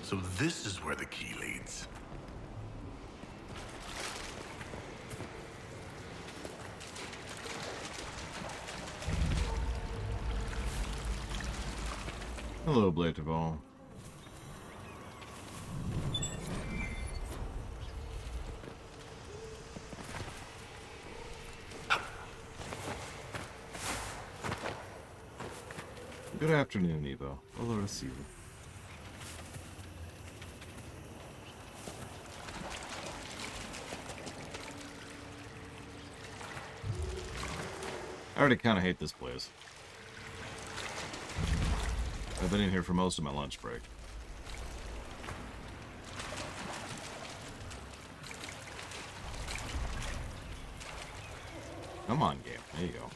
So this is where the key leads. Hello, Blade of All. Good afternoon, Evo. Hello to see you. I already kind of hate this place. I've been in here for most of my lunch break. Come on, game. There you go.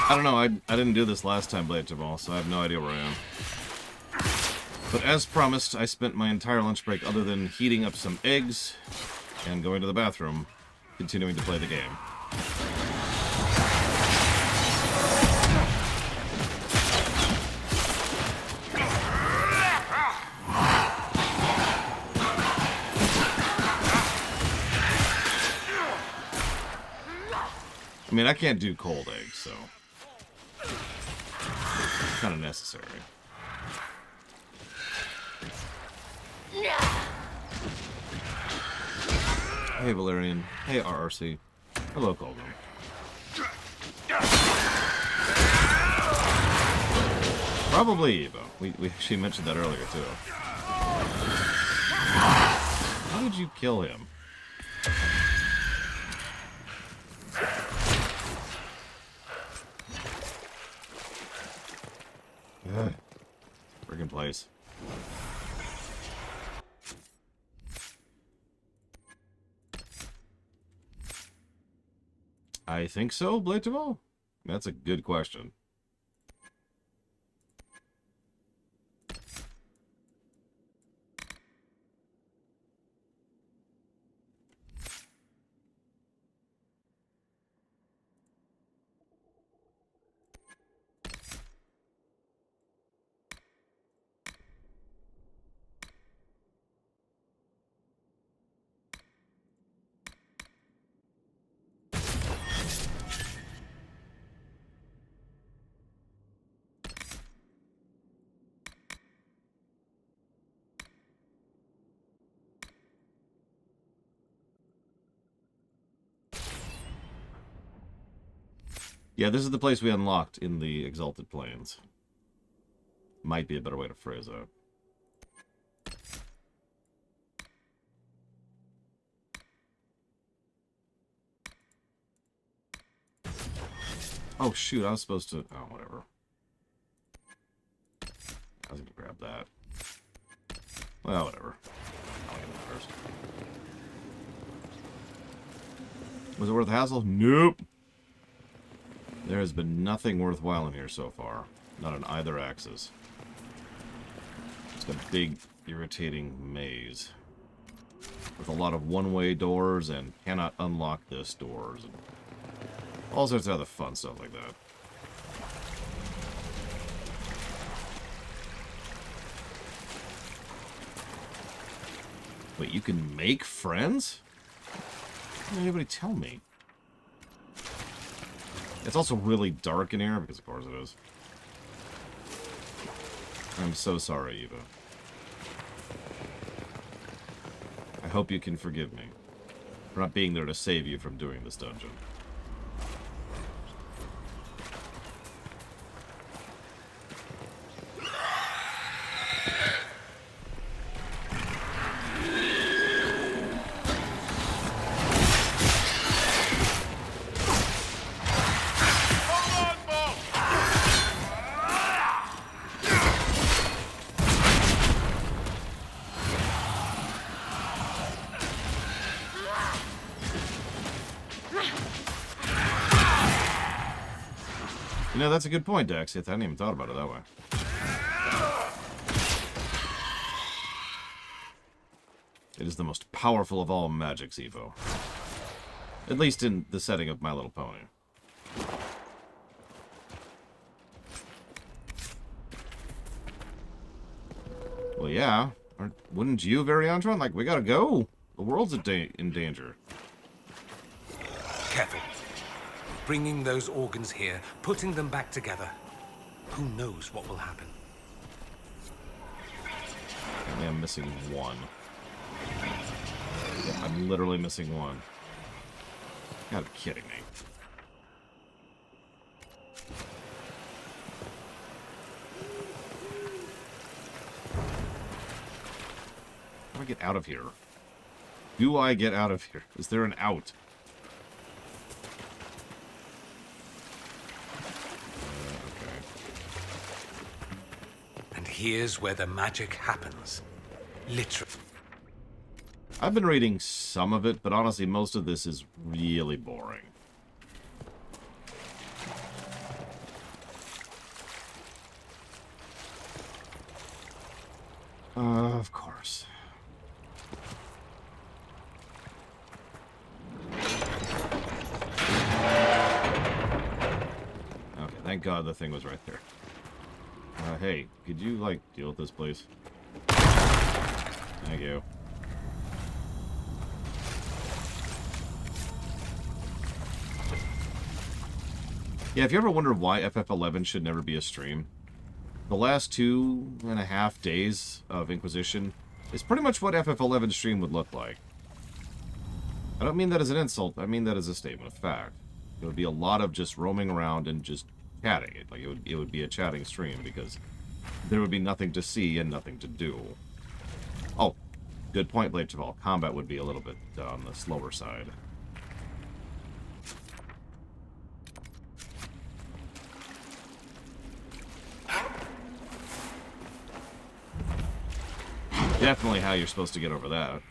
I don't know, I didn't do this last time, Blade Jabal, so I have no idea where I am. But as promised, I spent my entire lunch break, other than heating up some eggs and going to the bathroom, continuing to play the game. I mean, I can't do cold eggs, so it's kind of necessary. Hey, Valerian. Hey, RRC. Hello, Colvin. Probably Evo. We actually mentioned that earlier, too. How did you kill him? Friggin' place. I think so, Blade Jamal? That's a good question. Yeah, this is the place we unlocked in the Exalted Plains. Might be a better way to phrase it. Oh, shoot, I was supposed to... Oh, whatever. I was gonna grab that. Well, whatever. I'll get it first. Was it worth the hassle? Nope. There has been nothing worthwhile in here so far. Not on either axis. It's a big, irritating maze. With a lot of one-way doors and cannot unlock this doors. And all sorts of other fun stuff like that. Wait, you can make friends? Why didn't anybody tell me? It's also really dark in here, because of course it is. I'm so sorry, Eva. I hope you can forgive me for not being there to save you from doing this dungeon. You know, that's a good point, Dax. I hadn't even thought about it that way. It is the most powerful of all magics, Evo. At least in the setting of My Little Pony. Well, yeah. Wouldn't you, Variantron? Like, we gotta go. The world's in danger. Careful. Bringing those organs here, putting them back together. Who knows what will happen? Only I'm missing one. Yeah, I'm literally missing one. You gotta be kidding me. How do I get out of here? Do I get out of here? Is there an out? And here's where the magic happens. Literally. I've been reading some of it, but honestly, most of this is really boring. Of course. Okay, thank God the thing was right there. Hey, could you, like, deal with this, please? Thank you. Yeah, if you ever wonder why FF11 should never be a stream, the last 2.5 days of Inquisition is pretty much what FF11 stream would look like. I don't mean that as an insult, I mean that as a statement of fact. It would be a lot of just roaming around and just chatting. It would be a chatting stream because there would be nothing to see and nothing to do. Oh, good point, Blade Chaval. Combat would be a little bit on the slower side. Definitely how you're supposed to get over that.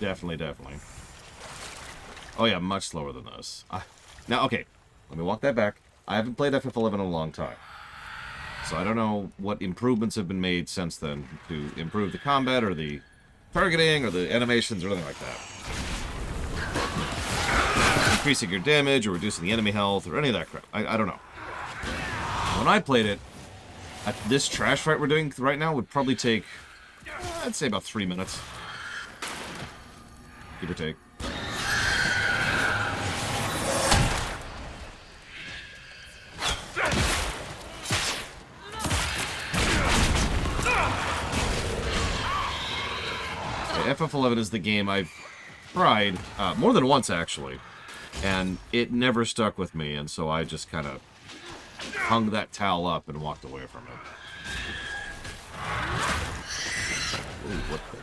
Definitely, definitely. Oh yeah, much slower than this. Now, okay, let me walk that back. I haven't played FF11 in a long time. So I don't know what improvements have been made since then to improve the combat or the targeting or the animations or anything like that. Increasing your damage or reducing the enemy health or any of that crap. I don't know. When I played it, this trash fight we're doing right now would probably take, I'd say about 3 minutes. Give or take. FF11 is the game I've tried more than once, actually, and it never stuck with me, and so I just kind of hung that towel up and walked away from it. Ooh, what the...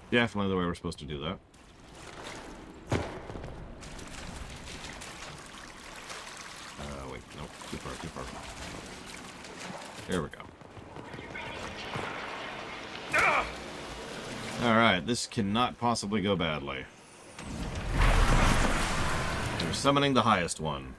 Definitely the way we're supposed to do that. Wait, no, too far, too far. There we go. Alright, this cannot possibly go badly. We're summoning the highest one.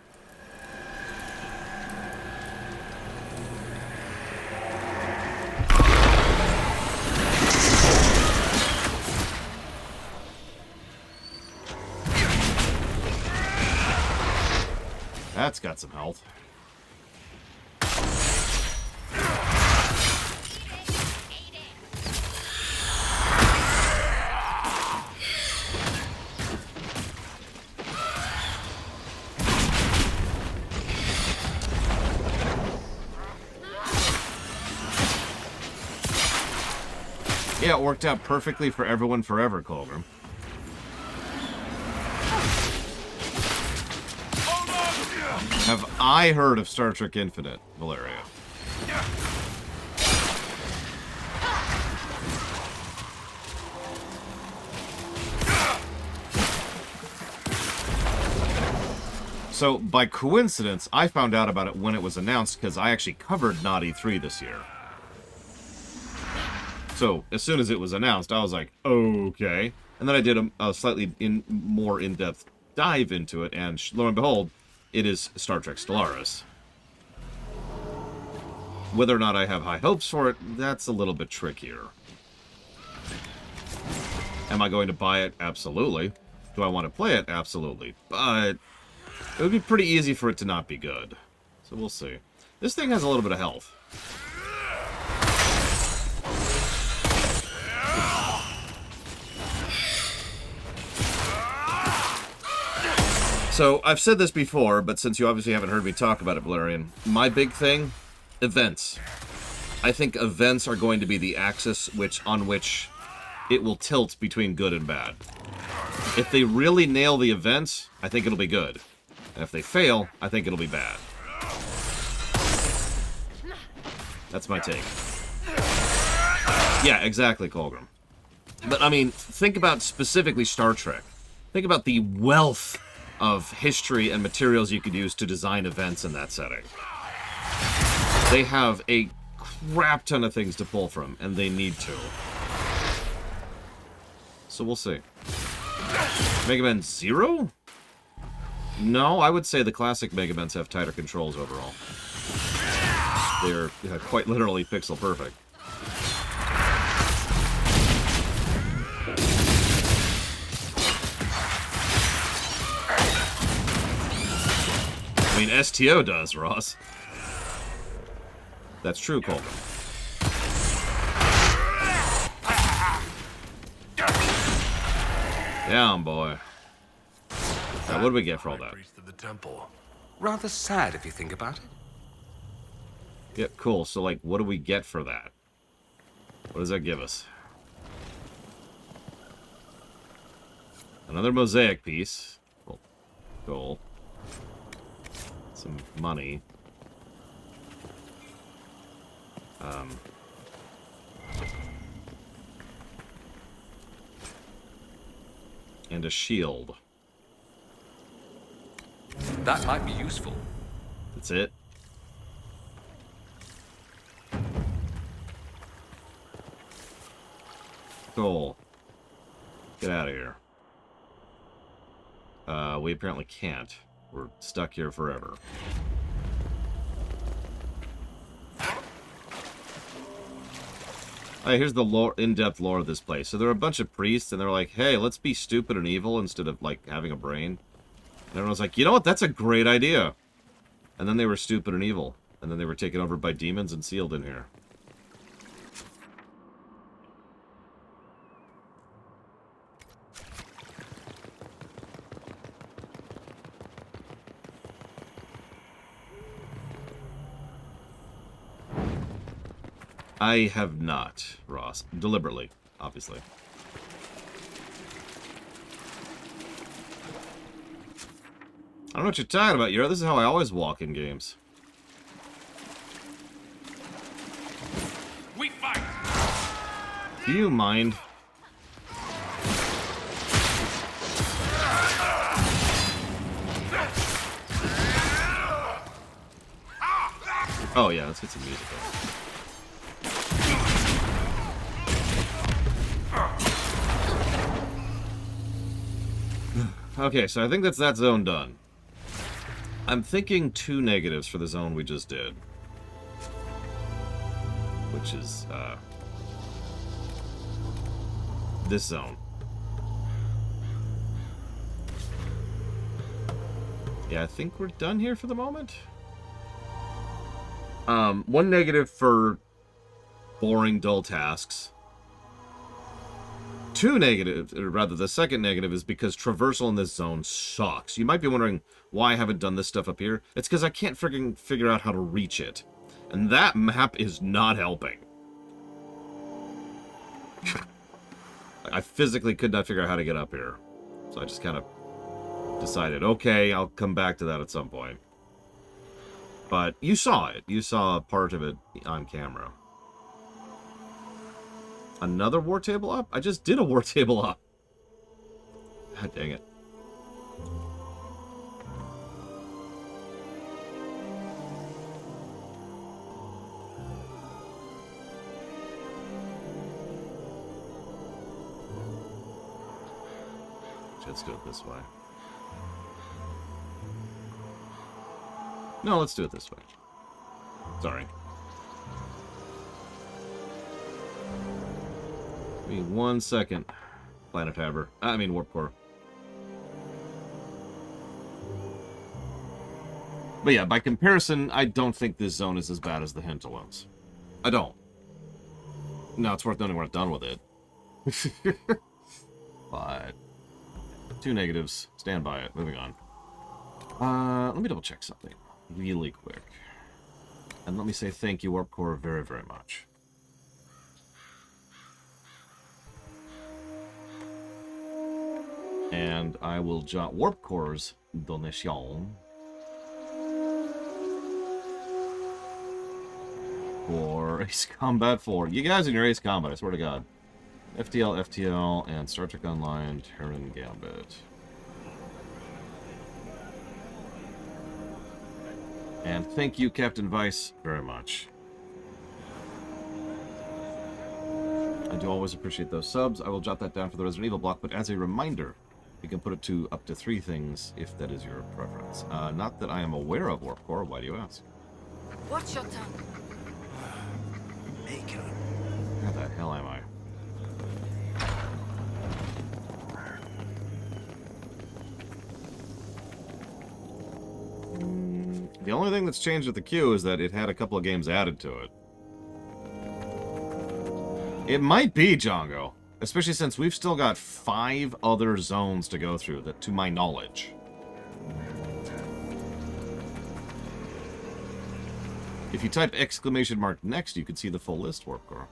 That's got some health. Yeah, it worked out perfectly for everyone forever, Colgrim. Have I heard of Star Trek Infinite, Valeria? So, by coincidence, I found out about it when it was announced, because I actually covered Not E3 this year. So, as soon as it was announced, I was like, okay. And then I did a slightly more in-depth dive into it, and lo and behold, it is Star Trek Stellaris. Whether or not I have high hopes for it, that's a little bit trickier. Am I going to buy it? Absolutely. Do I want to play it? Absolutely. But it would be pretty easy for it to not be good. So we'll see. This thing has a little bit of health. So, I've said this before, but since you obviously haven't heard me talk about it, Valerian, my big thing, events. I think events are going to be the axis on which it will tilt between good and bad. If they really nail the events, I think it'll be good. And if they fail, I think it'll be bad. That's my take. Yeah, exactly, Colgrim. But, I mean, think about specifically Star Trek. Think about the wealth of history and materials you could use to design events in that setting. They have a crap ton of things to pull from, and they need to. So we'll see. Mega Man Zero? No, I would say the classic Mega Mans have tighter controls overall. They're quite literally pixel perfect. I mean, STO does, Ross. That's true, Colton. Down, boy. Now, what do we get for all that? Priest of the temple. Rather sad if you think about it. Yeah, cool. So, like, what do we get for that? What does that give us? Another mosaic piece. Well, gold. Some money. And a shield. That might be useful. That's it. Cool. Get out of here. We apparently can't. We're stuck here forever. Alright, here's the lore, in-depth lore of this place. So there are a bunch of priests, and they're like, hey, let's be stupid and evil instead of, like, having a brain. And everyone's like, you know what, that's a great idea. And then they were stupid and evil. And then they were taken over by demons and sealed in here. I have not, Ross. Deliberately, obviously. I don't know what you're talking about, Euro. This is how I always walk in games. We fight. Do you mind? Oh yeah, let's get some music on. Okay, so I think that's that zone done. I'm thinking 2 negatives for the zone we just did. Which is, this zone. Yeah, I think we're done here for the moment. 1 negative for boring, dull tasks. 2 negatives, or rather the second negative, is because traversal in this zone sucks. You might be wondering why I haven't done this stuff up here. It's because I can't friggin' figure out how to reach it. And that map is not helping. I physically could not figure out how to get up here. So I just kind of decided, okay, I'll come back to that at some point. But you saw it. You saw part of it on camera. Another war table up? I just did a war table up. God dang it. let's do it this way. No, let's do it this way. Sorry. Give me 1 second. Planet Haber. I mean, Warp Core. But yeah, by comparison, I don't think this zone is as bad as the Hinterlands. I don't. No, it's worth noting we're not done with it. But 2 negatives. Stand by it. Moving on. Let me double check something really quick. And let me say thank you, Warp Core, very, very much. And I will jot Warp Core's donation for Ace Combat 4. You guys in your Ace Combat, I swear to God. FTL, FTL, and Star Trek Online, Terran Gambit. And thank you, Captain Vice, very much. I do always appreciate those subs. I will jot that down for the Resident Evil block, but as a reminder, you can put it to up to 3 things if that is your preference. Not that I am aware of, Warp Core. Why do you ask? Watch your tongue. Where the hell am I? The only thing that's changed with the queue is that it had a couple of games added to it. It might be, Django. Especially since we've still got 5 other zones to go through, that, to my knowledge. If you type exclamation mark next, you can see the full list, Warp Core.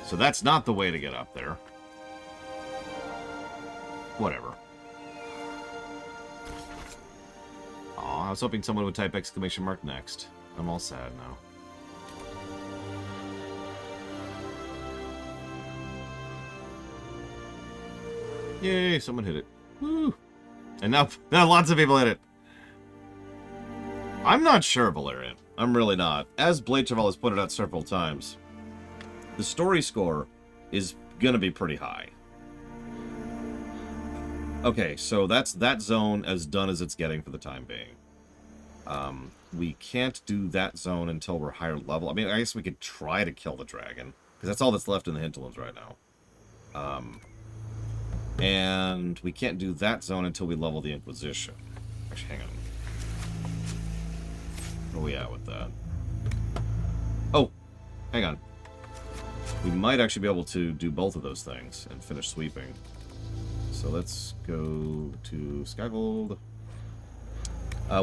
So that's not the way to get up there. Whatever. Aw, I was hoping someone would type exclamation mark next. I'm all sad now. Yay, someone hit it. Woo! And now lots of people hit it. I'm not sure, Valerian. I'm really not. As Blade Travel has pointed out several times, the story score is gonna be pretty high. Okay, so that's that zone as done as it's getting for the time being. We can't do that zone until we're higher level. I mean, I guess we could try to kill the dragon, because that's all that's left in the Hinterlands right now. And we can't do that zone until we level the Inquisition. Actually, hang on. Where are we at with that? Oh, hang on. We might actually be able to do both of those things and finish sweeping. So let's go to Skygold.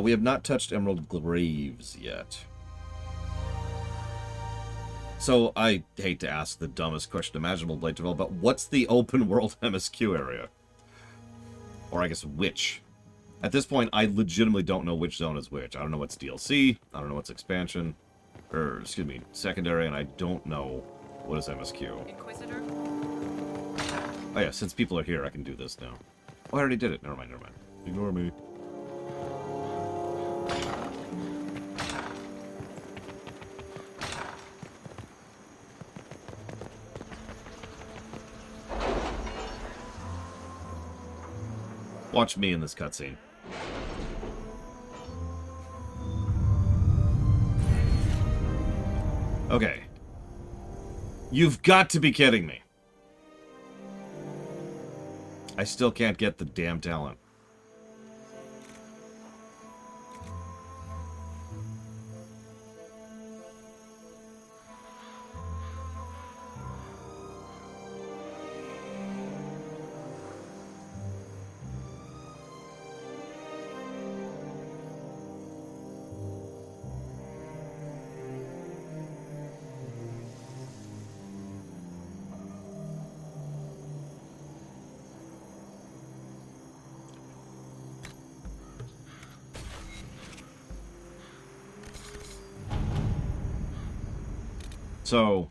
We have not touched Emerald Graves yet. So I hate to ask the dumbest question imaginable, Blade Travel, but what's the open world MSQ area? Or I guess which? At this point, I legitimately don't know which zone is which. I don't know what's DLC, I don't know what's expansion, or excuse me, secondary, and I don't know what is MSQ. Inquisitor? Oh yeah, since people are here, I can do this now. Oh, I already did it. Never mind, never mind. Ignore me. Watch me in this cutscene. Okay. You've got to be kidding me. I still can't get the damn talent. So,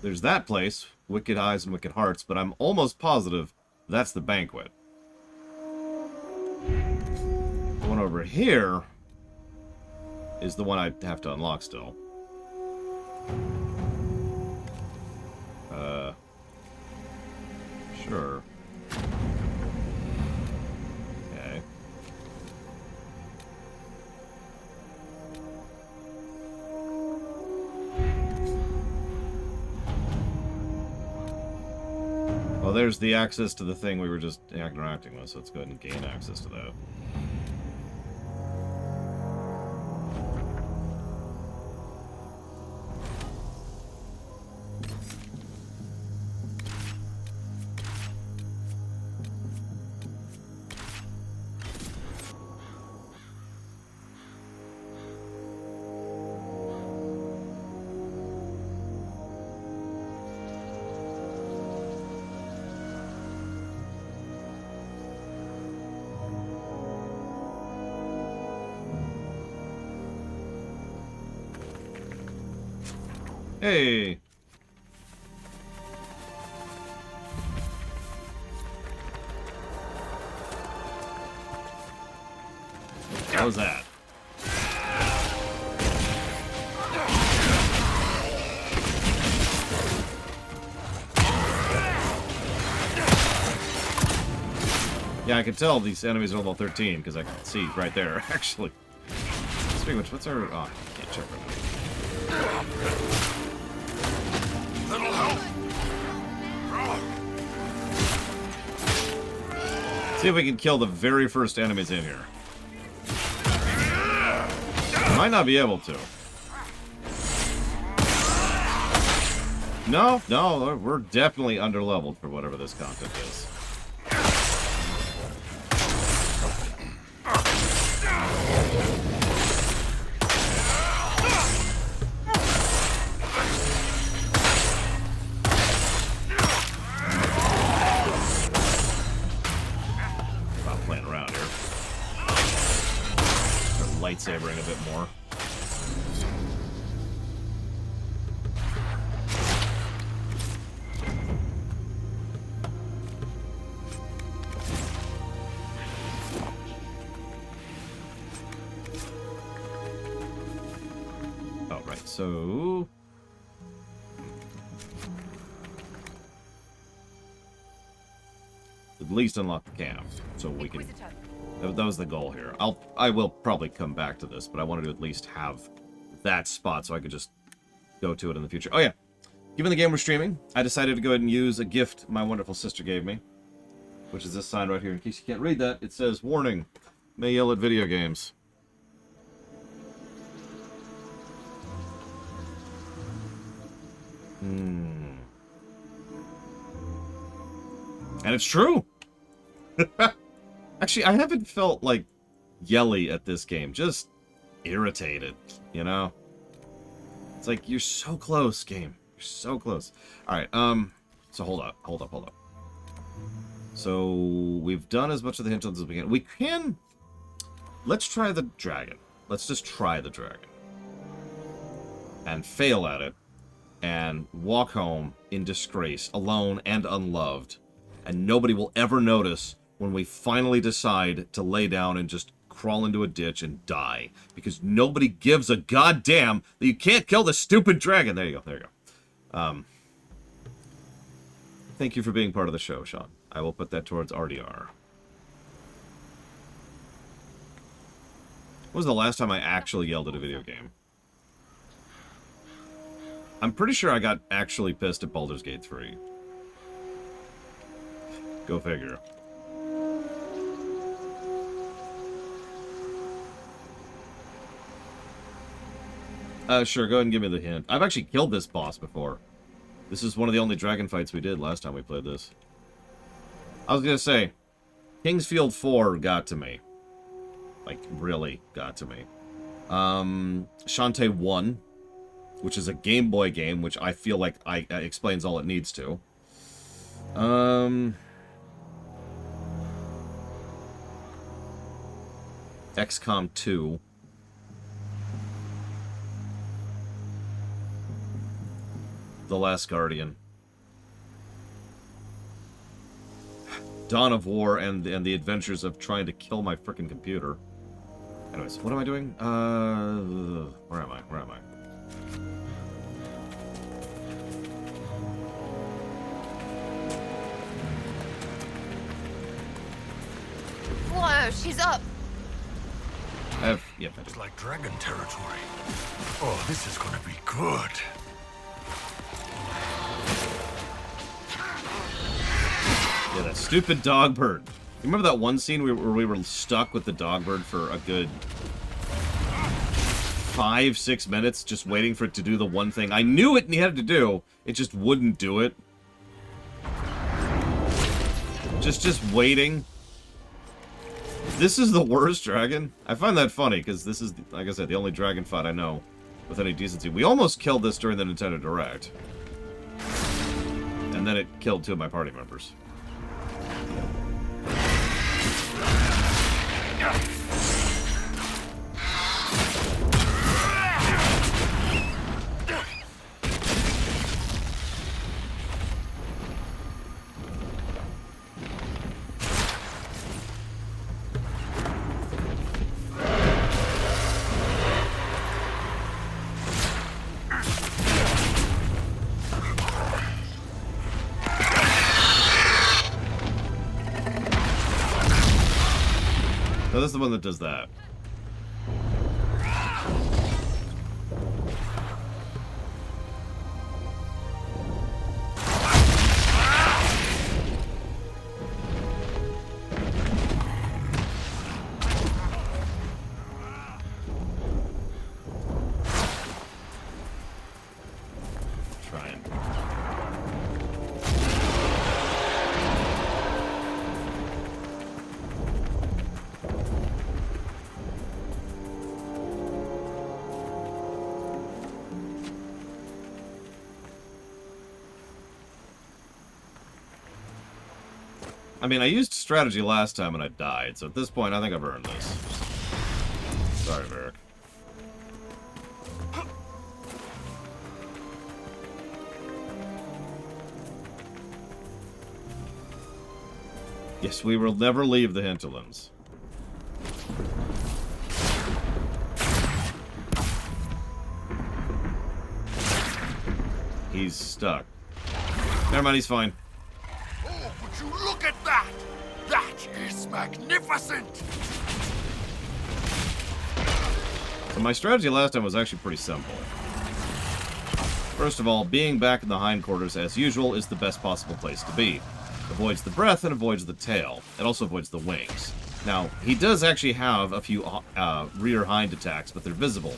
there's that place, Wicked Eyes and Wicked Hearts, but I'm almost positive that's the banquet. The one over here is the one I have to unlock still. Sure. Okay. Well, there's the access to the thing we were just interacting with, so let's go ahead and gain access to that. Hey! How was that? Yeah, I can tell these enemies are level 13 because I can see right there, actually. Speaking of which, what's our... Oh, I can't check right now. That'll help. See if we can kill the very first enemies in here. Might not be able to. No, we're definitely underleveled for whatever this content is. Lightsabering a bit more. Oh, right, so... At least unlock the camp, so we can... That was the goal here. I will probably come back to this, but I wanted to at least have that spot so I could just go to it in the future. Oh yeah, given the game we're streaming, I decided to go ahead and use a gift my wonderful sister gave me, which is this sign right here. In case you can't read that, it says, "Warning, may yell at video games." And it's true! Actually, I haven't felt, like, yelly at this game. Just irritated, you know? It's like, you're so close, game. You're so close. Alright, so hold up. So, we've done as much of the hinterlands as we can. We can... Let's try the dragon. Let's just try the dragon. And fail at it. And walk home in disgrace, alone and unloved. And nobody will ever notice when we finally decide to lay down and just crawl into a ditch and die. Because nobody gives a goddamn that you can't kill the stupid dragon. There you go. Thank you for being part of the show, Sean. I will put that towards RDR. When was the last time I actually yelled at a video game? I'm pretty sure I got actually pissed at Baldur's Gate 3. Go figure. Sure, go ahead and give me the hint. I've actually killed this boss before. This is one of the only dragon fights we did last time we played this. I was gonna say, Kingsfield 4 got to me. Like, really got to me. Shantae 1, which is a Game Boy game, which I feel like explains all it needs to. XCOM 2. The Last Guardian. Dawn of War and the adventures of trying to kill my frickin' computer. Anyways, what am I doing? Where am I? go. She's up. Yep, I It's do. like dragon territory. Oh, this is gonna be good. Yeah, that stupid dog bird. You remember that one scene where we were stuck with the dog bird for a good 5-6 minutes just waiting for it to do the one thing I knew it had to do, it just wouldn't do it. Just waiting. This is the worst dragon. I find that funny because this is, like I said, the only dragon fight I know with any decency. We almost killed this during the Nintendo Direct. And then it killed 2 of my party members. No, this is the one that does that. Trying. I mean, I used strategy last time and I died, so at this point I think I've earned this. Sorry, Varric. Yes, we will never leave the hinterlands. He's stuck. Never mind, he's fine. Oh, would you look at that? That is magnificent! So my strategy last time was actually pretty simple. First of all, being back in the hindquarters as usual is the best possible place to be. Avoids the breath and avoids the tail. It also avoids the wings. Now, he does actually have a few rear hind attacks, but they're visible.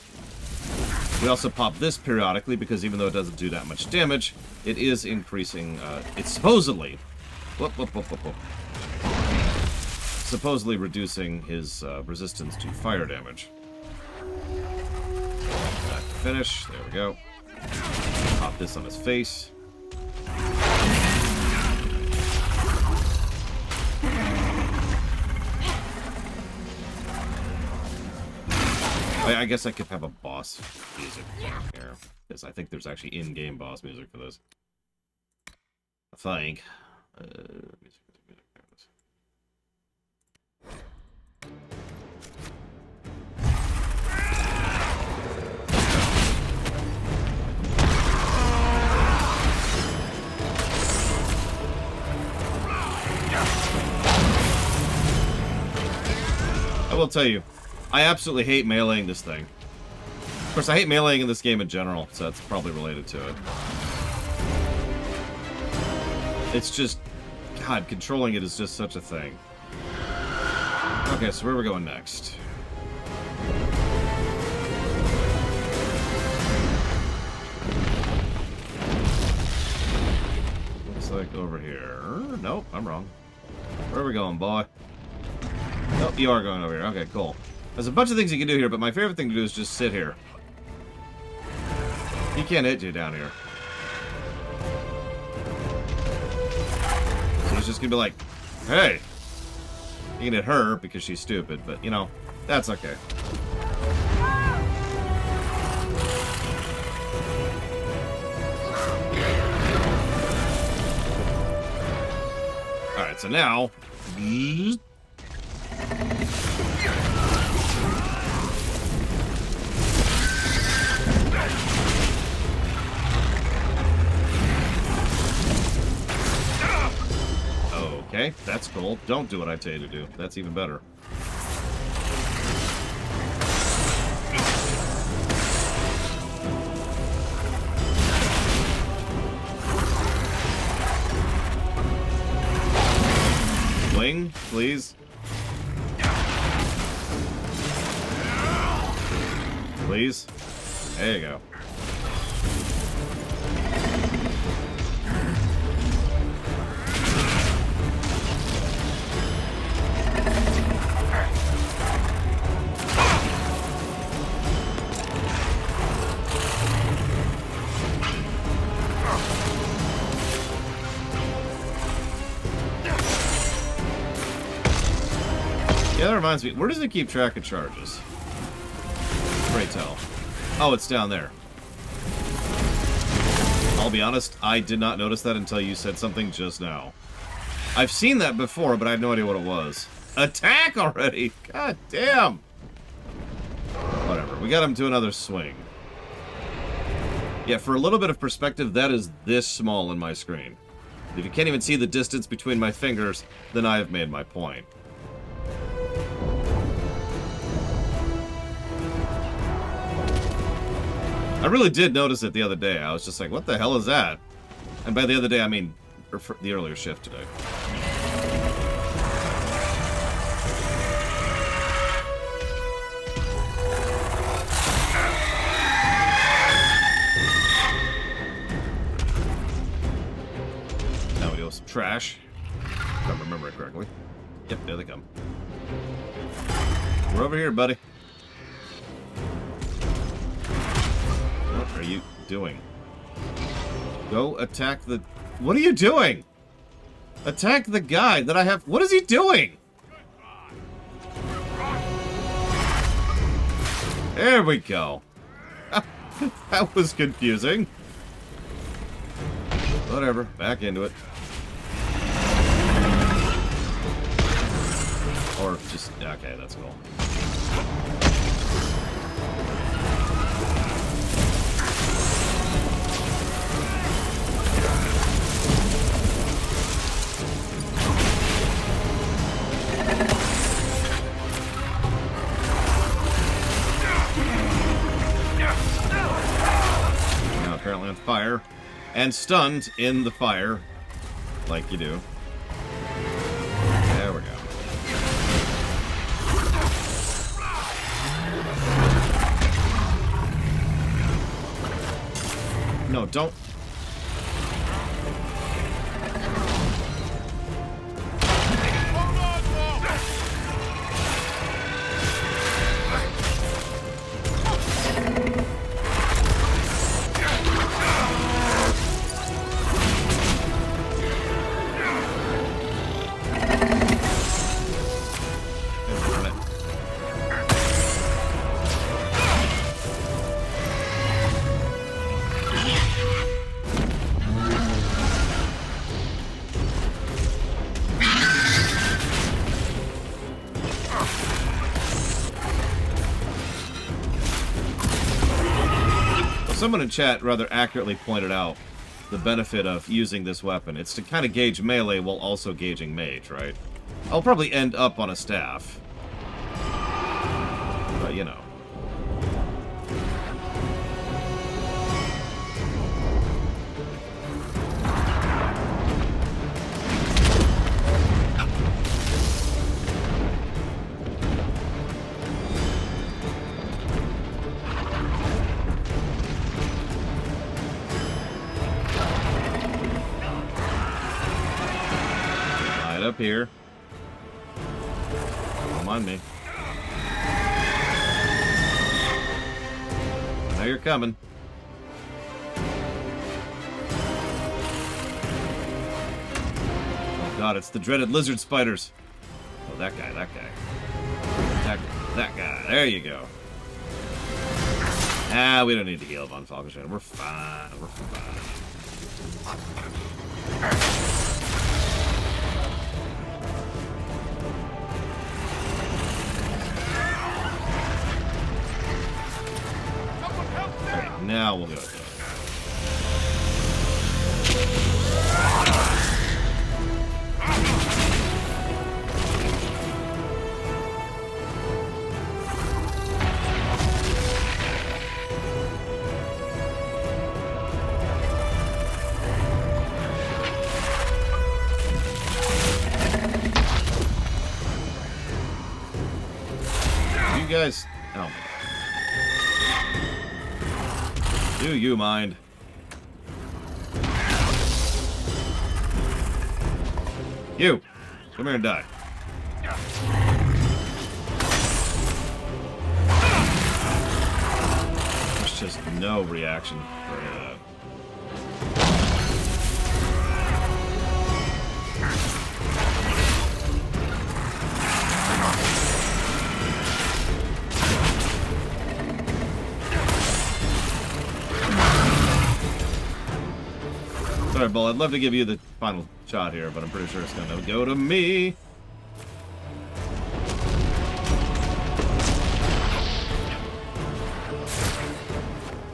We also pop this periodically because even though it doesn't do that much damage, it is increasing, it's supposedly, supposedly reducing his resistance to fire damage. Back to finish, there we go. Pop this on his face. I guess I could have a boss music here, because I think there's actually in-game boss music for this. I think. Music. I will tell you, I absolutely hate meleeing this thing. Of course, I hate meleeing in this game in general, so that's probably related to it. It's just, God, controlling it is just such a thing. Okay, so where are we going next? Looks like over here. Nope, I'm wrong. Where are we going, boy? Oh, you are going over here. Okay, cool. There's a bunch of things you can do here, but my favorite thing to do is just sit here. He can't hit you down here. So he's just gonna be like, hey! You can hit her because she's stupid, but, you know, that's okay. Alright, so now... Okay, that's cool. Don't do what I tell you to do. That's even better. one, please. Please. There you go. Yeah, that reminds me. Where does it keep track of charges? Pray tell. Oh, it's down there. I'll be honest, I did not notice that until you said something just now. I've seen that before, but I had no idea what it was. Attack already! God damn! Whatever, we got him to another swing. Yeah, for a little bit of perspective, that is this small in my screen. If you can't even see the distance between my fingers, then I have made my point. I really did notice it the other day. I was just like, what the hell is that? And by the other day, I mean the earlier shift today. Now we deal with some trash. If I remember it correctly. Yep, there they come. We're over here, buddy. What are you doing? Go attack the... What are you doing? Attack the guy that I have... What is he doing? There we go. That was confusing. Whatever. Back into it. Or just... Okay, that's cool. Apparently on fire, and stunned in the fire, like you do. There we go. No, don't. Someone in chat rather accurately pointed out the benefit of using this weapon. It's to kind of gauge melee while also gauging mage, right? I'll probably end up on a staff. But, you know. Up here. Come on me. I know you're coming. Oh god, it's the dreaded lizard spiders. Oh, that guy, that guy. That guy. There you go. Ah, we don't need to heal Von Falkenstein. We're fine. We're fine. Now we'll go. guys... Oh. Do you mind? You! Come here and die. There's just no reaction for any of that. Sorry, Bull, I'd love to give you the final shot here, but I'm pretty sure it's gonna go to me.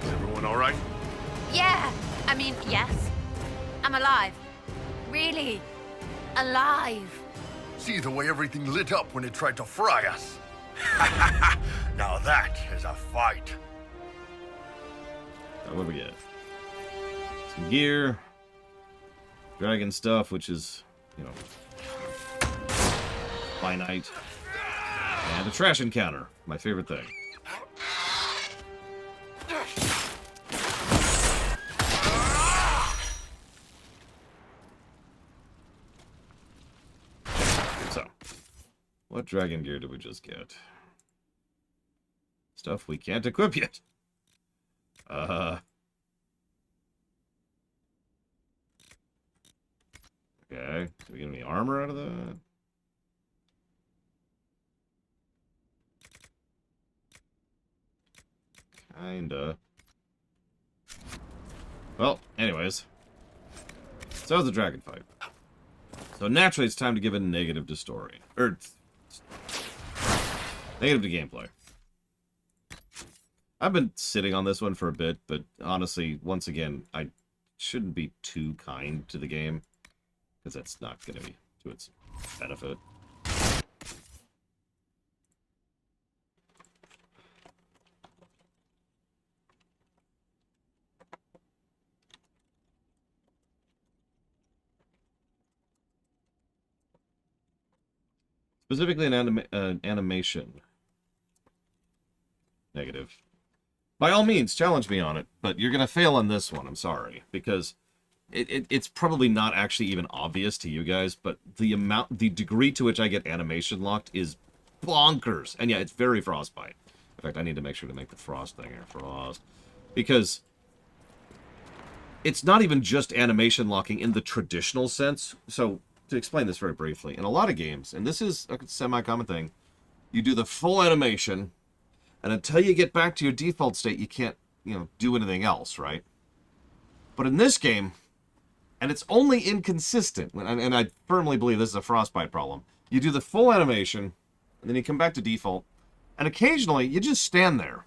Is everyone all right? Yeah. I mean, yes. I'm alive. Really. Alive. See the way everything lit up when it tried to fry us? Now that is a fight. What do we get? Some gear. Dragon stuff, which is, you know, finite. And a trash encounter. My favorite thing. So, what dragon gear did we just get? Stuff we can't equip yet. Okay, do we get any armor out of that? Kinda. Well, anyways. So that was the dragon fight. So naturally it's time to give a negative to story. Or, negative to gameplay. I've been sitting on this one for a bit, but honestly, once again, I shouldn't be too kind to the game. Because that's not going to be to its benefit. Specifically an animation. Negative. By all means, challenge me on it, but you're going to fail on this one, I'm sorry. Because... It's probably not actually even obvious to you guys, but the degree to which I get animation locked is bonkers. And yeah, it's very Frostbite. In fact, I need to make sure to make the Frost thing here. Frost. Because it's not even just animation locking in the traditional sense. So, to explain this very briefly, in a lot of games, and this is a semi-common thing, you do the full animation, and until you get back to your default state, you can't, do anything else, right? But in this game... And it's only inconsistent, and I firmly believe this is a Frostbite problem. You do the full animation, and then you come back to default, and occasionally you just stand there,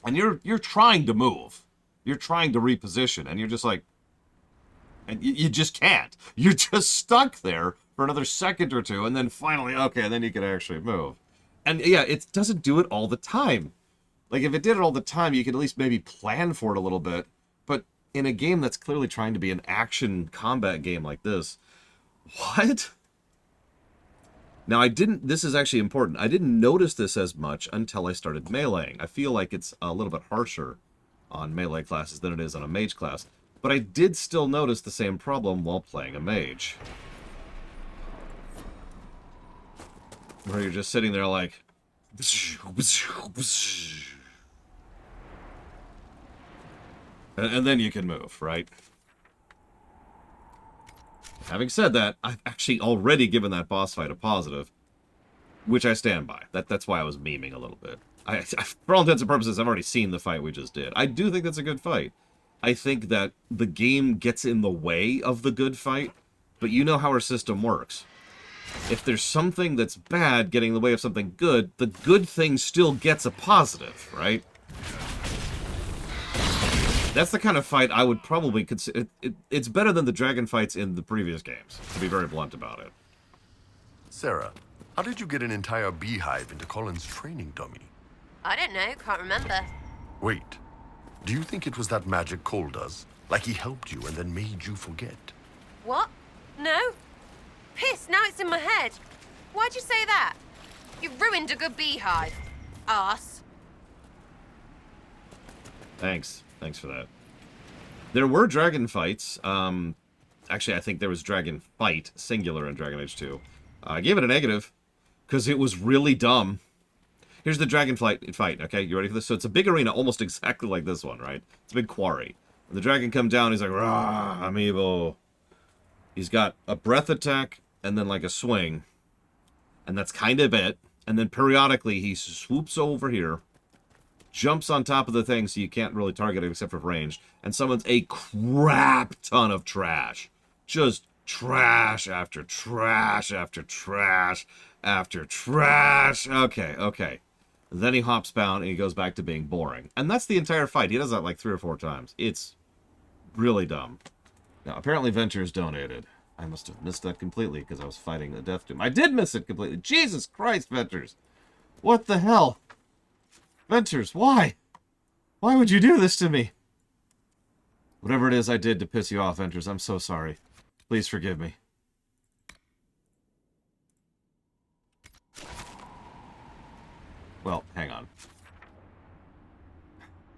and you're trying to move, you're trying to reposition, and you're just like, and you just can't. You're just stuck there for another second or two, and then finally, okay, then you can actually move. And yeah, it doesn't do it all the time. Like if it did it all the time, you could at least maybe plan for it a little bit. But in a game that's clearly trying to be an action combat game like this. What? Now, this is actually important. I didn't notice this as much until I started meleeing. I feel like it's a little bit harsher on melee classes than it is on a mage class. But I did still notice the same problem while playing a mage. Where you're just sitting there like... And then you can move, right? Having said that, I've actually already given that boss fight a positive, which I stand by. That's why I was memeing a little bit. For all intents and purposes, I've already seen the fight we just did. I do think that's a good fight. I think that the game gets in the way of the good fight, but you know how our system works. If there's something that's bad getting in the way of something good, the good thing still gets a positive, right? That's the kind of fight I would probably consider... It's better than the dragon fights in the previous games, to be very blunt about it. Sarah, how did you get an entire beehive into Colin's training dummy? I don't know, can't remember. Wait, do you think it was that magic Cole does? Like he helped you and then made you forget? What? No? Piss, now it's in my head. Why'd you say that? You ruined a good beehive. arse. Thanks. Thanks for that. There were dragon fights. Actually, I think there was dragon fight, singular, in Dragon Age 2. I gave it a negative, because it was really dumb. Here's the dragon fight, okay? You ready for this? So it's a big arena, almost exactly like this one, right? It's a big quarry. When the dragon comes down, he's like, rah, amiibo. He's got a breath attack, and then like a swing. And that's kind of it. And then periodically, he swoops over here, jumps on top of the thing so you can't really target it except for range, and summons a crap ton of trash. Just trash after trash after trash after trash. Okay, okay. Then he hops down and he goes back to being boring. And that's the entire fight. He does that like 3 or 4 times. It's really dumb. Now, apparently Ventures donated. I must have missed that completely because I was fighting the Death Doom. I did miss it completely. Jesus Christ, Ventures. What the hell? Ventures, why? Why would you do this to me? Whatever it is I did to piss you off, Ventures, I'm so sorry. Please forgive me. Well, hang on.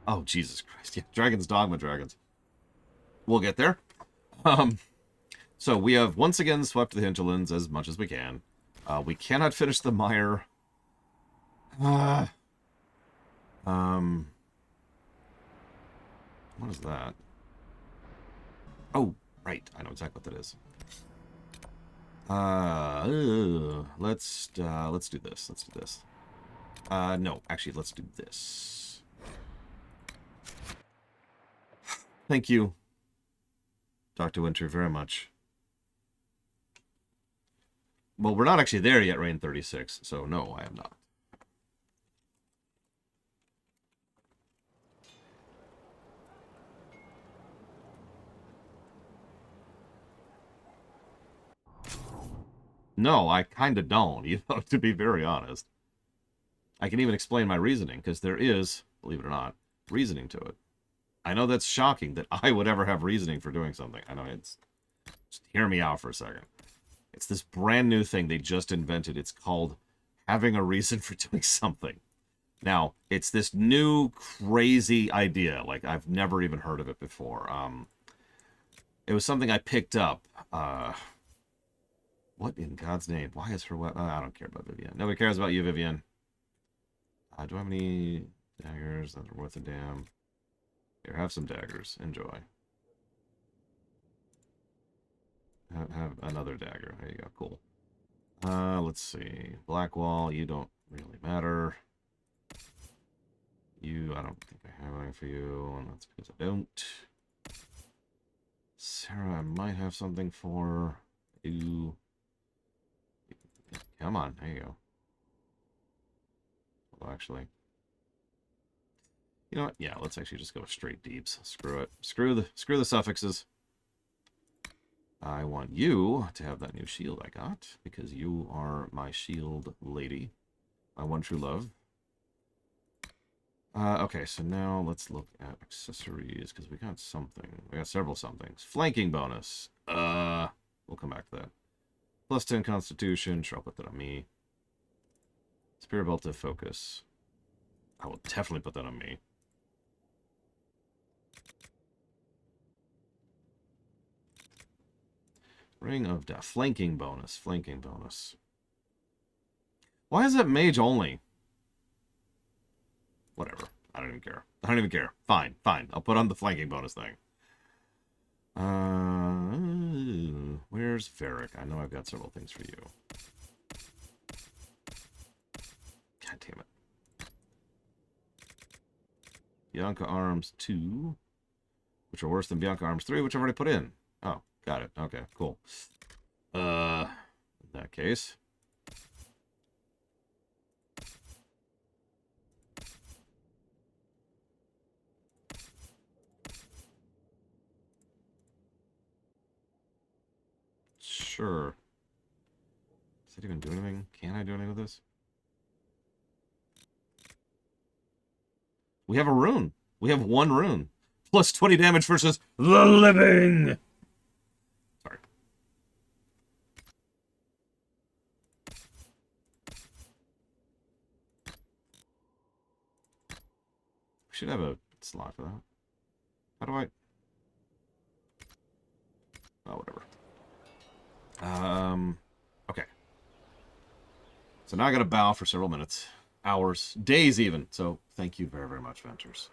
Oh, Jesus Christ. Yeah, Dragon's Dogma Dragons. We'll get there. So we have once again swept the hinterlands as much as we can. We cannot finish the mire. What is that? Oh, right. I know exactly what that is. Let's do this. Let's do this. No, actually, let's do this. Thank you, Dr. Winter, very much. Well, we're not actually there yet, Reign 36, so no, I am not. No, I kind of don't, you know, to be very honest. I can even explain my reasoning, because there is, believe it or not, reasoning to it. I know that's shocking that I would ever have reasoning for doing something. I know it's... Just hear me out for a second. It's this brand new thing they just invented. It's called having a reason for doing something. Now, it's this new crazy idea. Like, I've never even heard of it before. It was something I picked up. What in God's name? Why is her... I don't care about Vivienne. Nobody cares about you, Vivienne. Do I have any daggers that are worth a damn? Here, have some daggers. Enjoy. Have another dagger. There you go. Cool. Let's see. Blackwall, you don't really matter. You, I don't think I have anything for you, and that's because I don't. Sarah, I might have something for you. Come on, there you go. Well, actually, you know what? Yeah, let's actually just go straight deeps. Screw it. Screw the suffixes. I want you to have that new shield I got, because you are my shield lady. My one true love. Okay, so now let's look at accessories, because we got something. We got several somethings. Flanking bonus. We'll come back to that. Plus 10 constitution. Sure, I'll put that on me. Spear belt of focus. I will definitely put that on me. Ring of Death. Flanking bonus. Flanking bonus. Why is that mage only? Whatever. I don't even care. I don't even care. Fine. Fine. I'll put on the flanking bonus thing. Where's Varric? I know I've got several things for you. God damn it. Bianca Arms 2, which are worse than Bianca Arms 3, which I've already put in. Oh, got it. Okay, cool. In that case. Sure. Does it even do anything? Can I do anything with this? We have a rune. We have one rune. Plus 20 damage versus the living. Sorry. should have a slot for that. How do I... Oh, whatever. Okay. So now I gotta bow for several minutes. Hours. Days even. So, thank you very, very much, Venters.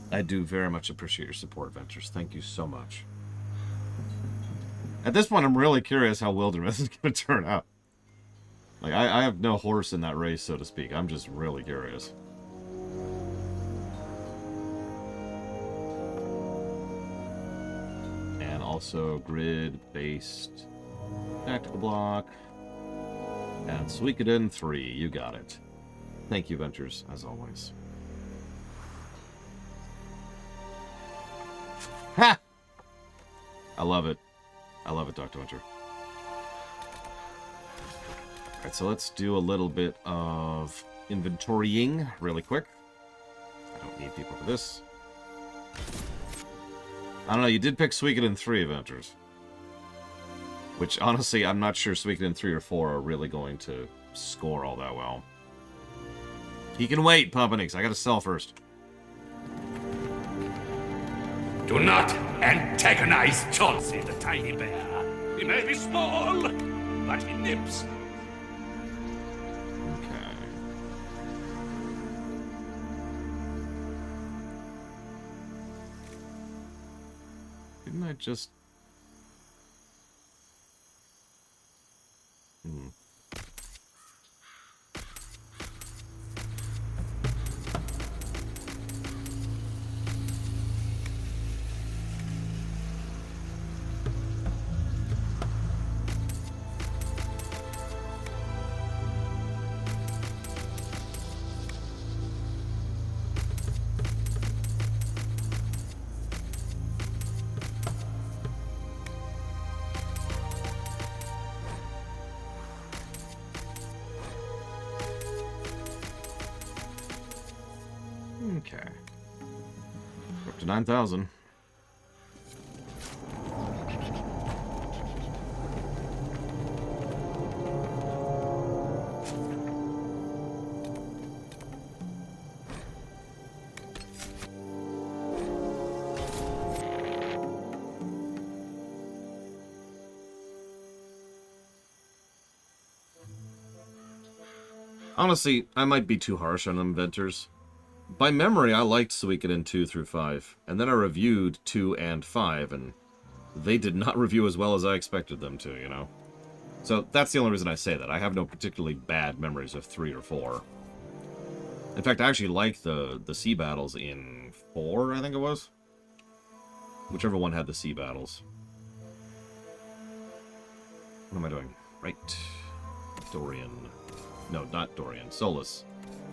I do very much appreciate your support, Ventures. Thank you so much. At this point, I'm really curious how Wilderness is going to turn out. Like, I have no horse in that race, so to speak. I'm just really curious. And also grid-based tactical block. And Suikoden 3. You got it. Thank you, Ventures, as always. Ha! I love it. I love it, Dr. Winter. Alright, so let's do a little bit of inventorying really quick. I don't need people for this. I don't know, you did pick Suikoden 3 Adventures. Which, honestly, I'm not sure Suikoden 3 or 4 are really going to score all that well. He can wait, Pumpanix. I gotta sell first. Do not antagonize Chauncey the tiny bear. He may be small, but he nips. Okay. Didn't I just... Okay. We're up to 9,000. Honestly, I might be too harsh on inventors. By memory, I liked Suikoden 2 through 5, and then I reviewed 2 and 5, and they did not review as well as I expected them to, you know? So that's the only reason I say that. I have no particularly bad memories of 3 or 4. In fact, I actually liked the sea battles in 4, I think it was? Whichever one had the sea battles. What am I doing? Right. Dorian. No, not Dorian. Solus.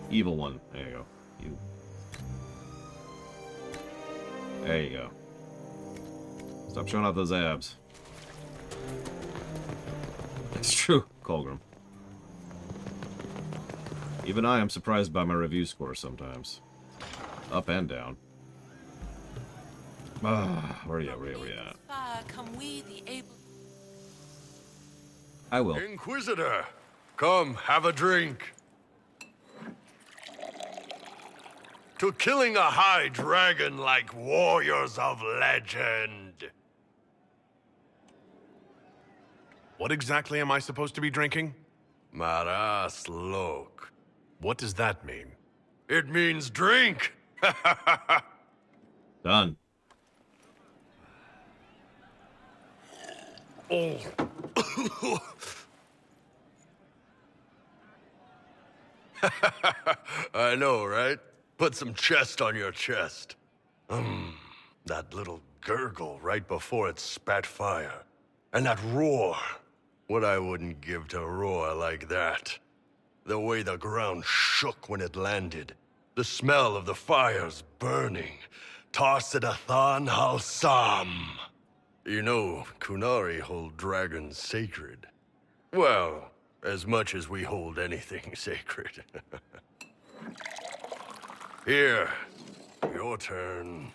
Evil one. There you go. You. There you go. Stop showing off those abs. It's true, Colgrim. Even I am surprised by my review score sometimes. Up and down. Ah, where are you? Where are you at? I will. Inquisitor, come have a drink. To killing a high dragon like warriors of legend. What exactly am I supposed to be drinking? Maras Lok. What does that mean? It means drink. Done. Oh. I know, right? Put some chest on your chest. That little gurgle right before it spat fire. And that roar. What I wouldn't give to roar like that. The way the ground shook when it landed. The smell of the fires burning. Tarsadathan Halsam. You know, Kunari hold dragons sacred. Well, as much as we hold anything sacred. Here, your turn.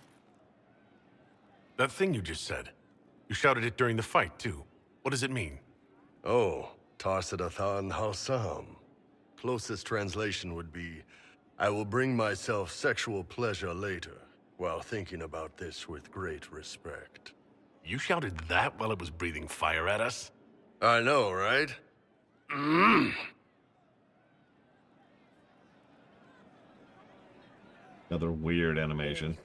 That thing you just said. You shouted it during the fight, too. What does it mean? Oh, Tarsadathan Halsam. Closest translation would be, I will bring myself sexual pleasure later, while thinking about this with great respect. You shouted that while it was breathing fire at us? I know, right? Another weird animation.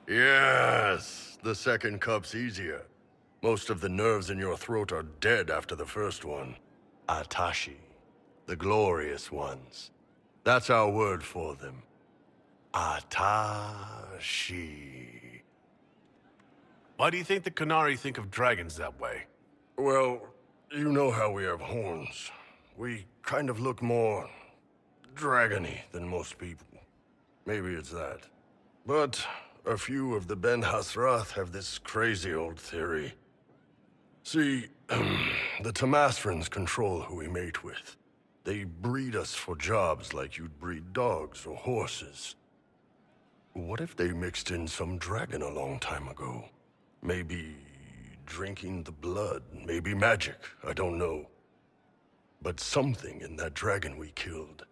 Yes, the second cup's easier. Most of the nerves in your throat are dead after the first one. Atashi, the glorious ones. That's our word for them. Atashi. Why do you think the Kunari think of dragons that way? Well, you know how we have horns. We kind of look more dragony than most people. Maybe it's that. But a few of the Ben Hasrath have this crazy old theory. See, the Tamasrans control who we mate with. They breed us for jobs like you'd breed dogs or horses. What if they mixed in some dragon a long time ago? Maybe drinking the blood, maybe magic, I don't know. But something in that dragon we killed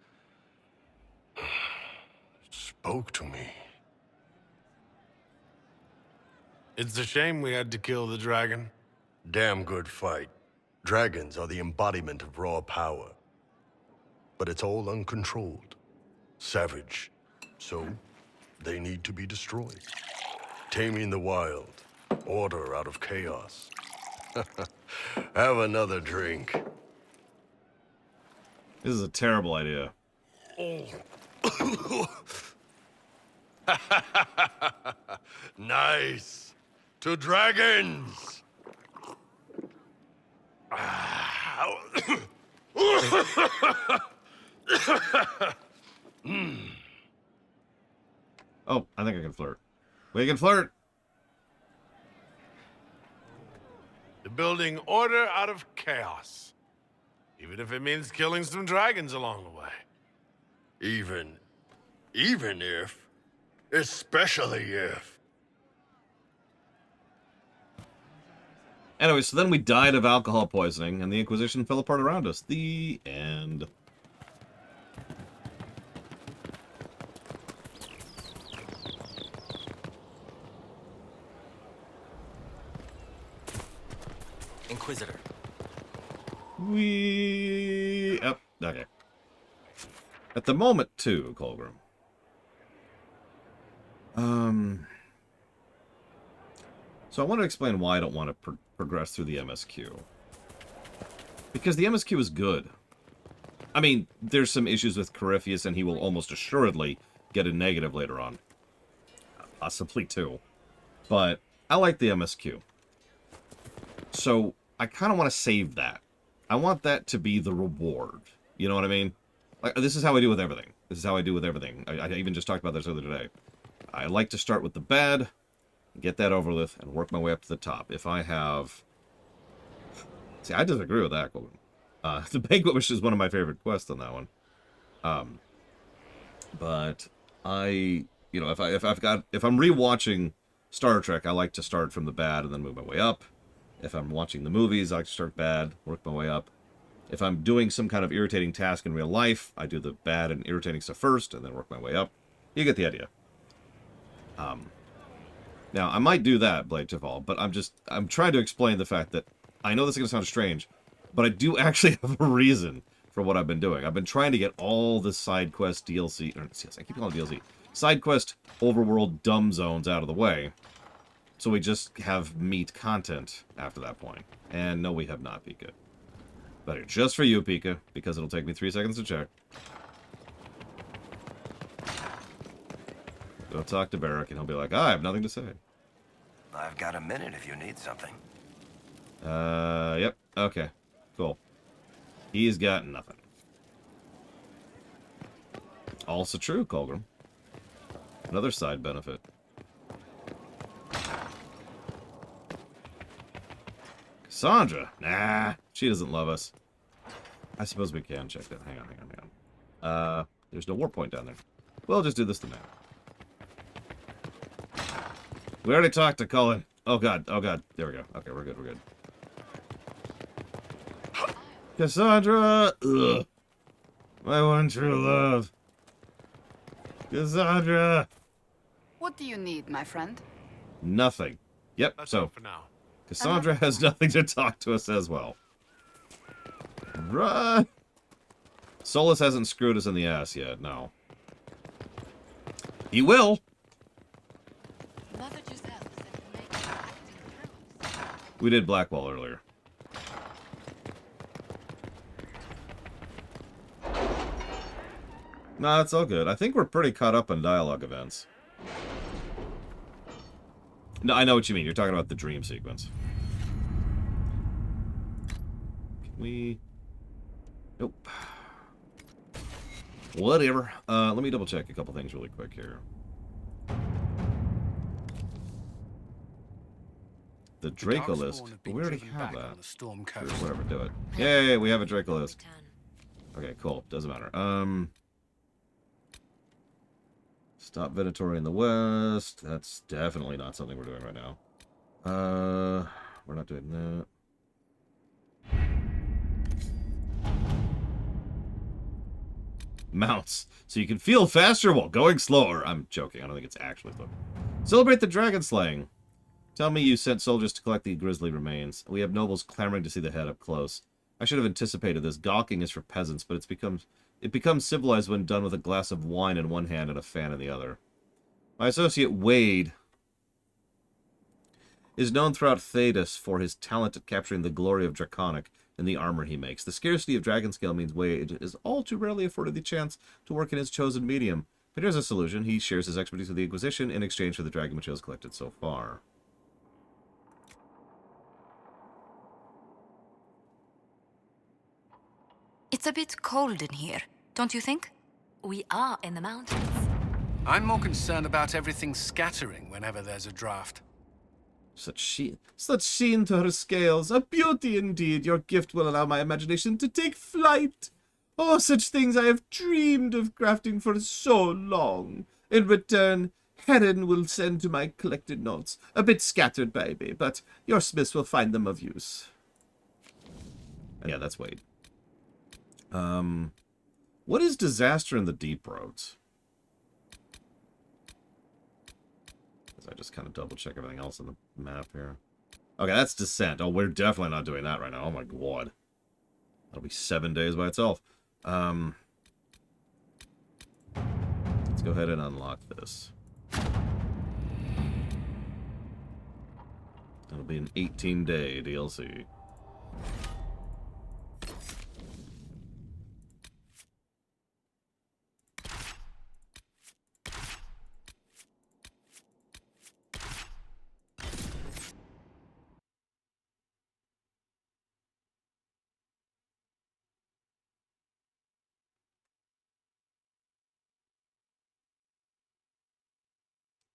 spoke to me. It's a shame we had to kill the dragon. Damn good fight. Dragons are the embodiment of raw power. But it's all uncontrolled. Savage. So, they need to be destroyed. Taming the wild. Order out of chaos. Have another drink. This is a terrible idea. Nice. To dragons! Oh, I think I can flirt. We can flirt! The building order out of chaos. Even if it means killing some dragons along the way. Even if, especially if. Anyway, so then we died of alcohol poisoning, and the Inquisition fell apart around us. The end. Inquisitor. Oh, okay. At the moment, too, Colgrim. So I want to explain why I don't want to progress through the MSQ. Because the MSQ is good. I mean, there's some issues with Corypheus, and he will almost assuredly get a negative later on. Possibly, too. But I like the MSQ. So I kind of want to save that. I want that to be the reward. You know what I mean? Like, this is how I do with everything. This is how I do with everything. I even just talked about this the other day. I like to start with the bad, get that over with, and work my way up to the top. If I have... See, I disagree with that. The Banquet Wish is one of my favorite quests on that one. But I... You know, if I'm rewatching Star Trek, I like to start from the bad and then move my way up. If I'm watching the movies, I like to start bad, work my way up. If I'm doing some kind of irritating task in real life, I do the bad and irritating stuff first, and then work my way up. You get the idea. Now, I might do that, Blade Tifall, but I'm trying to explain the fact that I know this is going to sound strange, but I do actually have a reason for what I've been doing. I've been trying to get all the side quest DLC, or I keep calling it DLC, side quest overworld dumb zones out of the way, so we just have meat content after that point. And no, we have not, Pika. But just for you, Pika, because it'll take me 3 seconds to check. Go talk to Barrack, and he'll be like, I have nothing to say. I've got a minute if you need something. Yep. Okay. Cool. He's got nothing. Also true, Colgrim. Another side benefit. Cassandra? Nah, she doesn't love us. I suppose we can check that. Hang on. There's no war point down there. We'll just do this the map. We already talked to Cullen. Oh god. There we go. Okay, we're good. Cassandra! Ugh. My one true love. Cassandra! What do you need, my friend? Nothing. Yep, That's so all for now. Cassandra has nothing to talk to us as well. Run! Solus hasn't screwed us in the ass yet, no. He will! Mother Giselle said to make her acting proofs. We did Blackwall earlier. Nah, it's all good. I think we're pretty caught up on dialogue events. No, I know what you mean. You're talking about the dream sequence. Can we... Nope. Whatever. Let me double check a couple things really quick here. The Dracolist. We already have that. Sure, whatever, do it. Yay, we have a Dracolist. Okay, cool. Doesn't matter. Stop Venatori in the west. That's definitely not something we're doing right now. We're not doing that. Mounts. So you can feel faster while going slower. I'm joking. I don't think it's actually fun. Celebrate the dragon slaying. Tell me you sent soldiers to collect the grisly remains. We have nobles clamoring to see the head up close. I should have anticipated this. Gawking is for peasants, but it becomes civilized when done with a glass of wine in one hand and a fan in the other. My associate Wade is known throughout Thedas for his talent at capturing the glory of Draconic in the armor he makes. The scarcity of dragon scale means Wade is all too rarely afforded the chance to work in his chosen medium. But here's a solution. He shares his expertise with the Inquisition in exchange for the dragon materials collected so far. It's a bit cold in here, don't you think? We are in the mountains. I'm more concerned about everything scattering whenever there's a draft. Such sheen to her scales. A beauty indeed. Your gift will allow my imagination to take flight. Oh, such things I have dreamed of crafting for so long. In return, Heron will send to my collected notes. A bit scattered, baby, but your smiths will find them of use. Yeah, that's Wade. What is disaster in the deep roads? I just kind of double check everything else on the map here. Okay, that's descent. Oh, we're definitely not doing that right now. Oh my god. That'll be 7 days by itself. Let's go ahead and unlock this. It'll be an 18-day DLC.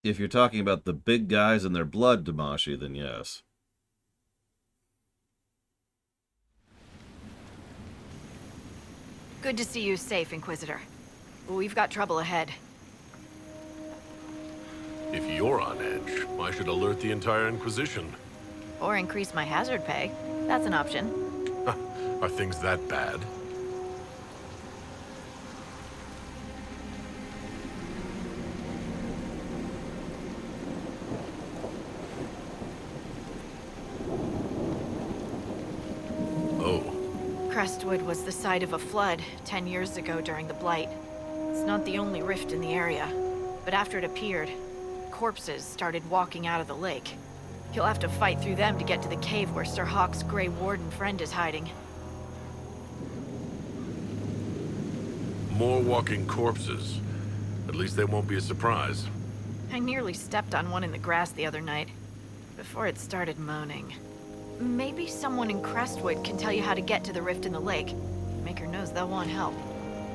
If you're talking about the big guys and their blood, Damashi, then yes. Good to see you safe, Inquisitor. We've got trouble ahead. If you're on edge, I should alert the entire Inquisition. Or increase my hazard pay. That's an option. Are things that bad? Crestwood was the site of a flood 10 years ago during the Blight. It's not the only rift in the area, but after it appeared, corpses started walking out of the lake. You'll have to fight through them to get to the cave where Sir Hawke's Grey Warden friend is hiding. More walking corpses. At least they won't be a surprise. I nearly stepped on one in the grass the other night, before it started moaning. Maybe someone in Crestwood can tell you how to get to the rift in the lake. Maker knows they'll want help.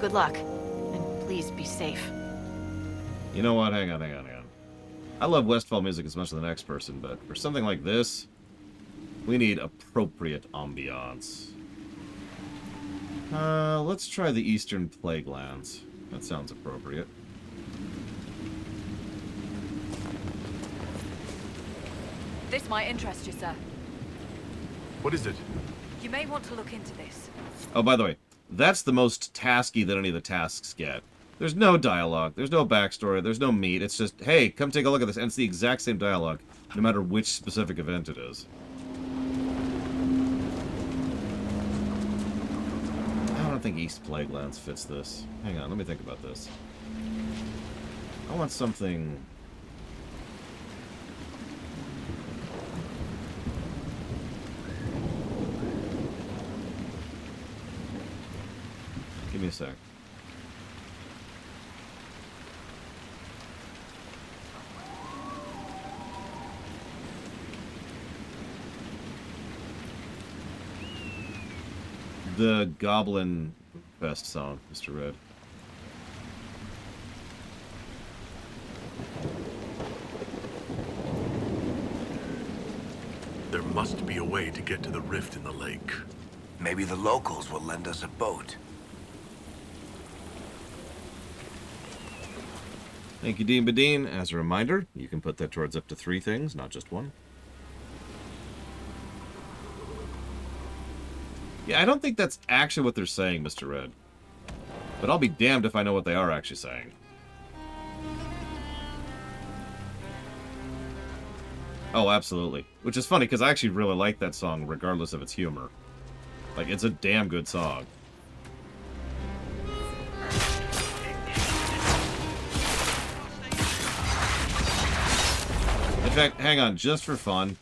Good luck, and please be safe. You know what? Hang on. I love Westfall music as much as the next person, but for something like this, we need appropriate ambiance. Let's try the Eastern Plaguelands. That sounds appropriate. This might interest you, sir. What is it? You may want to look into this. Oh, by the way, that's the most tasky that any of the tasks get. There's no dialogue, there's no backstory, there's no meat. It's just, hey, come take a look at this. And it's the exact same dialogue, no matter which specific event it is. I don't think East Plaguelands fits this. Hang on, let me think about this. I want something... Give me a sec. The Goblin Fest song, Mr. Red. There must be a way to get to the rift in the lake. Maybe the locals will lend us a boat. Thank you, Dean Badine. As a reminder, you can put that towards up to 3 things, not just 1. Yeah, I don't think that's actually what they're saying, Mr. Red. But I'll be damned if I know what they are actually saying. Oh, absolutely. Which is funny, because I actually really like that song, regardless of its humor. Like, it's a damn good song. In fact, hang on, just for fun,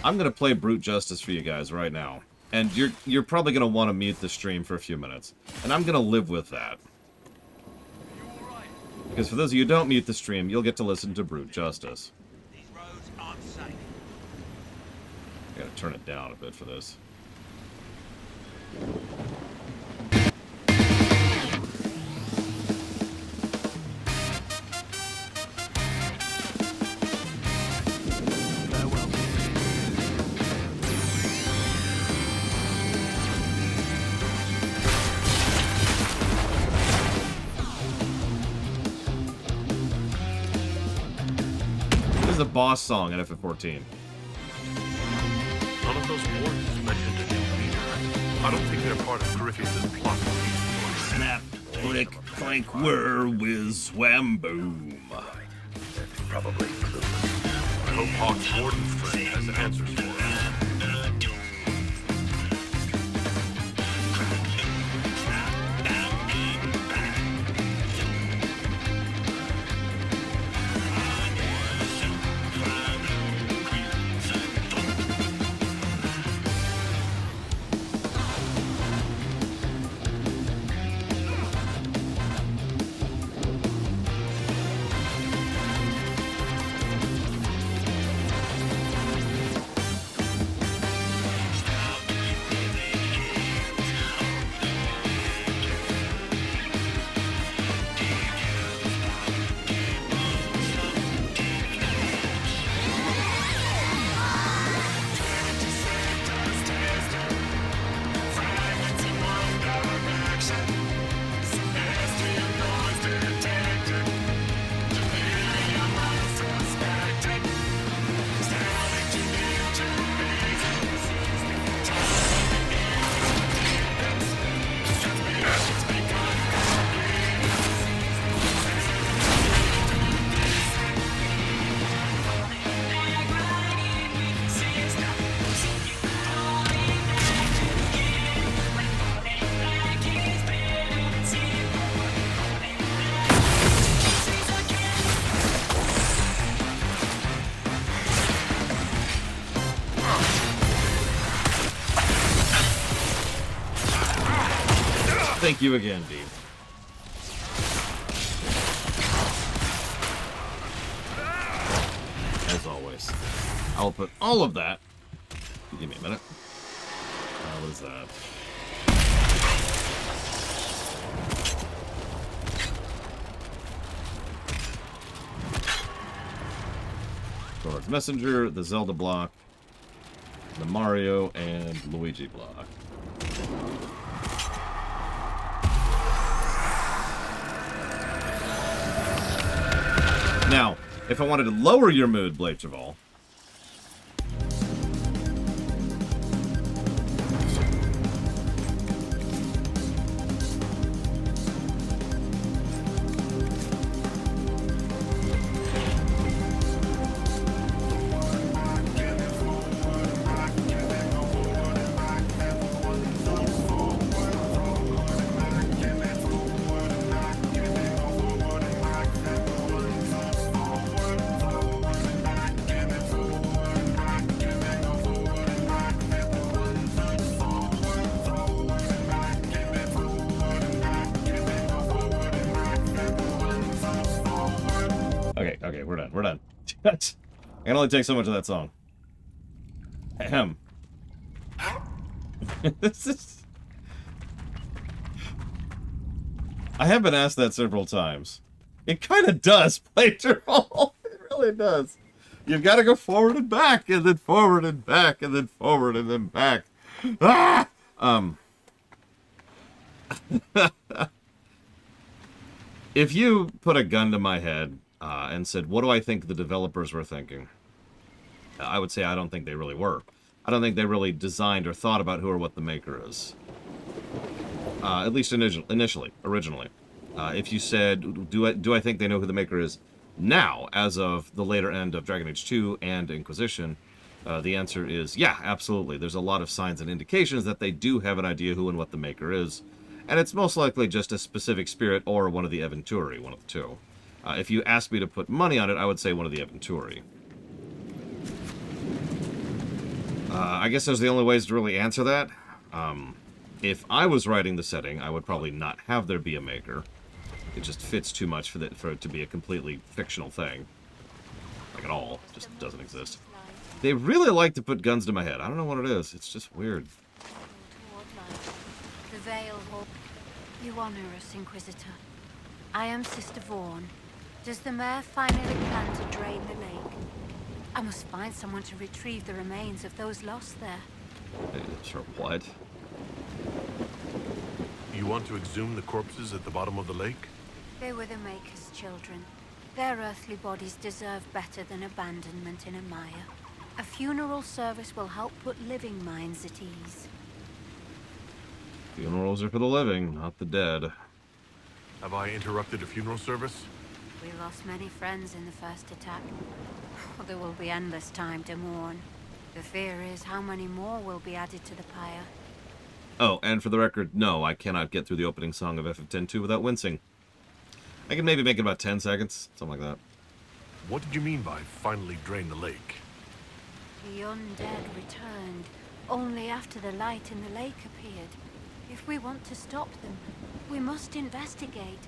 I'm going to play Brute Justice for you guys right now. And you're probably going to want to mute the stream for a few minutes. And I'm going to live with that. Because for those of you who don't mute the stream, you'll get to listen to Brute Justice. These roads aren't safe. I gotta turn it down a bit for this. The boss song at FF14. None of those wardens mentioned a new leader. I don't think they're part of Griffin's plot. Snap, click, clank, whir, whiz, wham, boom. That's probably clueless. I hope Hawk's warden friend has answers for us. Thank you again, Dean. As always. I'll put all of that. Give me a minute. What is that? Majora's Messenger, the Zelda block, the Mario and Luigi block. Now, if I wanted to lower your mood, Blade Cheval, Okay, we're done. We're done. I can only take so much of that song. Ahem. This is... I have been asked that several times. It kind of does play Turtle. It really does. You've got to go forward and back, and then forward and back, and then forward and then back. Ah! If you put a gun to my head and said, what do I think the developers were thinking? I would say I don't think they really were. I don't think they really designed or thought about who or what the maker is. At least originally. If you said, do I think they know who the maker is now, as of the later end of Dragon Age 2 and Inquisition, the answer is yeah, absolutely. There's a lot of signs and indications that they do have an idea who and what the maker is. And it's most likely just a specific spirit or one of the Aventuri, one of the two. If you asked me to put money on it, I would say one of the Aventuri. I guess those are the only ways to really answer that. If I was writing the setting, I would probably not have there be a maker. It just fits too much for it to be a completely fictional thing. Like at all. It just doesn't exist. They really like to put guns to my head. I don't know what it is. It's just weird. The Veil Hall. You honor us, Inquisitor. I am Sister Vaughn. Does the mayor finally plan to drain the lake? I must find someone to retrieve the remains of those lost there. Sure, what? You want to exhume the corpses at the bottom of the lake? They were the Maker's children. Their earthly bodies deserve better than abandonment in a mire. A funeral service will help put living minds at ease. Funerals are for the living, not the dead. Have I interrupted a funeral service? We lost many friends in the first attack. There will be endless time to mourn. The fear is how many more will be added to the pyre. Oh, and for the record, no, I cannot get through the opening song of FF10-2 without wincing. I can maybe make it about 10 seconds, something like that. What did you mean by finally drain the lake? The undead returned, only after the light in the lake appeared. If we want to stop them, we must investigate.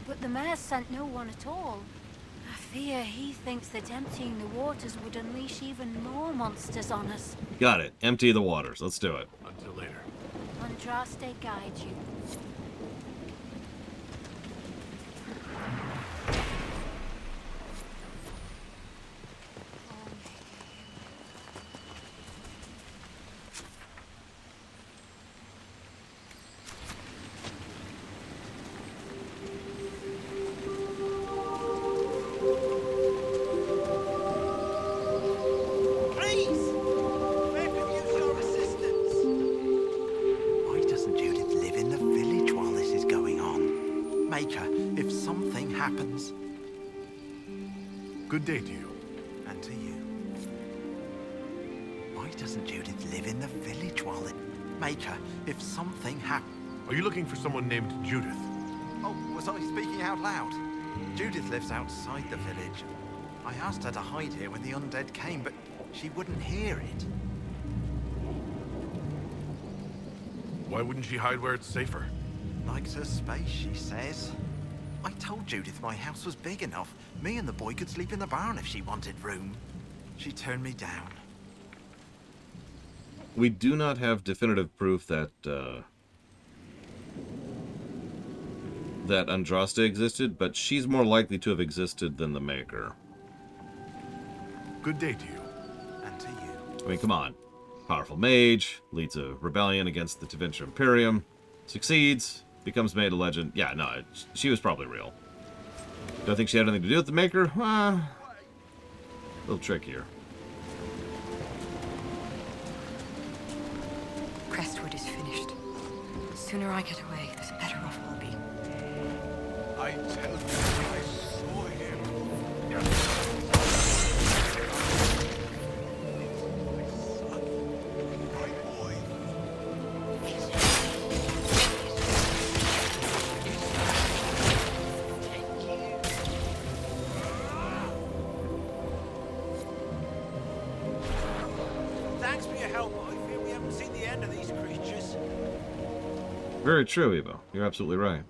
But the mayor sent no one at all. I fear he thinks that emptying the waters would unleash even more monsters on us. Got it. Empty the waters. Let's do it. Until later. Andraste guide you. Good day to you. And to you. Why doesn't Judith live in the village while it... Maker, if something happens... Are you looking for someone named Judith? Oh, was I speaking out loud? Judith lives outside the village. I asked her to hide here when the undead came, but she wouldn't hear it. Why wouldn't she hide where it's safer? Likes her space, she says. I told Judith my house was big enough. Me and the boy could sleep in the barn if she wanted room. She turned me down. We do not have definitive proof that that Andraste existed, but she's more likely to have existed than the Maker. Good day to you. And to you. I mean, come on. Powerful mage, leads a rebellion against the Tevinter Imperium, succeeds, becomes made a legend. Yeah, no, she was probably real. Do I think she had anything to do with the Maker? A little trickier. Crestwood is finished. The sooner I get away, the better off we'll be. I tell you, I saw him. My boy. Thanks for your help. I fear we haven't seen the end of these creatures. Very true, Evo. You're absolutely right.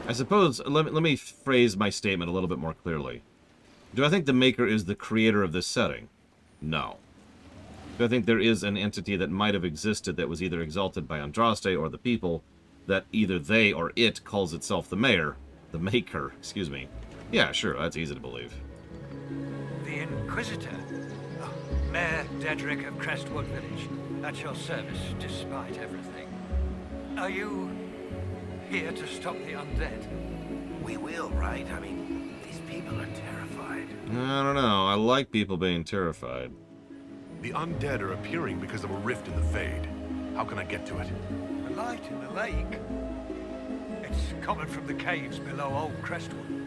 I suppose, let me phrase my statement a little bit more clearly. Do I think the Maker is the creator of this setting? No. Do I think there is an entity that might have existed that was either exalted by Andraste or the people, that either they or it calls itself the Maker, excuse me. Yeah, sure, that's easy to believe. The Inquisitor? Oh, Mayor Dedrick of Crestwood Village. At your service, despite everything. Are you here to stop the undead? We will, right? I mean, these people are terrified. I don't know. I like people being terrified. The undead are appearing because of a rift in the Fade. How can I get to it? The light in the lake? It's coming from the caves below Old Crestwood.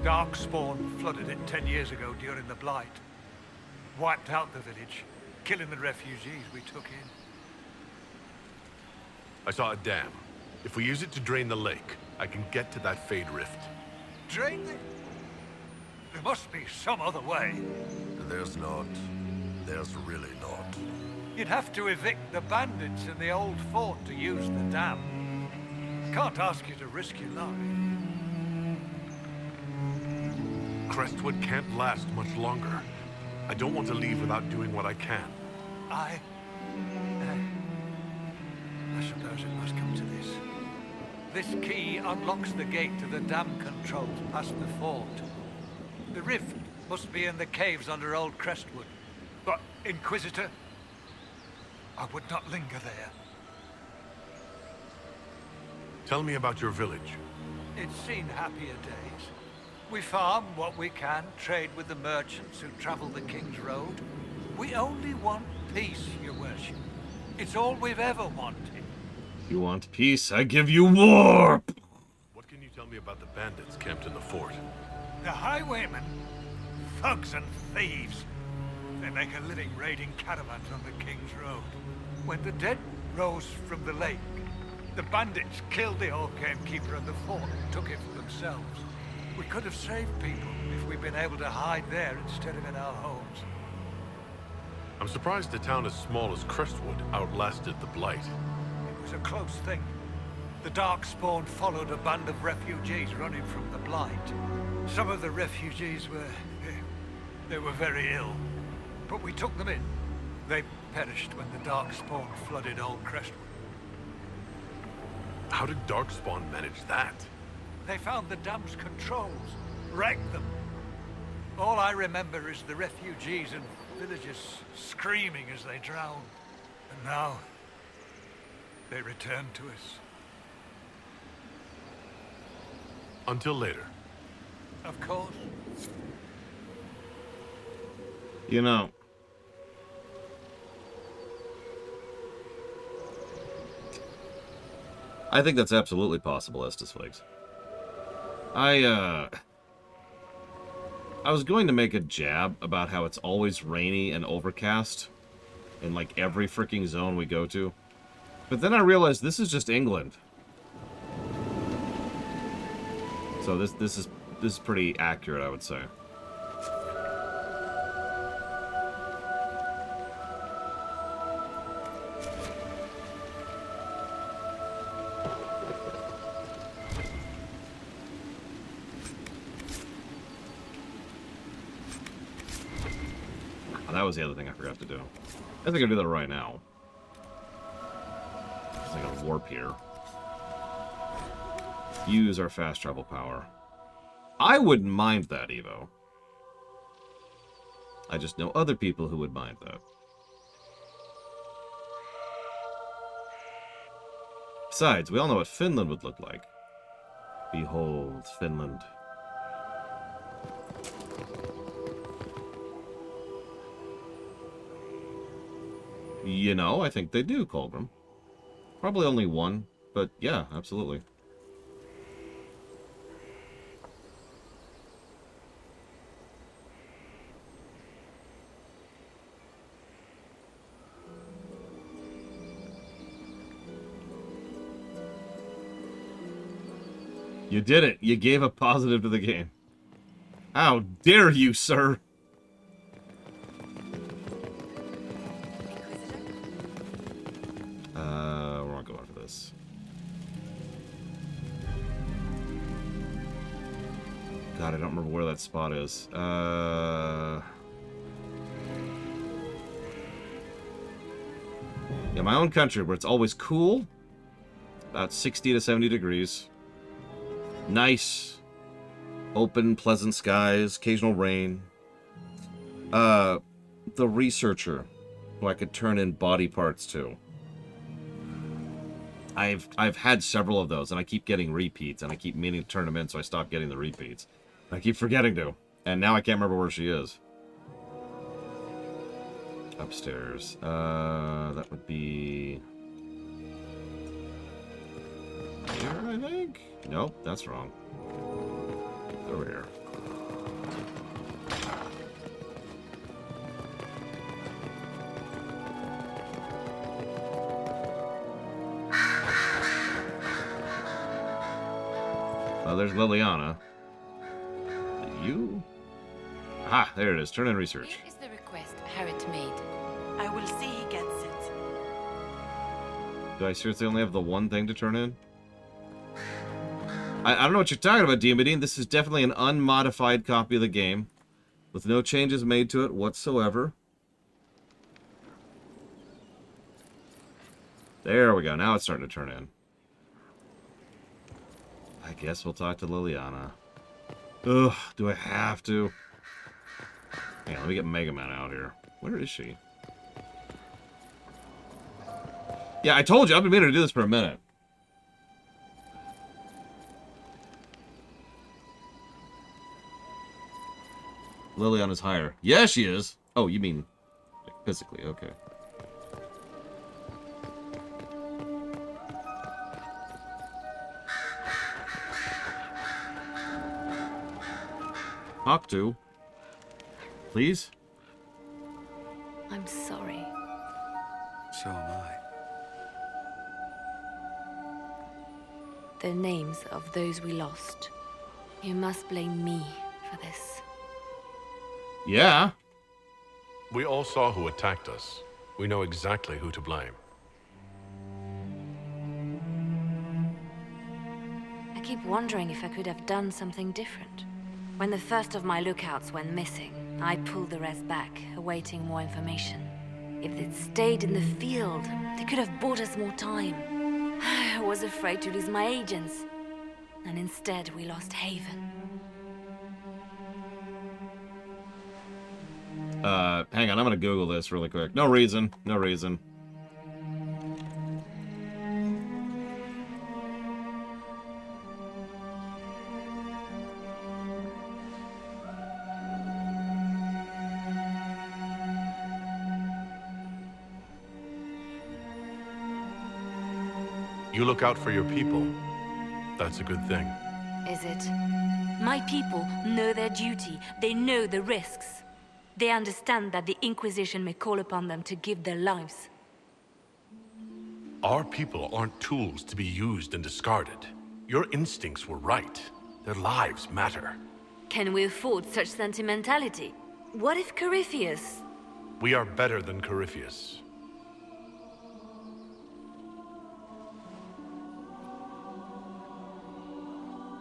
Darkspawn flooded it 10 years ago during the Blight. Wiped out the village, killing the refugees we took in. I saw a dam. If we use it to drain the lake, I can get to that Fade rift. Drain it? There must be some other way. There's not. There's really not. You'd have to evict the bandits in the old fort to use the dam. Can't ask you to risk your life. Crestwood can't last much longer. I don't want to leave without doing what I can. I suppose it must come to this. This key unlocks the gate to the dam controls past the fort. The rift must be in the caves under Old Crestwood. But, Inquisitor, I would not linger there. Tell me about your village. It's seen happier days. We farm what we can, trade with the merchants who travel the King's Road. We only want peace, your worship. It's all we've ever wanted. You want peace? I give you war! What can you tell me about the bandits camped in the fort? The highwaymen, thugs and thieves. They make a living raiding caravans on the King's Road. When the dead rose from the lake, the bandits killed the old gamekeeper of the fort and took it for themselves. We could have saved people if we'd been able to hide there instead of in our homes. I'm surprised a town as small as Crestwood outlasted the Blight. It was a close thing. The Darkspawn followed a band of refugees running from the Blight. Some of the refugees they were very ill. But we took them in. They perished when the Darkspawn flooded Old Crestwood. How did Darkspawn manage that? They found the dam's controls, wrecked them. All I remember is the refugees and villagers screaming as they drowned. And now, they return to us. Until later. Of course. You know, I think that's absolutely possible, Estes Flakes. I was going to make a jab about how it's always rainy and overcast in like every freaking zone we go to. But then I realized this is just England. So this is pretty accurate, I would say. That was the other thing I forgot to do. I think I can do that right now. I gotta warp here. Use our fast travel power. I wouldn't mind that, Evo. I just know other people who would mind that. Besides, we all know what Finland would look like. Behold, Finland. You know, I think they do, Colgrim. Probably only one, but yeah, absolutely. You did it. You gave a positive to the game. How dare you, sir? We're not going for this. God, I don't remember where that spot is. Yeah, my own country, where it's always cool. About 60 to 70 degrees. Nice, open, pleasant skies, occasional rain. The researcher, who I could turn in body parts to. I've had several of those, and I keep getting repeats, and I keep meaning to turn them in, so I stop getting the repeats. I keep forgetting to, and now I can't remember where she is. Upstairs. That would be here, I think? Nope, that's wrong. Over here. Oh, there's Liliana. You? Ah, there it is. Turn in research. Here is the request Harriet made. I will see he gets it. Do I seriously only have the one thing to turn in? I don't know what you're talking about, Dean. This is definitely an unmodified copy of the game, with no changes made to it whatsoever. There we go. Now it's starting to turn in. I guess we'll talk to Liliana. Ugh, do I have to? Hang on, let me get Mega Man out here. Where is she? Yeah, I told you, I've been meaning to do this for a minute. Liliana's higher. Yeah, she is. Oh, you mean like, physically, okay. Talk to. Please? I'm sorry. So am I. The names of those we lost. You must blame me for this. Yeah. We all saw who attacked us. We know exactly who to blame. I keep wondering if I could have done something different. When the first of my lookouts went missing, I pulled the rest back, awaiting more information. If they'd stayed in the field, they could have bought us more time. I was afraid to lose my agents. And instead, we lost Haven. Hang on, I'm gonna Google this really quick. No reason. No reason. You look out for your people. That's a good thing. Is it? My people know their duty. They know the risks. They understand that the Inquisition may call upon them to give their lives. Our people aren't tools to be used and discarded. Your instincts were right. Their lives matter. Can we afford such sentimentality? What if Corypheus? We are better than Corypheus.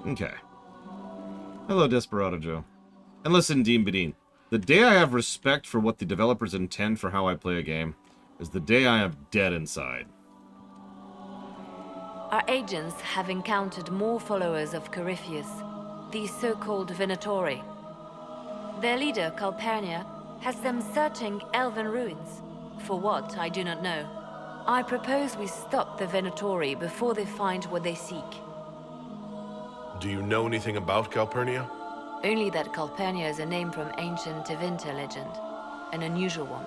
Okay. Hello, Desperado Joe. And listen, Dean Bedeen. The day I have respect for what the developers intend for how I play a game is the day I am dead inside. Our agents have encountered more followers of Corypheus, the so-called Venatori. Their leader, Calpurnia, has them searching elven ruins. For what, I do not know. I propose we stop the Venatori before they find what they seek. Do you know anything about Calpurnia? Only that Calpurnia is a name from ancient Tevinter legend. An unusual one.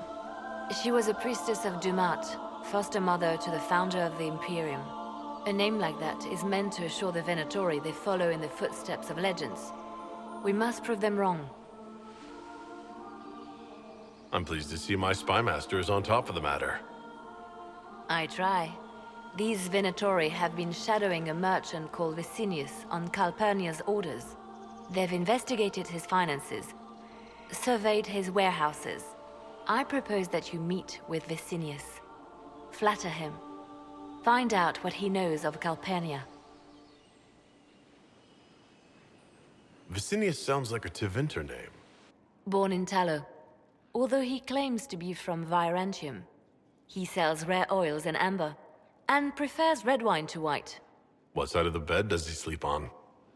She was a priestess of Dumat, foster mother to the founder of the Imperium. A name like that is meant to assure the Venatori they follow in the footsteps of legends. We must prove them wrong. I'm pleased to see my spymaster is on top of the matter. I try. These Venatori have been shadowing a merchant called Vicinius on Calpurnia's orders. They've investigated his finances, surveyed his warehouses. I propose that you meet with Vicinius. Flatter him. Find out what he knows of Calpurnia. Vicinius sounds like a Tevinter name. Born in Tallow. Although he claims to be from Virantium, he sells rare oils and amber, and prefers red wine to white. What side of the bed does he sleep on?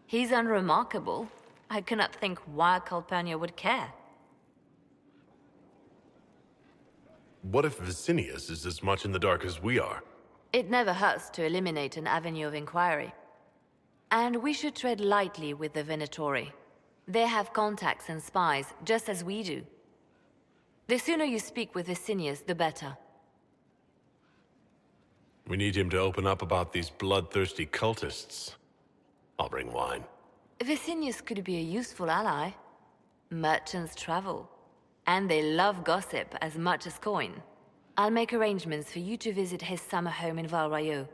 He's unremarkable. I cannot think why Calpurnia would care. What if Vicinius is as much in the dark as we are? It never hurts to eliminate an avenue of inquiry. And we should tread lightly with the Venatori. They have contacts and spies, just as we do. The sooner you speak with Vicinius, the better. We need him to open up about these bloodthirsty cultists. I'll bring wine. Vicinius could be a useful ally. Merchants travel, and they love gossip as much as coin. I'll make arrangements for you to visit his summer home in Val Royeaux.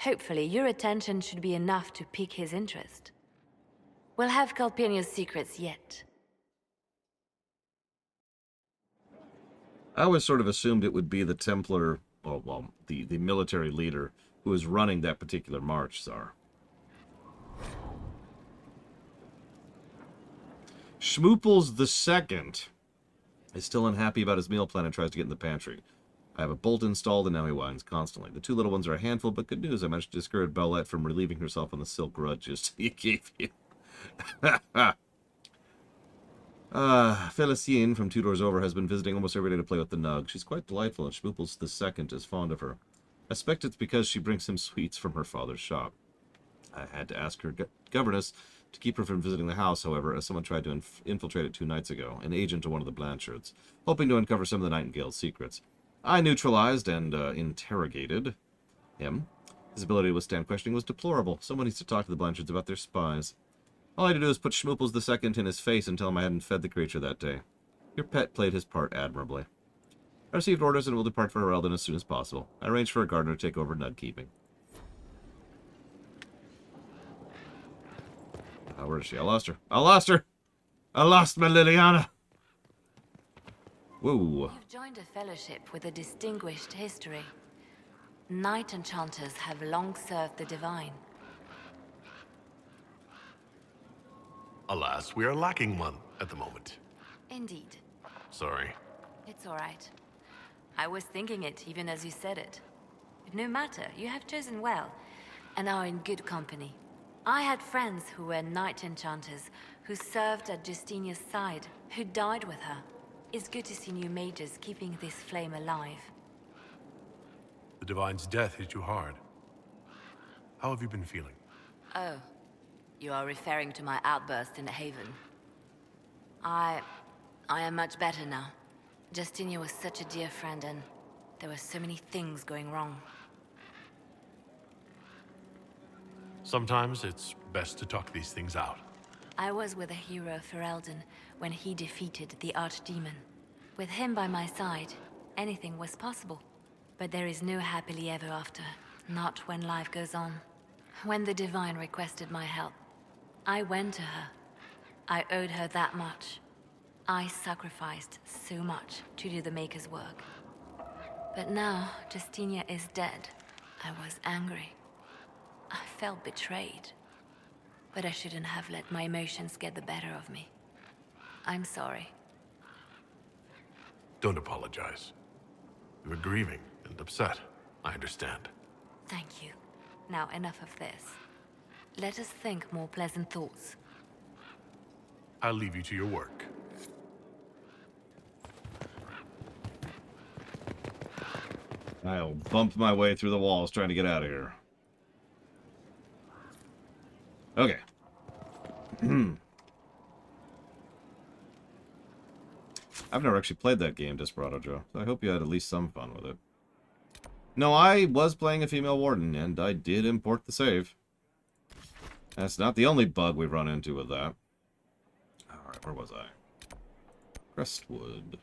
Hopefully, your attention should be enough to pique his interest. We'll have Calpurnia's secrets yet. I always sort of assumed it would be the Templar, the military leader who was running that particular march, Tsar. Schmooples II is still unhappy about his meal plan and tries to get in the pantry. I have a bolt installed and now he whines constantly. The two little ones are a handful, but good news, I managed to discourage Bellette from relieving herself on the silk grudges he gave you. Felicien from 2 doors over has been visiting almost every day to play with the Nug. She's quite delightful, and Schmooples II is fond of her. I suspect it's because she brings him sweets from her father's shop. I had to ask her governess to keep her from visiting the house, however, as someone tried to infiltrate it 2 nights ago, an agent of one of the Blanchards, hoping to uncover some of the Nightingale's secrets. I neutralized and interrogated him. His ability to withstand questioning was deplorable. Someone needs to talk to the Blanchards about their spies. All I had to do was put Schmooples II in his face and tell him I hadn't fed the creature that day. Your pet played his part admirably. I received orders and will depart for Heraldon as soon as possible. I arranged for a gardener to take over Nug keeping. Where is she? I lost her. I lost her! I lost my Liliana! Whoa. You've joined a fellowship with a distinguished history. Knight enchanters have long served the divine. Alas, we are lacking one at the moment. Indeed. Sorry. It's all right. I was thinking it even as you said it. No matter, you have chosen well, and are in good company. I had friends who were knight enchanters, who served at Justinia's side, who died with her. It's good to see new mages keeping this flame alive. The Divine's death hit you hard. How have you been feeling? Oh, you are referring to my outburst in the Haven. I am much better now. Justinia was such a dear friend, and there were so many things going wrong. Sometimes it's best to talk these things out. I was with a hero of Ferelden when he defeated the Archdemon. With him by my side, anything was possible. But there is no happily ever after, not when life goes on. When the Divine requested my help, I went to her. I owed her that much. I sacrificed so much to do the Maker's work. But now, Justinia is dead. I was angry. I felt betrayed. But I shouldn't have let my emotions get the better of me. I'm sorry. Don't apologize. You were grieving and upset. I understand. Thank you. Now enough of this. Let us think more pleasant thoughts. I'll leave you to your work. I'll bump my way through the walls trying to get out of here. Okay. I've never actually played that game, Desperado Joe, so I hope you had at least some fun with it. No, I was playing a female warden, and I did import the save. That's not the only bug we've run into with that. Alright, where was I? Crestwood.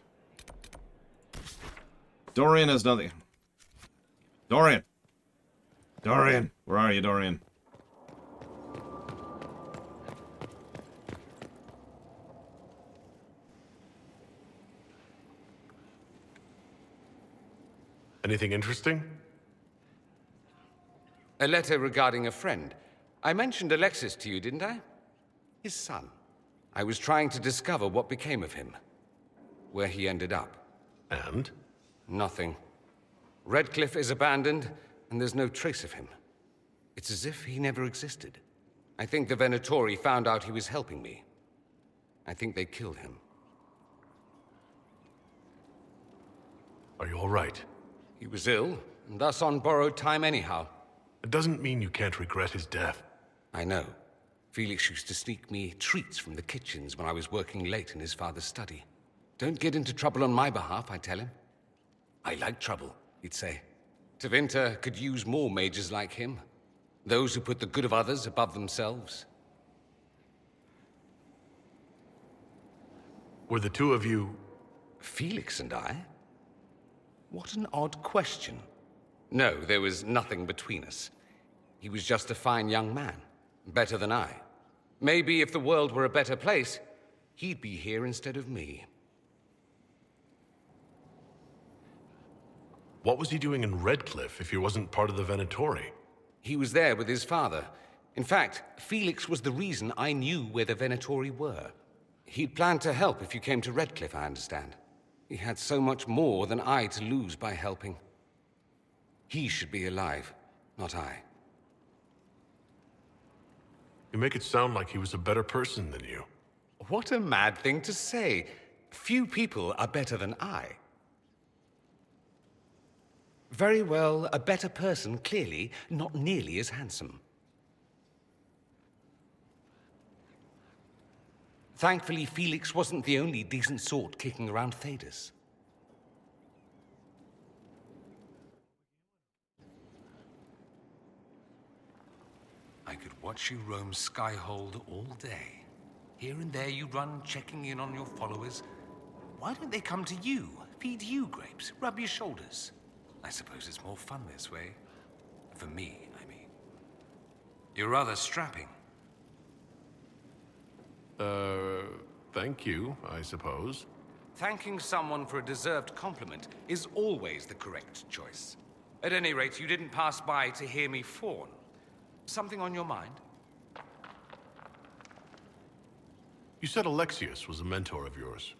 Dorian has nothing. Dorian! Dorian! Where are you, Dorian? Anything interesting? A letter regarding a friend. I mentioned Alexis to you, didn't I? His son. I was trying to discover what became of him. Where he ended up. And? Nothing. Redcliffe is abandoned, and there's no trace of him. It's as if he never existed. I think the Venatori found out he was helping me. I think they killed him. Are you all right? He was ill, and thus on borrowed time anyhow. It doesn't mean you can't regret his death. I know. Felix used to sneak me treats from the kitchens when I was working late in his father's study. Don't get into trouble on my behalf, I tell him. I like trouble, he'd say. Tevinter could use more mages like him. Those who put the good of others above themselves. Were the two of you... Felix and I? What an odd question. No, there was nothing between us. He was just a fine young man. Better than I. Maybe if the world were a better place, he'd be here instead of me. What was he doing in Redcliffe if he wasn't part of the Venatori? He was there with his father. In fact, Felix was the reason I knew where the Venatori were. He'd planned to help if you came to Redcliffe, I understand. He had so much more than I to lose by helping. He should be alive, not I. You make it sound like he was a better person than you. What a mad thing to say. Few people are better than I. Very well, a better person, clearly, not nearly as handsome. Thankfully, Felix wasn't the only decent sort kicking around Thedas. I could watch you roam Skyhold all day. Here and there you run, checking in on your followers. Why don't they come to you, feed you grapes, rub your shoulders? I suppose it's more fun this way. For me, I mean. You're rather strapping. Thank you, I suppose. Thanking someone for a deserved compliment is always the correct choice. At any rate, you didn't pass by to hear me fawn. Something on your mind? You said Alexius was a mentor of yours.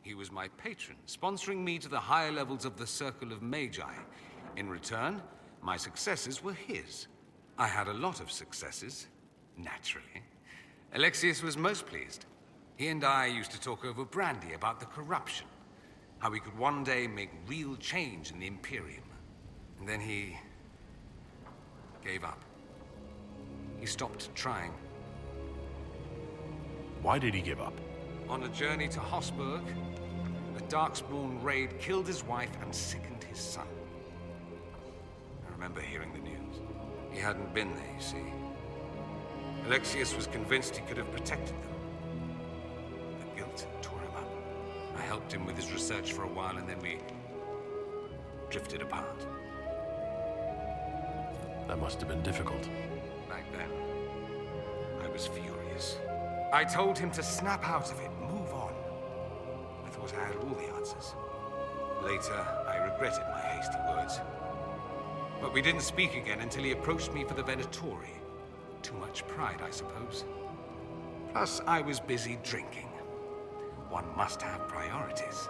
He was my patron, sponsoring me to the higher levels of the Circle of Magi. In return, my successes were his. I had a lot of successes, naturally. Alexius was most pleased. He and I used to talk over brandy about the corruption, how we could one day make real change in the Imperium. And then he gave up. He stopped trying. Why did he give up? On a journey to Hosburg, a Darkspawn raid killed his wife and sickened his son. I remember hearing the news. He hadn't been there, you see. Alexius was convinced he could have protected them. The guilt tore him up. I helped him with his research for a while, and then we drifted apart. That must have been difficult. Back then, I was furious. I told him to snap out of it, move on. I thought I had all the answers. Later, I regretted my hasty words. But we didn't speak again until he approached me for the Venatori. Too much pride, I suppose. Plus, I was busy drinking. One must have priorities.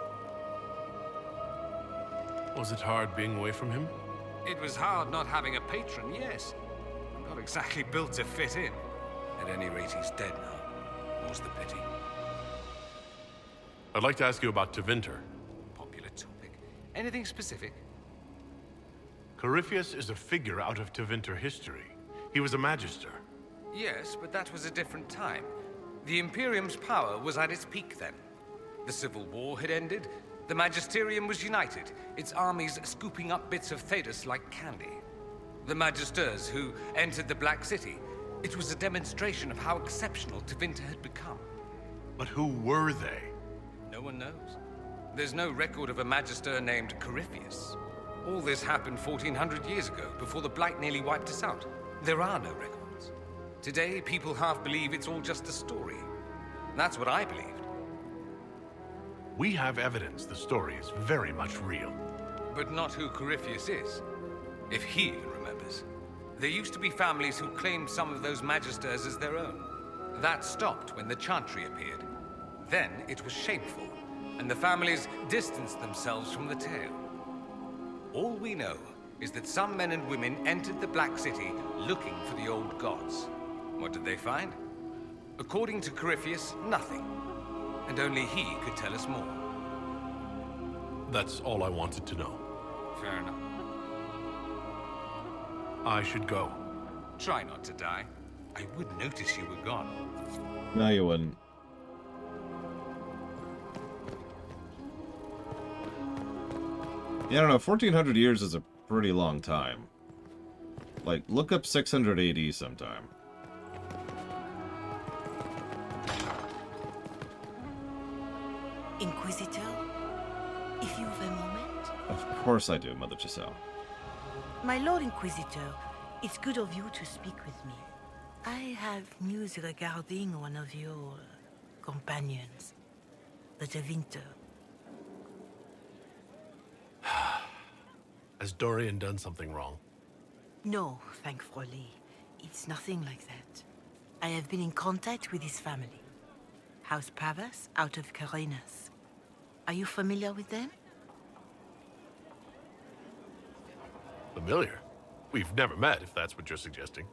Was it hard being away from him? It was hard not having a patron, yes. I'm not exactly built to fit in. At any rate, he's dead now. More's the pity. I'd like to ask you about Tevinter. Popular topic. Anything specific? Corypheus is a figure out of Tevinter history. He was a magister. Yes, but that was a different time. The Imperium's power was at its peak then. The Civil War had ended. The Magisterium was united, its armies scooping up bits of Thedas like candy. The Magisters who entered the Black City. It was a demonstration of how exceptional Tevinter had become. But who were they? No one knows. There's no record of a Magister named Corypheus. All this happened 1400 years ago, before the Blight nearly wiped us out. There are no records. Today, people half believe it's all just a story. That's what I believed. We have evidence the story is very much real. But not who Corypheus is. If he even remembers. There used to be families who claimed some of those Magisters as their own. That stopped when the Chantry appeared. Then it was shameful, and the families distanced themselves from the tale. All we know is that some men and women entered the Black City looking for the old gods. What did they find? According to Corypheus, nothing. And only he could tell us more. That's all I wanted to know. Fair enough. I should go. Try not to die. I would notice you were gone. No, you wouldn't. Yeah, I don't know. 1400 years is a pretty long time. Like, look up 600 AD sometime. Inquisitor, if you've a moment. Of course I do, Mother Chisel. My Lord Inquisitor, it's good of you to speak with me. I have news regarding one of your companions, the Tevinter. Has Dorian done something wrong? No, thankfully. It's nothing like that. I have been in contact with his family. House Pavas out of Carenas. Are you familiar with them? Familiar? We've never met, if that's what you're suggesting.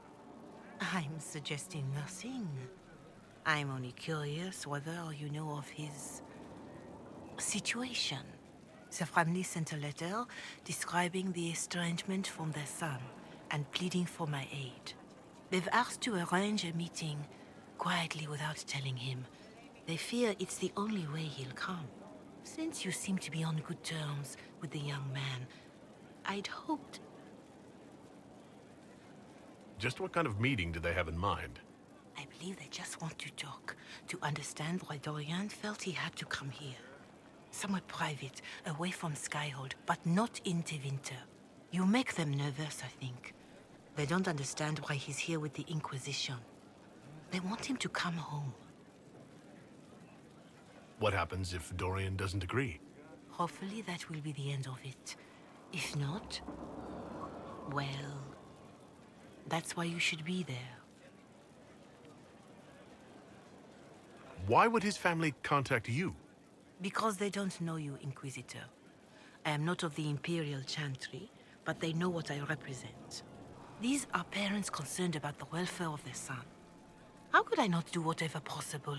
I'm suggesting nothing. I'm only curious whether you know of his situation. The family sent a letter describing the estrangement from their son and pleading for my aid. They've asked to arrange a meeting quietly without telling him. They fear it's the only way he'll come. Since you seem to be on good terms with the young man, I'd hoped... Just what kind of meeting do they have in mind? I believe they just want to talk, to understand why Dorian felt he had to come here. Somewhere private, away from Skyhold, but not in Tevinter. You make them nervous, I think. They don't understand why he's here with the Inquisition. They want him to come home. What happens if Dorian doesn't agree? Hopefully that will be the end of it. If not, well, that's why you should be there. Why would his family contact you? Because they don't know you, Inquisitor. I am not of the Imperial Chantry, but they know what I represent. These are parents concerned about the welfare of their son. How could I not do whatever possible?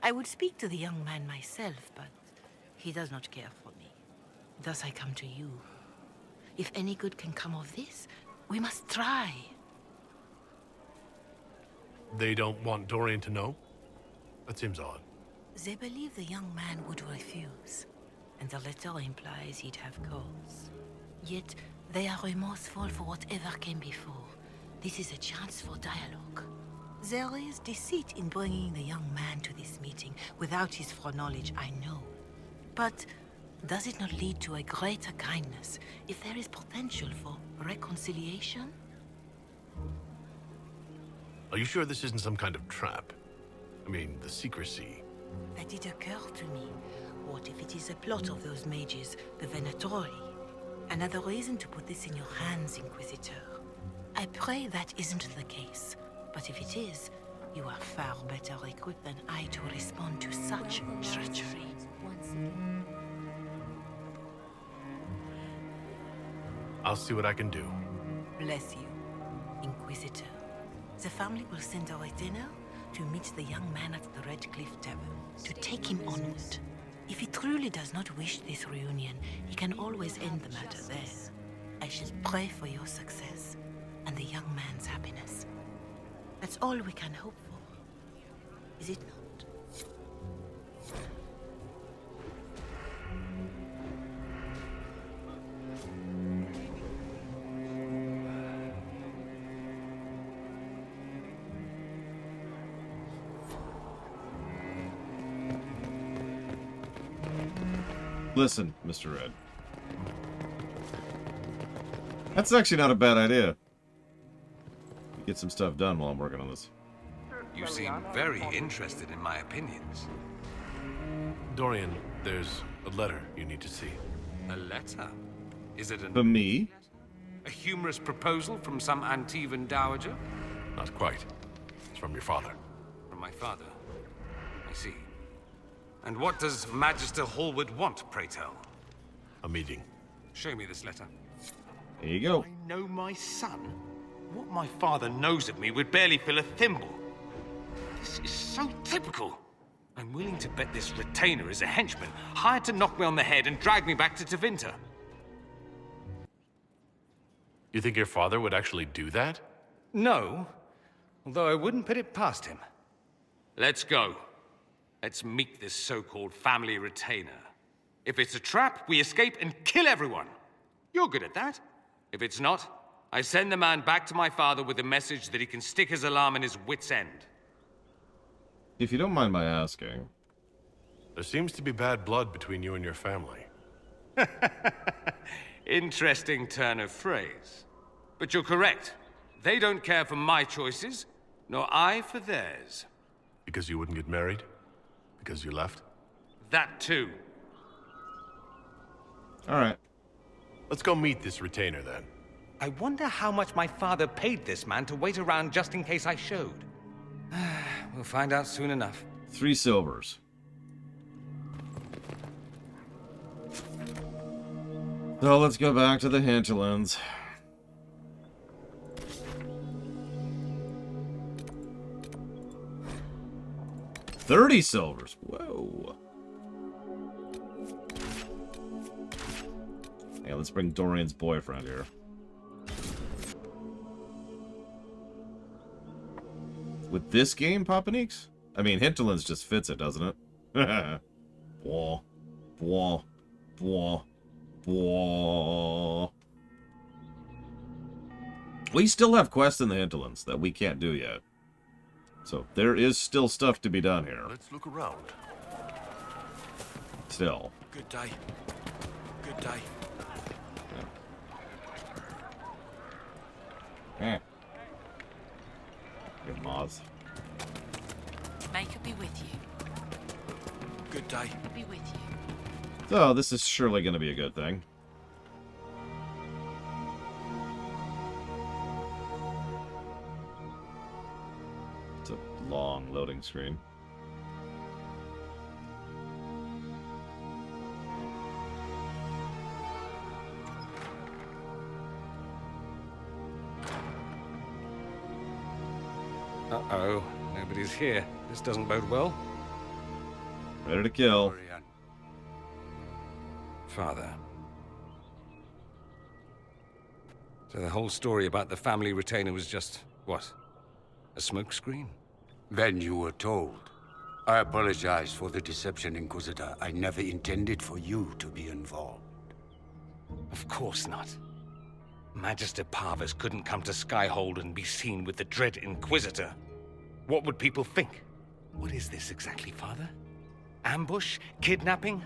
I would speak to the young man myself, but he does not care for me. Thus I come to you. If any good can come of this, we must try. They don't want Dorian to know? That seems odd. They believe the young man would refuse, and the letter implies he'd have cause. Yet, they are remorseful for whatever came before. This is a chance for dialogue. There is deceit in bringing the young man to this meeting without his foreknowledge, I know. But does it not lead to a greater kindness if there is potential for reconciliation? Are you sure this isn't some kind of trap? I mean, the secrecy. That did occur to me. What if it is a plot of those mages, the Venatori? Another reason to put this in your hands, Inquisitor. I pray that isn't the case. But if it is, you are far better equipped than I to respond to such treachery. I'll see what I can do. Bless you, Inquisitor. The family will send a retainer to meet the young man at the Red Cliff Tavern, to take him onward. If he truly does not wish this reunion, he can always end the matter there. I shall pray for your success and the young man's happiness. That's all we can hope for, is it not? Listen, Mr. Red. That's actually not a bad idea. Get some stuff done while I'm working on this. You seem very interested in my opinions. Dorian, there's a letter you need to see. A letter? Is it For me? a humorous proposal from some Antivan dowager? Not quite. It's from your father. From my father. I see. And what does Magister Hallward want, pray tell? A meeting. Show me this letter. There you go. I know my son? What my father knows of me would barely fill a thimble. This is so typical. I'm willing to bet this retainer is a henchman, hired to knock me on the head and drag me back to Tevinter. You think your father would actually do that? No, although I wouldn't put it past him. Let's go. Let's meet this so-called family retainer. If it's a trap, we escape and kill everyone. You're good at that. If it's not, I send the man back to my father with a message that he can stick his alarm in his wit's end. If you don't mind my asking. There seems to be bad blood between you and your family. Interesting turn of phrase. But you're correct. They don't care for my choices, nor I for theirs. Because you wouldn't get married? Because you left? That too. Alright. Let's go meet this retainer then. I wonder how much my father paid this man to wait around just in case I showed. We'll find out soon enough. 3 silvers. So let's go back to the hinterlands. $30 silvers. Whoa. Yeah, let's bring Dorian's boyfriend here. With this game, Papaneeks? I mean, Hinterlands just fits it, doesn't it? Bwah. Bwah. Bwah. Bwah. We still have quests in the Hinterlands that we can't do yet. So, there is still stuff to be done here. Let's look around. Still. Good day. Good day. Eh. Good moths. May it be with you. Good day. Be with you. So, this is surely going to be a good thing. It's a long loading screen. Uh-oh. Nobody's here. This doesn't bode well. Ready to kill. Dorian. Father. So the whole story about the family retainer was just, what? A smokescreen? Then you were told. I apologize for the deception, Inquisitor. I never intended for you to be involved. Of course not. Magister Parvus couldn't come to Skyhold and be seen with the dread Inquisitor. What would people think? What is this exactly, Father? Ambush? Kidnapping?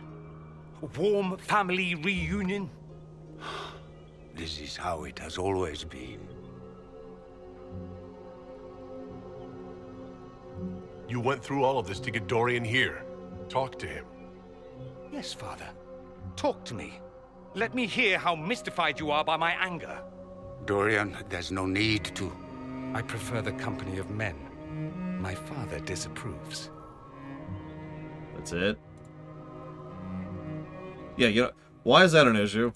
Warm family reunion? This is how it has always been. You went through all of this to get Dorian here. Talk to him. Yes, Father. Talk to me. Let me hear how mystified you are by my anger. Dorian, there's no need to. I prefer the company of men. My father disapproves. That's it. Yeah, you know, why is that an issue?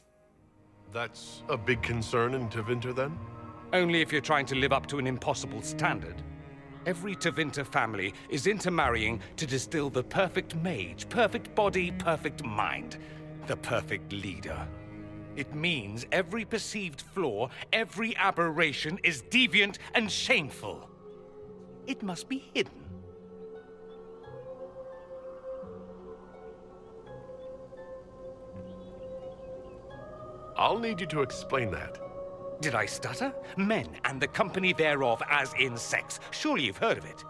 That's a big concern in Tevinter, then? Only if you're trying to live up to an impossible standard. Every Tevinter family is intermarrying to distill the perfect mage, perfect body, perfect mind. The perfect leader. It means every perceived flaw, every aberration is deviant and shameful. It must be hidden. I'll need you to explain that. Did I stutter? Men and the company thereof, as in sex. Surely you've heard of it.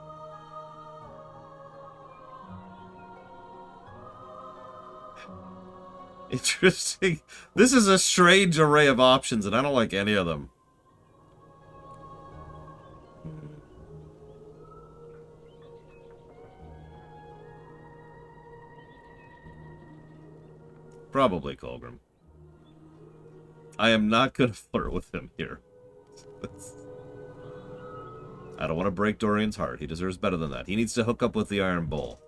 Interesting. This is a strange array of options, and I don't like any of them. Probably Colgrim. I am not going to flirt with him here. I don't want to break Dorian's heart. He deserves better than that. He needs to hook up with the Iron Bull.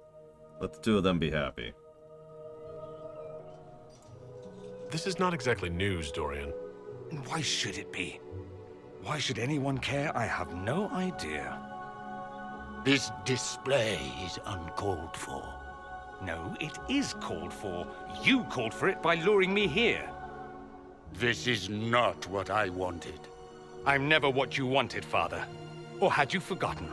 Let the two of them be happy. This is not exactly news, Dorian. And why should it be? Why should anyone care? I have no idea. This display is uncalled for. No, it is called for. You called for it by luring me here. This is not what I wanted. I'm never what you wanted, Father. Or had you forgotten?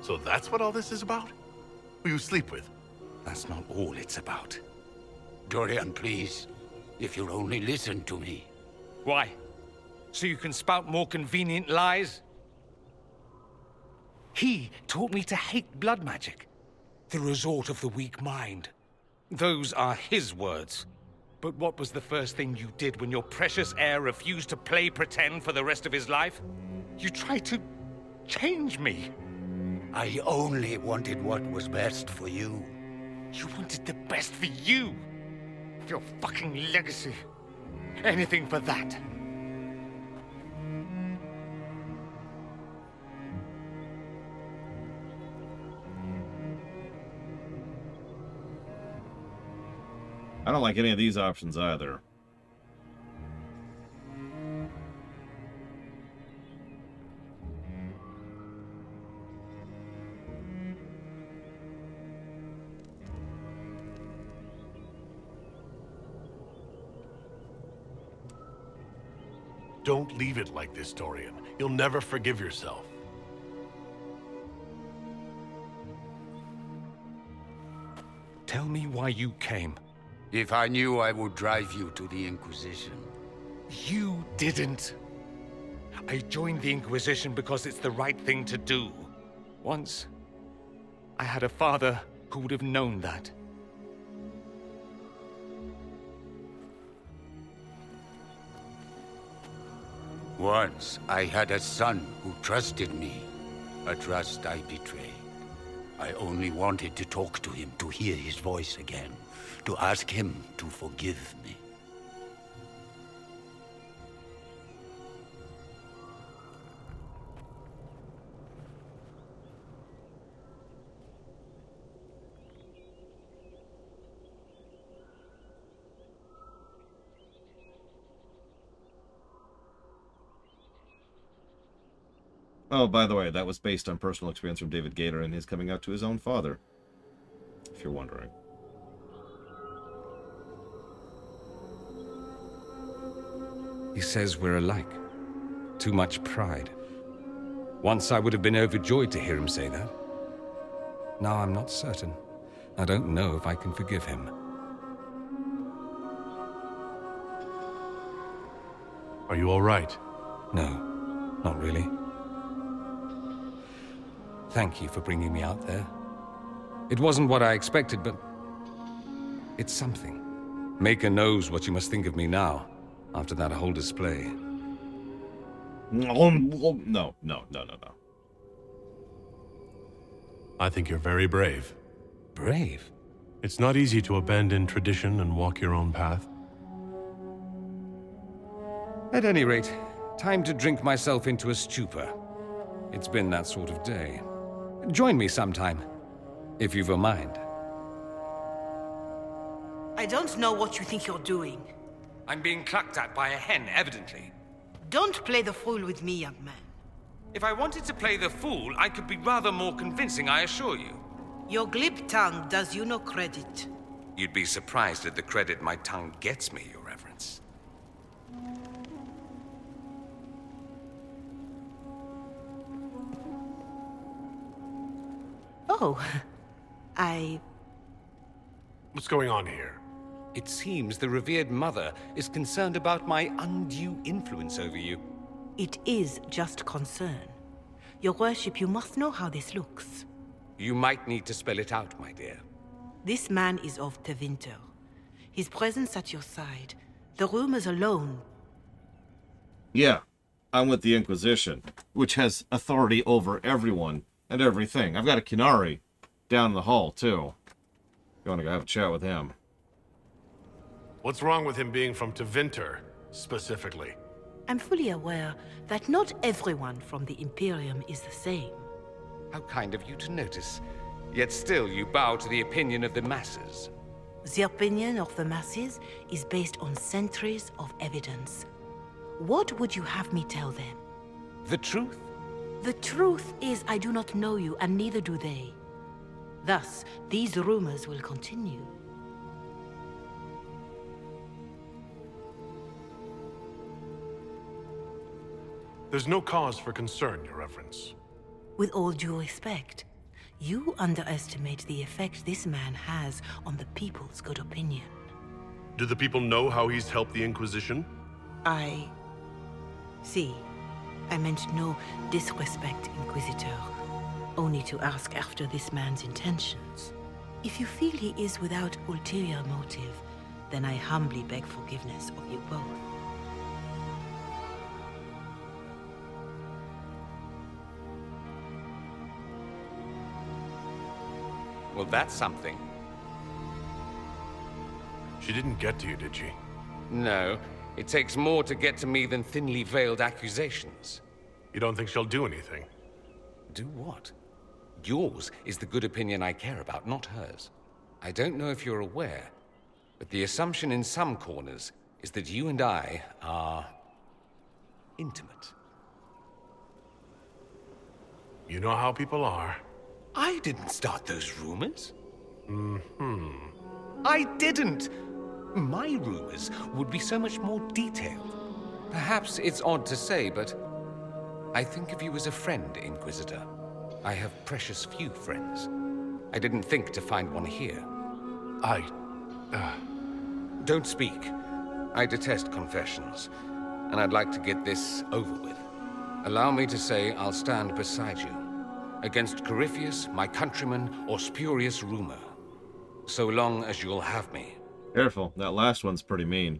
So that's what all this is about? Who you sleep with? That's not all it's about. Dorian, please. If you'll only listen to me. Why? So you can spout more convenient lies? He taught me to hate blood magic. The resort of the weak mind. Those are his words. But what was the first thing you did when your precious heir refused to play pretend for the rest of his life? You tried to change me. I only wanted what was best for you. You wanted the best for you. Your fucking legacy. Anything for that. I don't like any of these options either. Don't leave it like this, Dorian. You'll never forgive yourself. Tell me why you came. If I knew, I would drive you to the Inquisition. You didn't. I joined the Inquisition because it's the right thing to do. Once, I had a father who would have known that. Once, I had a son who trusted me. A trust I betrayed. I only wanted to talk to him, to hear his voice again. To ask him to forgive me. Oh, by the way, that was based on personal experience from David Gator and his coming out to his own father. If you're wondering. He says we're alike. Too much pride. Once I would have been overjoyed to hear him say that. Now I'm not certain. I don't know if I can forgive him. Are you all right? No, not really. Thank you for bringing me out there. It wasn't what I expected, but it's something. Maker knows what you must think of me now, after that whole display. No. I think you're very brave. Brave? It's not easy to abandon tradition and walk your own path. At any rate, time to drink myself into a stupor. It's been that sort of day. Join me sometime, if you've a mind. I don't know what you think you're doing. I'm being clucked at by a hen, evidently. Don't play the fool with me, young man. If I wanted to play the fool, I could be rather more convincing, I assure you. Your glib tongue does you no credit. You'd be surprised at the credit my tongue gets me, Your Reverence. Oh, I... What's going on here? It seems the revered mother is concerned about my undue influence over you. It is just concern. Your worship, you must know how this looks. You might need to spell it out, my dear. This man is of Tevinter. His presence at your side, the rumors alone. Yeah, I'm with the Inquisition, which has authority over everyone and everything. I've got a Kinari down in the hall, too. You want to go have a chat with him. What's wrong with him being from Tevinter, specifically? I'm fully aware that not everyone from the Imperium is the same. How kind of you to notice. Yet still you bow to the opinion of the masses. The opinion of the masses is based on centuries of evidence. What would you have me tell them? The truth? The truth is I do not know you, and neither do they. Thus, these rumors will continue. There's no cause for concern, Your Reverence. With all due respect, you underestimate the effect this man has on the people's good opinion. Do the people know how he's helped the Inquisition? See, I meant no disrespect, Inquisitor. Only to ask after this man's intentions. If you feel he is without ulterior motive, then I humbly beg forgiveness of you both. Well, that's something. She didn't get to you, did she? No, it takes more to get to me than thinly veiled accusations. You don't think she'll do anything? Do what? Yours is the good opinion I care about, not hers. I don't know if you're aware, but the assumption in some corners is that you and I are intimate. You know how people are. I didn't start those rumors. I didn't! My rumors would be so much more detailed. Perhaps it's odd to say, but I think of you as a friend, Inquisitor. I have precious few friends. I didn't think to find one here. Don't speak. I detest confessions, and I'd like to get this over with. Allow me to say I'll stand beside you, against Corypheus, my countryman, or spurious rumor, so long as you'll have me. Careful, that last one's pretty mean.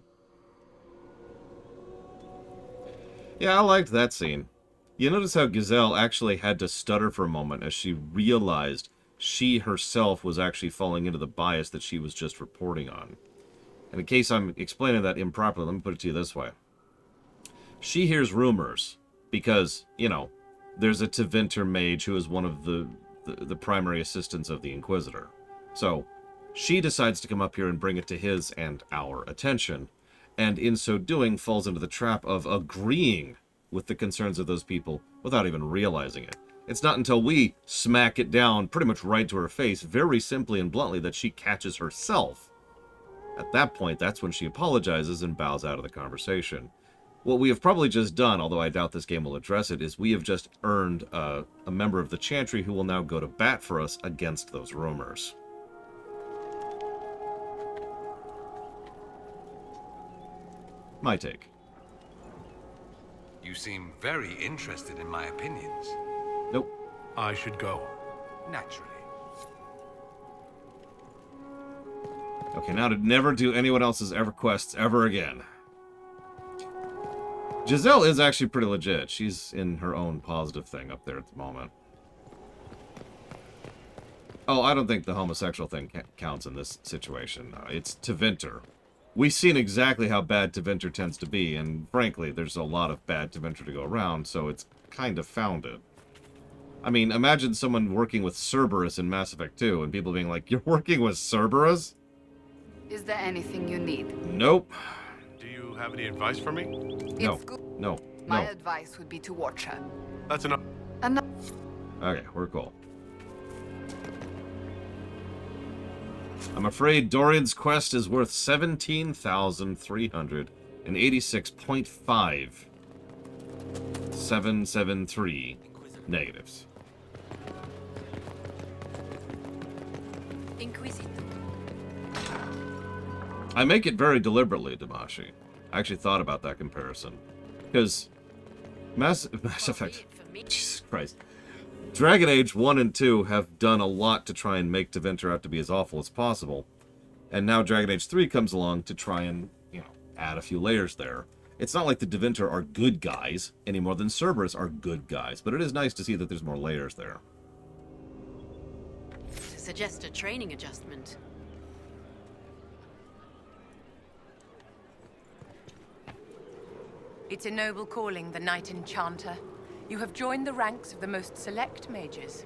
Yeah, I liked that scene. You notice how Gazelle actually had to stutter for a moment as she realized she herself was actually falling into the bias that she was just reporting on. And in case I'm explaining that improperly, let me put it to you this way. She hears rumors because, you know, there's a Tevinter mage who is one of the primary assistants of the Inquisitor. So, she decides to come up here and bring it to his and our attention, and in so doing falls into the trap of agreeing with the concerns of those people without even realizing it. It's not until we smack it down pretty much right to her face, very simply and bluntly, that she catches herself. At that point, that's when she apologizes and bows out of the conversation. What we have probably just done, although I doubt this game will address it, is we have just earned a member of the Chantry who will now go to bat for us against those rumors. My take. You seem very interested in my opinions. Nope. I should go. Naturally. Okay, now to never do anyone else's quests ever again. Giselle is actually pretty legit. She's in her own positive thing up there at the moment. Oh, I don't think the homosexual thing counts in this situation. It's Tevinter. We've seen exactly how bad Tevinter tends to be, and frankly, there's a lot of bad Tevinter to go around, so it's kind of founded. I mean, imagine someone working with Cerberus in Mass Effect 2, and people being like, "You're working with Cerberus?" Is there anything you need? Nope. Do you have any advice for me? No. It's good. No. My No. advice would be to watch her. That's enough. Enough. Okay, we're cool. I'm afraid Dorian's quest is worth 17,386.5. 773 negatives. Inquisition. I make it very deliberately, Damashi. I actually thought about that comparison. Because Mass Effect... Jesus Christ. Dragon Age 1 and 2 have done a lot to try and make Deventer out to be as awful as possible. And now Dragon Age 3 comes along to try and, you know, add a few layers there. It's not like the Deventer are good guys any more than Cerberus are good guys, but it is nice to see that there's more layers there. To suggest a training adjustment. It's a noble calling, the Knight Enchanter. You have joined the ranks of the most select mages.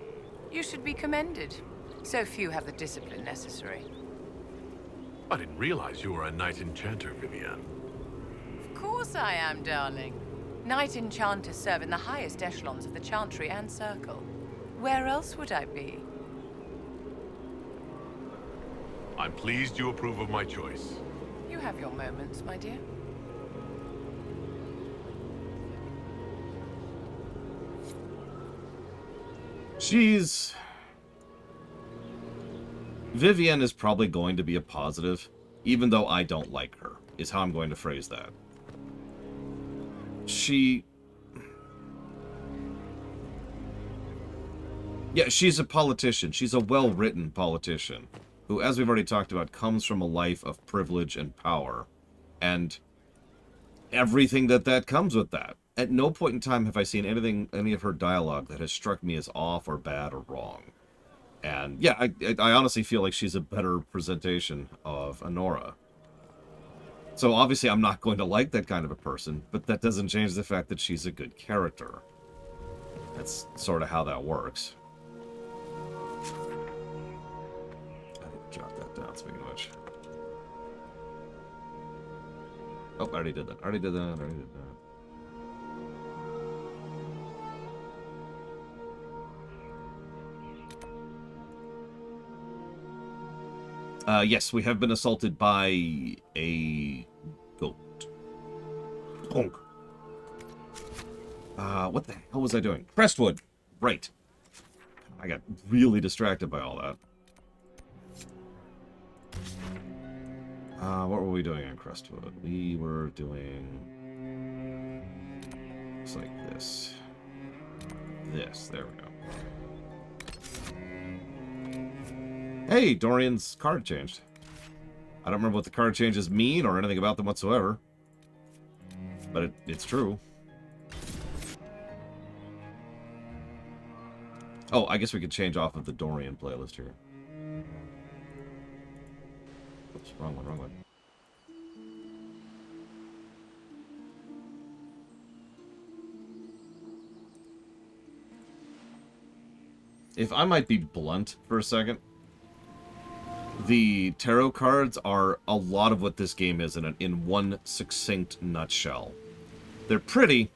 You should be commended. So few have the discipline necessary. I didn't realize you were a Knight Enchanter, Vivienne. Of course I am, darling. Knight Enchanters serve in the highest echelons of the Chantry and Circle. Where else would I be? I'm pleased you approve of my choice. You have your moments, my dear. Vivienne is probably going to be a positive, even though I don't like her, is how I'm going to phrase that. Yeah, she's a politician. She's a well-written politician, who, as we've already talked about, comes from a life of privilege and power, and everything that comes with that. At no point in time have I seen any of her dialogue that has struck me as off or bad or wrong. And yeah, I honestly feel like she's a better presentation of Honora. So obviously I'm not going to like that kind of a person, but that doesn't change the fact that she's a good character. That's sort of how that works. I need to jot that down, speaking of which. Oh, I already did that. Already did that. Yes, we have been assaulted by a goat. Honk. What the hell was I doing? Crestwood! Right. I got really distracted by all that. What were we doing on Crestwood? We were doing... It's like this. This, there we go. Hey, Dorian's card changed. I don't remember what the card changes mean or anything about them whatsoever. But it's true. Oh, I guess we could change off of the Dorian playlist here. Oops, wrong one. If I might be blunt for a second, the tarot cards are a lot of what this game is in one succinct nutshell. They're pretty,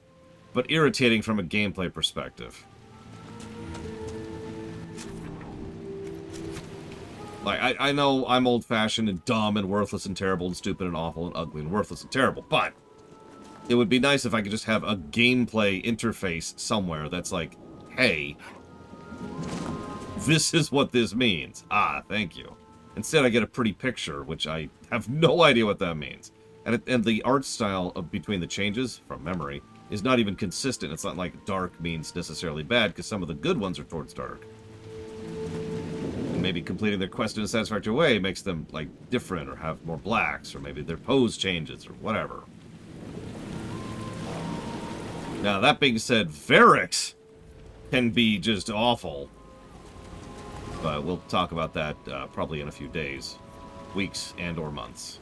but irritating from a gameplay perspective. Like, I know I'm old-fashioned and dumb and worthless and terrible and stupid and awful and ugly and worthless and terrible, but it would be nice if I could just have a gameplay interface somewhere that's like, hey, this is what this means. Ah, thank you. Instead, I get a pretty picture, which I have no idea what that means. And the art style of between the changes, from memory, is not even consistent. It's not like dark means necessarily bad, because some of the good ones are towards dark. And maybe completing their quest in a satisfactory way makes them, like, different, or have more blacks, or maybe their pose changes, or whatever. Now, that being said, Varix can be just awful. But we'll talk about that probably in a few days, weeks, and or months.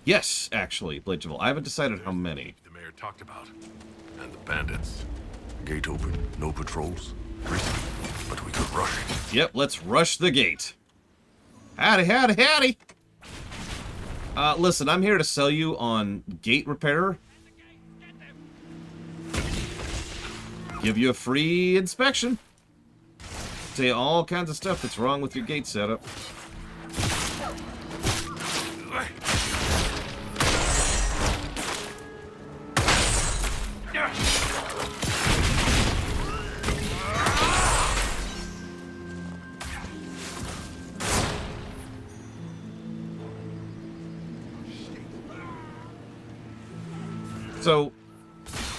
Yes, actually, Blitchville. I haven't decided how many. The mayor talked about. And the bandits. Gate open, no patrols. Risky, but we could rush it. Yep, let's rush the gate. Howdy, howdy, howdy! Listen, I'm here to sell you on gate repair. give you a free inspection. Tell you all kinds of stuff that's wrong with your gate setup. So,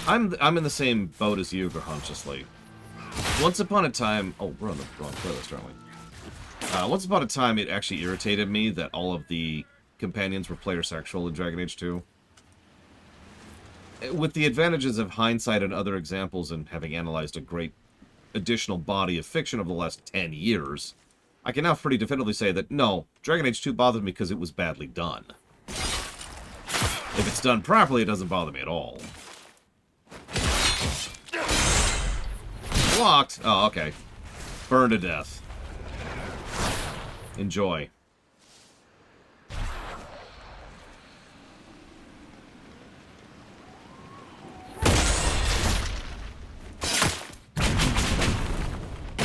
I'm in the same boat as you, consciously. Once upon a time... Oh, we're on the wrong playlist, aren't we? Once upon a time, it actually irritated me that all of the companions were player sexual in Dragon Age 2. With the advantages of hindsight and other examples and having analyzed a great additional body of fiction over the last 10 years, I can now pretty definitively say that, no, Dragon Age 2 bothered me because it was badly done. If it's done properly, it doesn't bother me at all. Blocked. Oh, okay. Burned to death. Enjoy.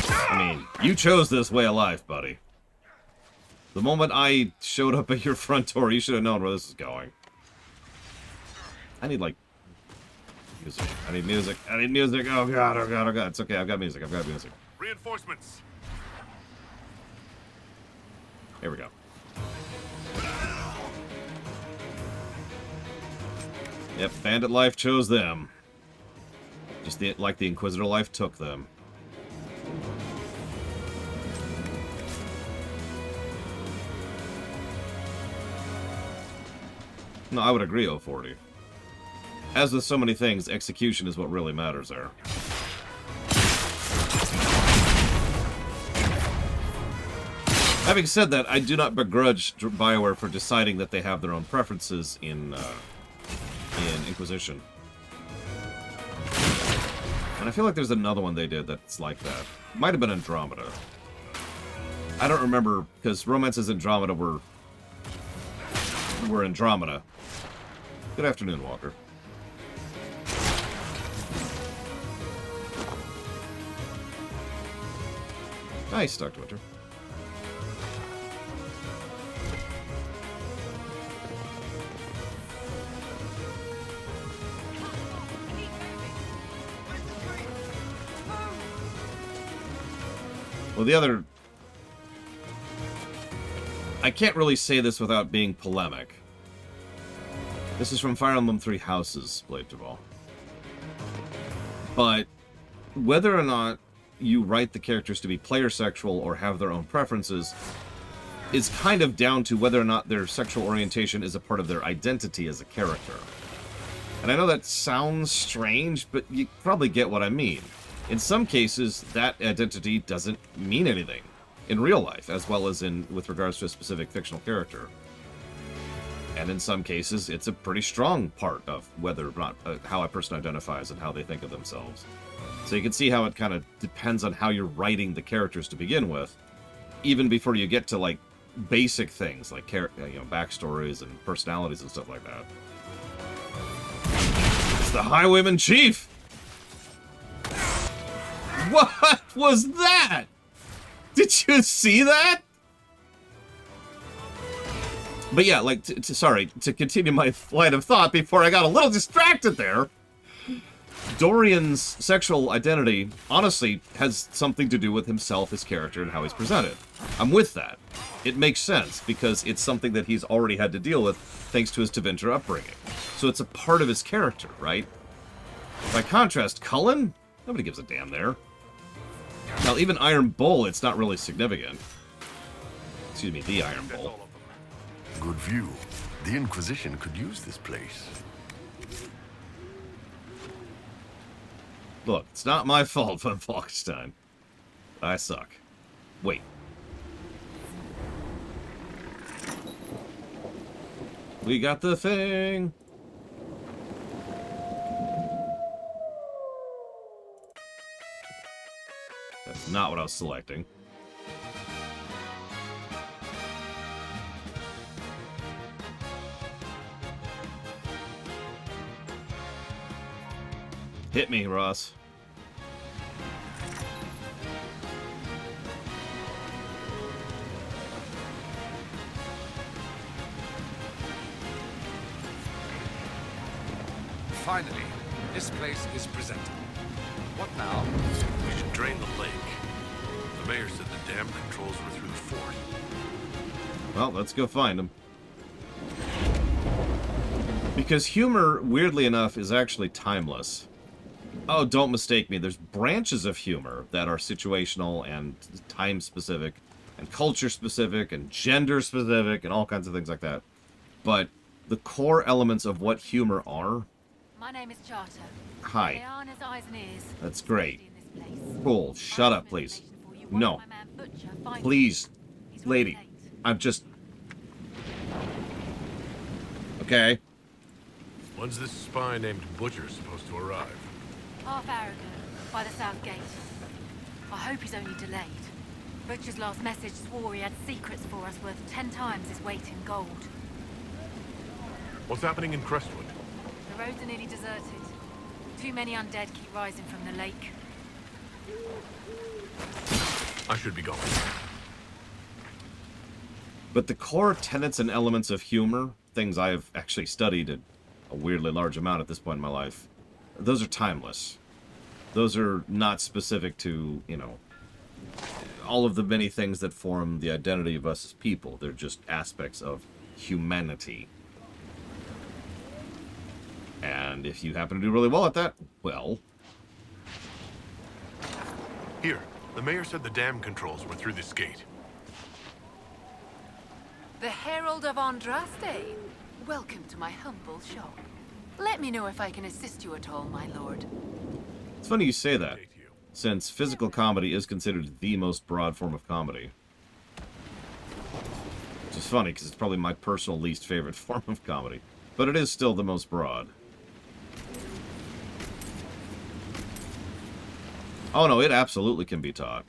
I mean, you chose this way of life, buddy. The moment I showed up at your front door, you should have known where this is going. I need, like, music. I need music. I need music. Oh, God, oh, God, oh, God. It's okay. I've got music. I've got music. Reinforcements. Here we go. Yep, Bandit Life chose them. Just like the Inquisitor Life took them. No, I would agree, 040. As with so many things, execution is what really matters there. Having said that, I do not begrudge BioWare for deciding that they have their own preferences in Inquisition. And I feel like there's another one they did that's like that. Might have been Andromeda. I don't remember, because Romances Andromeda were Andromeda. Good afternoon, Walker. Nice, Dr. Winter. Well, the other... I can't really say this without being polemic. This is from Fire Emblem Three Houses, Blade Duval. But whether or not you write the characters to be player sexual or have their own preferences is kind of down to whether or not their sexual orientation is a part of their identity as a character. And I know that sounds strange, but you probably get what I mean. In some cases, that identity doesn't mean anything in real life, as well as with regards to a specific fictional character. And in some cases, it's a pretty strong part of whether or not how a person identifies and how they think of themselves. So you can see how it kind of depends on how you're writing the characters to begin with, even before you get to, like, basic things like backstories and personalities and stuff like that. It's the Highwayman Chief! What was that? Did you see that? But yeah, like, to continue my line of thought before I got a little distracted there, Dorian's sexual identity, honestly, has something to do with himself, his character, and how he's presented. I'm with that. It makes sense, because it's something that he's already had to deal with thanks to his Tevinter upbringing. So it's a part of his character, right? By contrast, Cullen? Nobody gives a damn there. Now, even Iron Bull, it's not really significant. Excuse me, the Iron Bull. Good view. The Inquisition could use this place. Look, it's not my fault, Von Falkenstein. I suck. Wait. We got the thing! That's not what I was selecting. Hit me, Ross. Finally, this place is presentable. What now? We should drain the lake. The mayor said the dam controls were through the fort. Well, let's go find them. Because humor, weirdly enough, is actually timeless. Oh, don't mistake me. There's branches of humor that are situational and time-specific and culture-specific and gender-specific and all kinds of things like that. But the core elements of what humor are... My name is Charter. Hi. Liana's eyes and ears. That's great. Cool. Shut up, please. No. Please, lady. I'm just... Okay. When's this spy named Butcher supposed to arrive? Half hour ago, by the south gate. I hope he's only delayed. Butcher's last message swore he had secrets for us worth 10 times his weight in gold. What's happening in Crestwood? The roads are nearly deserted. Too many undead keep rising from the lake. I should be going. But the core tenets and elements of humor, things I have actually studied a weirdly large amount at this point in my life, those are timeless. Those are not specific to, you know, all of the many things that form the identity of us as people. They're just aspects of humanity. And if you happen to do really well at that, well... Here, the mayor said the dam controls were through this gate. The Herald of Andraste. Welcome to my humble shop. Let me know if I can assist you at all, my lord. It's funny you say that, since physical comedy is considered the most broad form of comedy. Which is funny, because it's probably my personal least favorite form of comedy. But it is still the most broad. Oh no, it absolutely can be taught.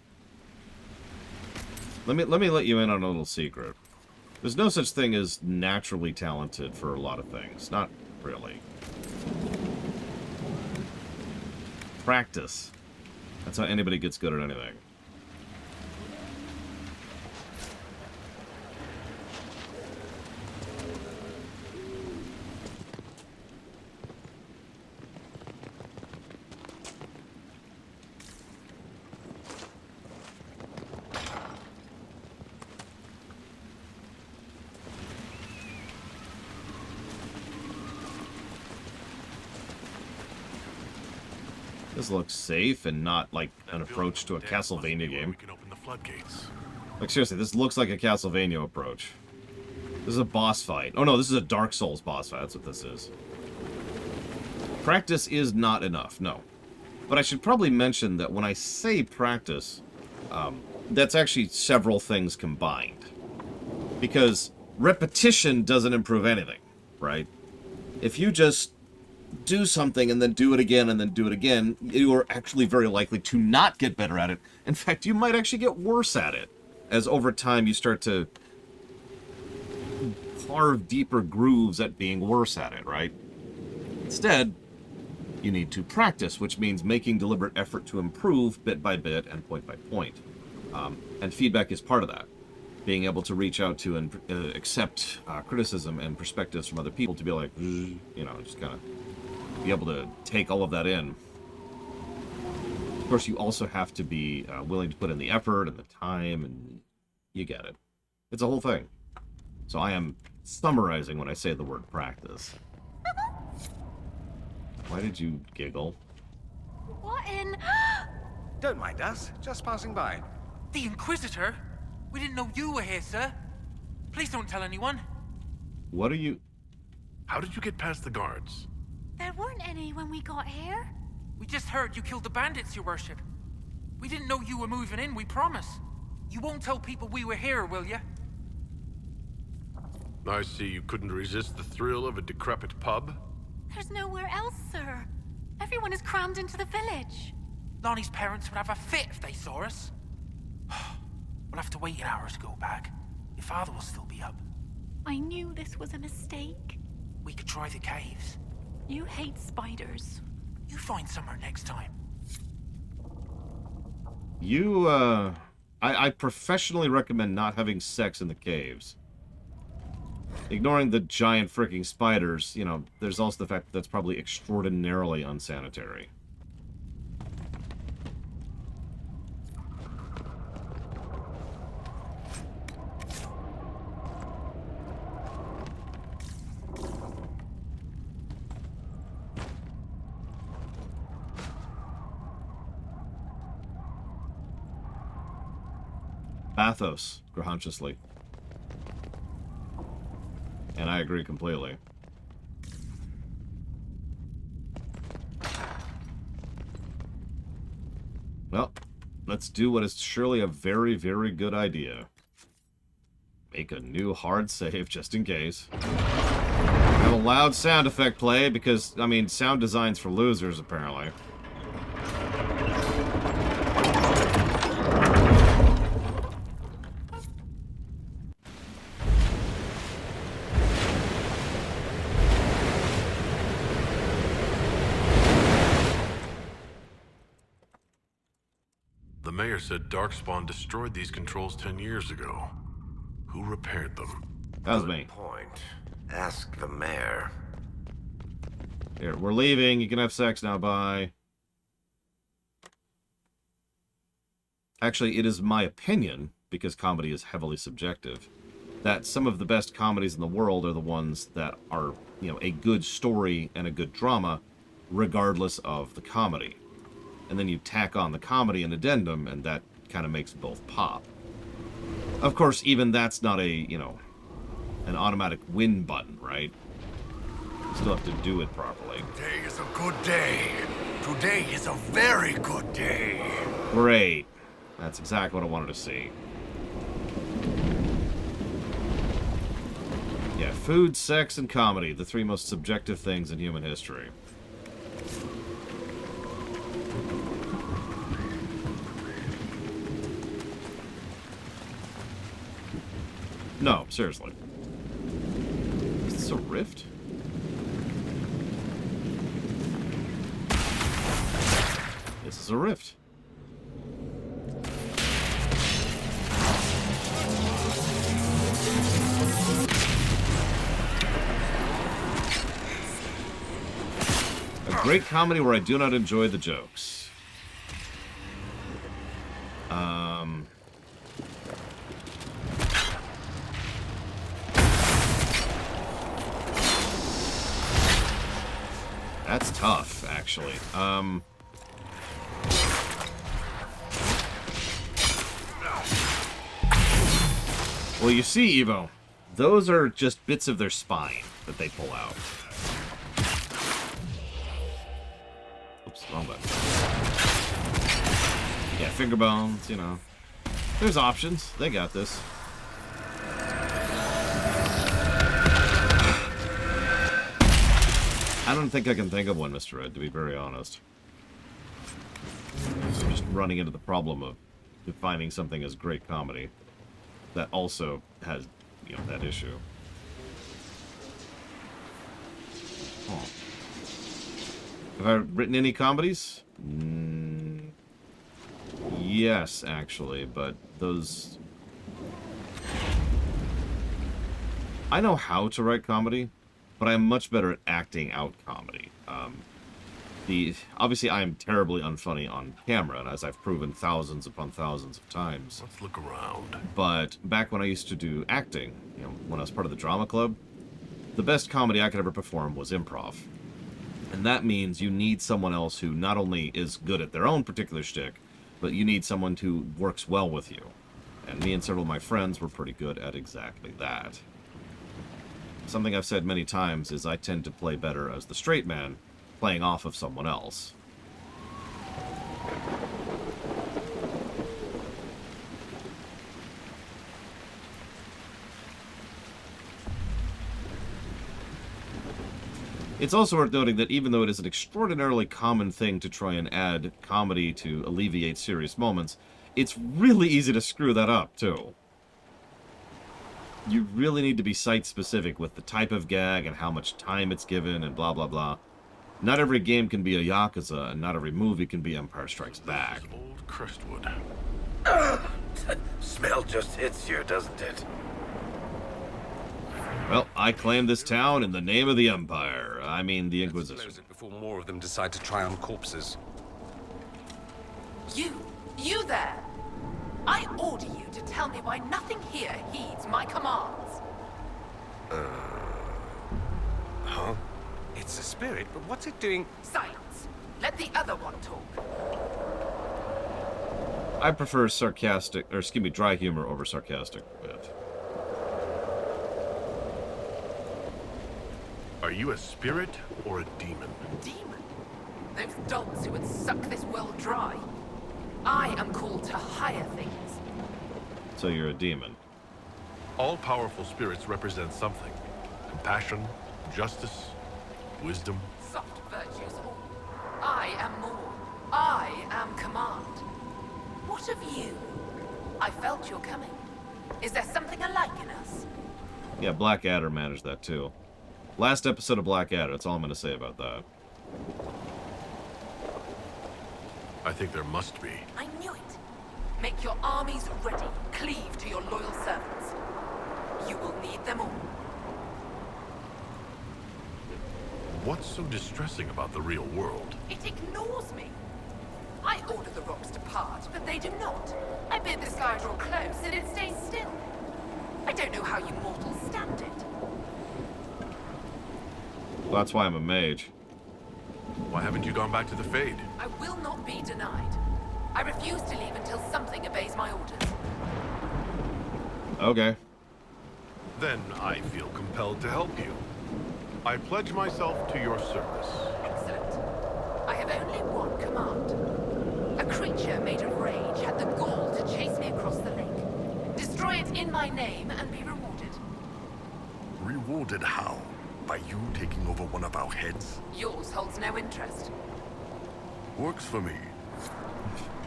Let me let you in on a little secret. There's no such thing as naturally talented for a lot of things. Not really. Practice. That's how anybody gets good at anything. This looks safe and not like an approach to a Castlevania game. We can open the floodgates. Like seriously, this looks like a Castlevania approach. This is a boss fight. Oh no, this is a Dark Souls boss fight. That's what this is. Practice is not enough, no. But I should probably mention that when I say practice, that's actually several things combined. Because repetition doesn't improve anything, right? If you just do something and then do it again and then do it again, you are actually very likely to not get better at it. In fact, you might actually get worse at it as over time you start to carve deeper grooves at being worse at it, right? Instead, you need to practice, which means making deliberate effort to improve bit by bit and point by point. And feedback is part of that. Being able to reach out to and accept criticism and perspectives from other people to be like, you know, just kind of be able to take all of that in. Of course, you also have to be willing to put in the effort and the time, and you get it. It's a whole thing. So I am summarizing when I say the word practice. Why did you giggle? What in... Don't mind us, just passing by. The Inquisitor? We didn't know you were here, sir. Please don't tell anyone. What are you... How did you get past the guards? There weren't any when we got here. We just heard you killed the bandits, your worship. We didn't know you were moving in, we promise. You won't tell people we were here, will you? I see you couldn't resist the thrill of a decrepit pub. There's nowhere else, sir. Everyone is crammed into the village. Lonnie's parents would have a fit if they saw us. We'll have to wait an hour to go back. Your father will still be up. I knew this was a mistake. We could try the caves. You hate spiders. You find somewhere next time. You, I professionally recommend not having sex in the caves. ignoring the giant freaking spiders, you know, there's also the fact that that's probably extraordinarily unsanitary. Bathos, gratuitously. And I agree completely. Well, let's do what is surely a very, very good idea. Make a new hard save just in case. Have a loud sound effect play because, I mean, sound design's for losers, apparently. The mayor said Darkspawn destroyed these controls 10 years ago. Who repaired them? That was me. Point. Ask the mayor. Here, we're leaving. You can have sex now. Bye. Actually, it is my opinion, because comedy is heavily subjective, that some of the best comedies in the world are the ones that are, you know, a good story and a good drama, regardless of the comedy. And then you tack on the comedy and addendum, and that kind of makes both pop. Of course, even that's not a, you know, an automatic win button, right? You still have to do it properly. Today is a good day. Today is a very good day. Great. That's exactly what I wanted to see. Yeah, food, sex, and comedy, the three most subjective things in human history. No, seriously. Is this a rift? This is a rift. A great comedy where I do not enjoy the jokes. That's tough, actually. Well, you see, Evo, those are just bits of their spine that they pull out. Oops, wrong button. Yeah, finger bones, you know. There's options. They got this. I don't think I can think of one, Mr. Ed, to be very honest. I'm just running into the problem of defining something as great comedy that also has, you know, that issue. Oh. Have I written any comedies? Yes, actually, but those... I know how to write comedy, but I'm much better at acting out comedy. Obviously, I am terribly unfunny on camera, and as I've proven thousands upon thousands of times. Let's look around. But back when I used to do acting, you know, when I was part of the drama club, the best comedy I could ever perform was improv. And that means you need someone else who not only is good at their own particular shtick, but you need someone who works well with you. And me and several of my friends were pretty good at exactly that. Something I've said many times is I tend to play better as the straight man, playing off of someone else. It's also worth noting that even though it is an extraordinarily common thing to try and add comedy to alleviate serious moments, it's really easy to screw that up, too. You really need to be site-specific with the type of gag and how much time it's given and blah, blah, blah. Not every game can be a Yakuza, and not every movie can be Empire Strikes Back. Old Crestwood. Smell just hits you, doesn't it? Well, I claim this town in the name of the Empire. I mean, the Inquisition. Let's close it before more of them decide to try on corpses. You there! I order you to tell me why nothing here heeds my commands. Huh? It's a spirit, but what's it doing? Silence. Let the other one talk. I prefer sarcastic, or excuse me, dry humor over sarcastic wit. Are you a spirit or a demon? Demon? Those dolts who would suck this world dry. I am called to higher things. So you're a demon. All powerful spirits represent something. Compassion, justice, wisdom. Soft virtues all. I am more. I am command. What of you? I felt your coming. Is there something alike in us? Yeah, Blackadder managed that too. Last episode of Blackadder, that's all I'm going to say about that. I think there must be. I knew it. Make your armies ready. Cleave to your loyal servants. You will need them all. What's so distressing about the real world? It ignores me. I order the rocks to part, but they do not. I bid the sky draw close, and it stays still. I don't know how you mortals stand it. Well, that's why I'm a mage. Why haven't you gone back to the Fade? I will not be denied. I refuse to leave until something obeys my orders. Okay. Then I feel compelled to help you. I pledge myself to your service. Excellent. I have only one command. A creature made of rage had the gall to chase me across the lake. Destroy it in my name and be rewarded. Rewarded how? By you taking over one of our heads? Yours holds no interest. Works for me.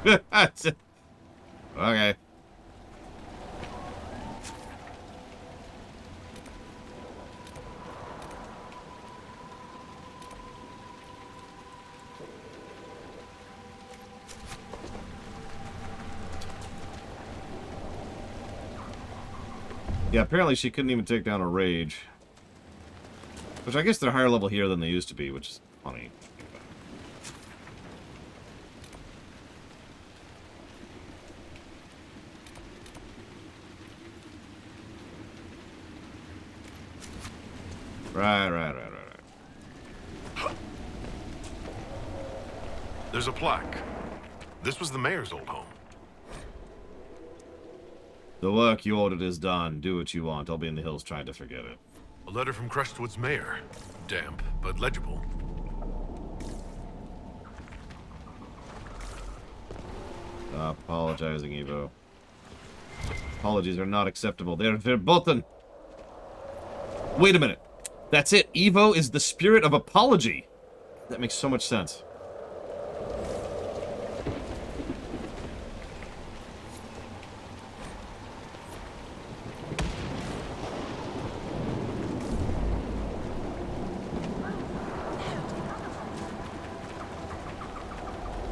Okay. Yeah, apparently she couldn't even take down a rage. Which I guess they're higher level here than they used to be, which is funny. Right. There's a plaque. This was the mayor's old home. The work you ordered is done. Do what you want. I'll be in the hills trying to forget it. A letter from Crestwood's mayor. Damp, but legible. Stop apologizing, Evo. Apologies are not acceptable. They're verboten. Wait a minute. That's it. Evo is the spirit of apology. That makes so much sense.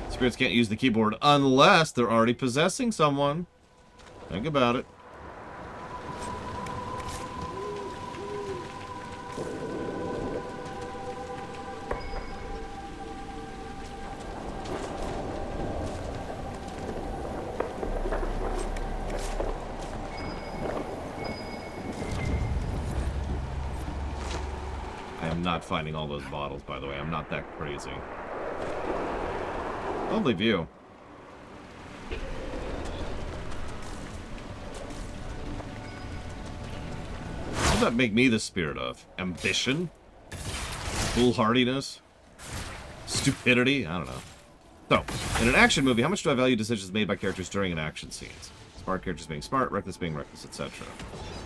Spirits can't use the keyboard unless they're already possessing someone. Think about it. I am not finding all those bottles, by the way. I'm not that crazy. Lovely view. What does that make me the spirit of? Ambition? Foolhardiness? Stupidity? I don't know. So, in an action movie, how much do I value decisions made by characters during an action scenes? Smart characters being smart, reckless being reckless, etc.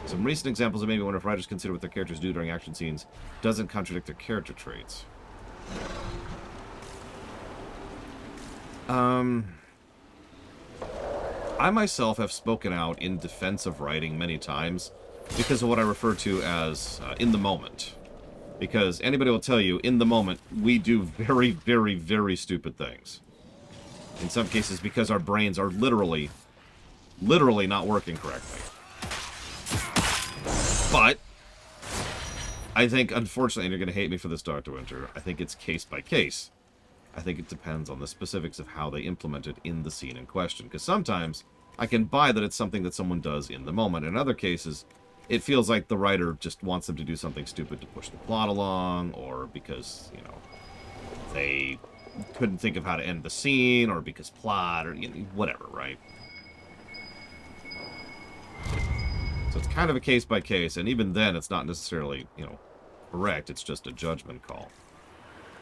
Some recent examples that made me wonder if writers consider what their characters do during action scenes doesn't contradict their character traits. I myself have spoken out in defense of writing many times because of what I refer to as in the moment. Because anybody will tell you, in the moment, we do very, very, very stupid things. In some cases, because our brains are literally not working correctly. But I think, unfortunately, and you're going to hate me for this, Dr. Winter, I think it's case by case. I think it depends on the specifics of how they implement it in the scene in question. Because sometimes I can buy that it's something that someone does in the moment. In other cases, it feels like the writer just wants them to do something stupid to push the plot along, or because, you know, they couldn't think of how to end the scene, or because plot, or you know, whatever, right? So it's kind of a case by case, and even then it's not necessarily, you know, correct. It's just a judgment call.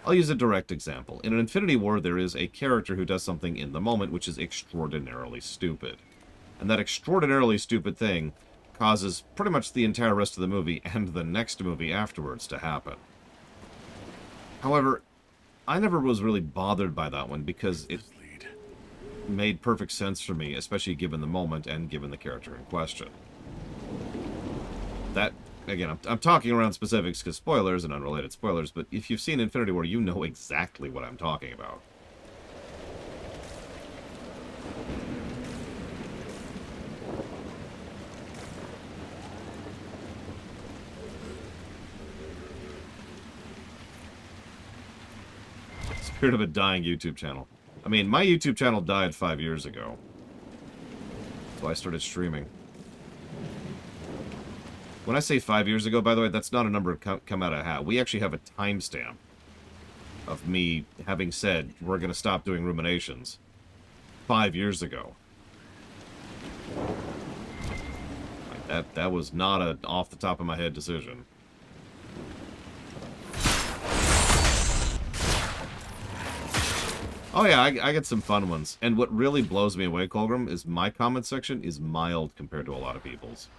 I'll use a direct example. In an Infinity War, there is a character who does something in the moment which is extraordinarily stupid. And that extraordinarily stupid thing causes pretty much the entire rest of the movie and the next movie afterwards to happen. However, I never was really bothered by that one because it made perfect sense for me, especially given the moment and given the character in question. That, again, I'm talking around specifics because spoilers and unrelated spoilers, but if you've seen Infinity War, you know exactly what I'm talking about. Spirit of a dying YouTube channel. I mean, my YouTube channel died 5 years ago. So I started streaming. When I say 5 years ago, by the way, that's not a number come out of a hat. We actually have a timestamp of me having said we're going to stop doing ruminations 5 years ago. Like that was not an off the top of my head decision. Oh yeah, I get some fun ones. And what really blows me away, Colgrim, is my comment section is mild compared to a lot of people's.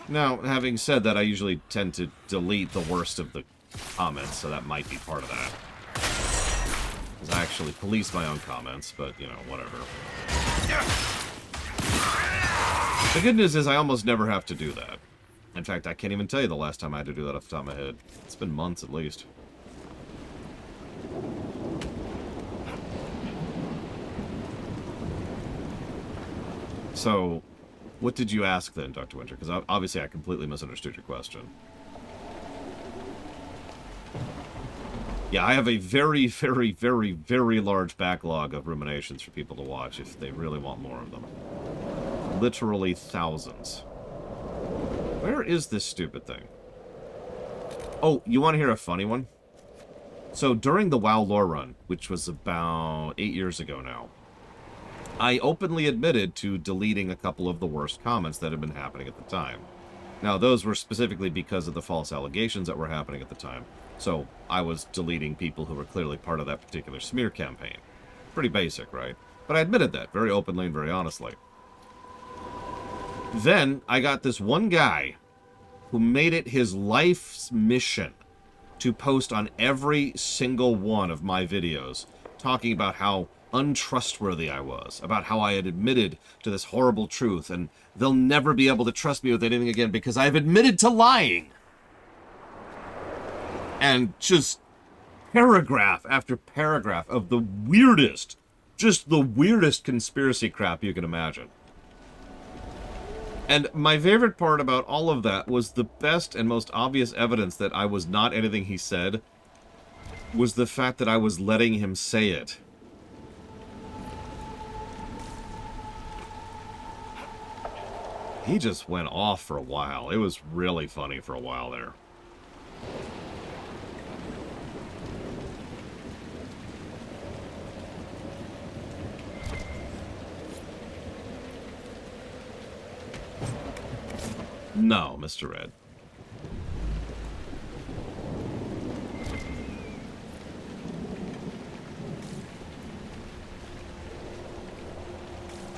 Now, having said that, I usually tend to delete the worst of the comments, so that might be part of that. Because I actually police my own comments, but, you know, whatever. The good news is I almost never have to do that. In fact, I can't even tell you the last time I had to do that off the top of my head. It's been months at least. So, what did you ask then, Dr. Winter? Because obviously I completely misunderstood your question. Yeah, I have a very, very, very, very large backlog of ruminations for people to watch if they really want more of them. Literally thousands. Where is this stupid thing? Oh, you want to hear a funny one? So during the WoW lore run, which was about 8 years ago now, I openly admitted to deleting a couple of the worst comments that had been happening at the time. Now, those were specifically because of the false allegations that were happening at the time. So, I was deleting people who were clearly part of that particular smear campaign. Pretty basic, right? But I admitted that very openly and very honestly. Then, I got this one guy who made it his life's mission to post on every single one of my videos talking about how untrustworthy I was, about how I had admitted to this horrible truth, and they'll never be able to trust me with anything again because I've admitted to lying. And just paragraph after paragraph of the weirdest, just the weirdest conspiracy crap you can imagine. And my favorite part about all of that was the best and most obvious evidence that I was not anything he said was the fact that I was letting him say it. He just went off for a while. It was really funny for a while there. No, Mr. Red.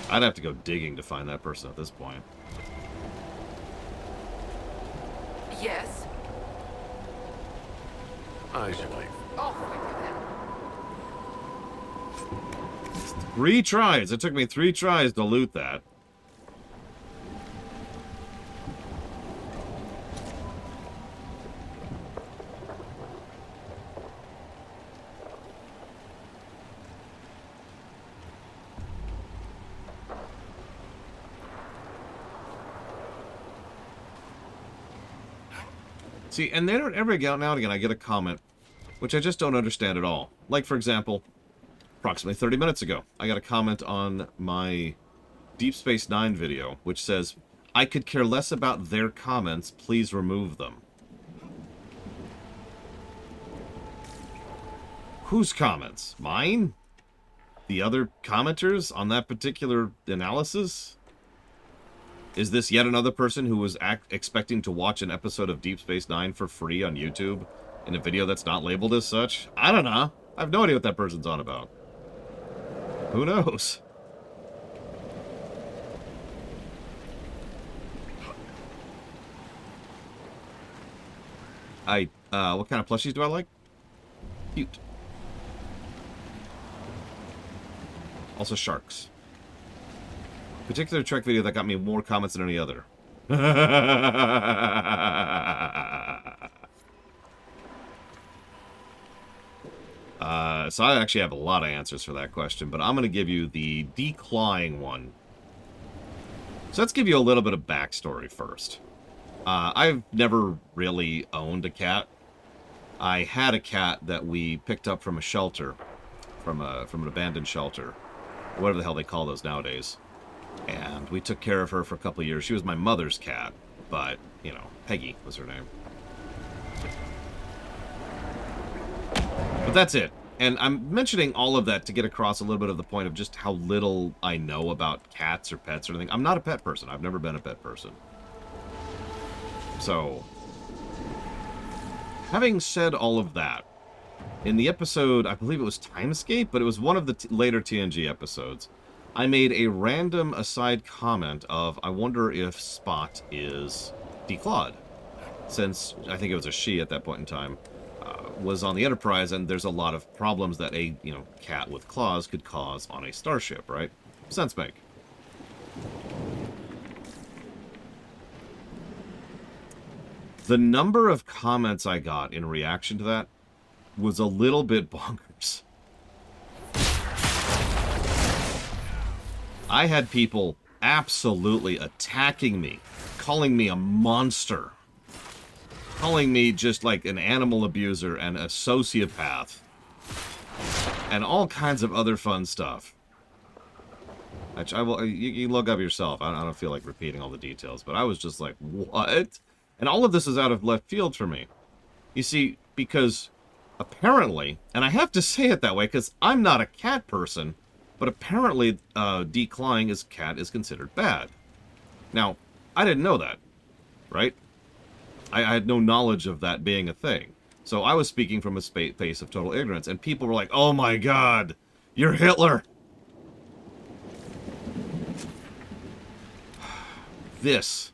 I'd have to go digging to find that person at this point. Yes? I should leave. Off with you then. 3 tries. It took me 3 tries to loot that. See, and then every now and again I get a comment, which I just don't understand at all. Like, for example, approximately 30 minutes ago, I got a comment on my Deep Space Nine video, which says, I could care less about their comments, please remove them. Whose comments? Mine? The other commenters on that particular analysis? Is this yet another person who was expecting to watch an episode of Deep Space Nine for free on YouTube in a video that's not labeled as such? I don't know. I have no idea what that person's on about. Who knows? What kind of plushies do I like? Cute. Also sharks. Particular Trek video that got me more comments than any other. So I actually have a lot of answers for that question, but I'm going to give you the declawing one. So let's give you a little bit of backstory first. I've never really owned a cat. I had a cat that we picked up from a shelter, from an abandoned shelter, whatever the hell they call those nowadays. And we took care of her for a couple of years. She was my mother's cat, but, you know, Peggy was her name. But that's it. And I'm mentioning all of that to get across a little bit of the point of just how little I know about cats or pets or anything. I'm not a pet person. I've never been a pet person. So, having said all of that, in the episode, I believe it was Timescape, but it was one of the later TNG episodes, I made a random aside comment of, I wonder if Spot is declawed. Since, I think it was a she at that point in time, was on the Enterprise, and there's a lot of problems that a, you know, cat with claws could cause on a starship, right? Sense make. The number of comments I got in reaction to that was a little bit bonkers. I had people absolutely attacking me, calling me a monster, calling me just like an animal abuser and a sociopath, and all kinds of other fun stuff. Actually, you look up yourself. I don't feel like repeating all the details, but I was just like, what? And all of this is out of left field for me. You see, because apparently, and I have to say it that way because I'm not a cat person, but apparently declawing as cat is considered bad. Now, I didn't know that, right? I had no knowledge of that being a thing. So I was speaking from a space of total ignorance, and people were like, oh my god, you're Hitler! This.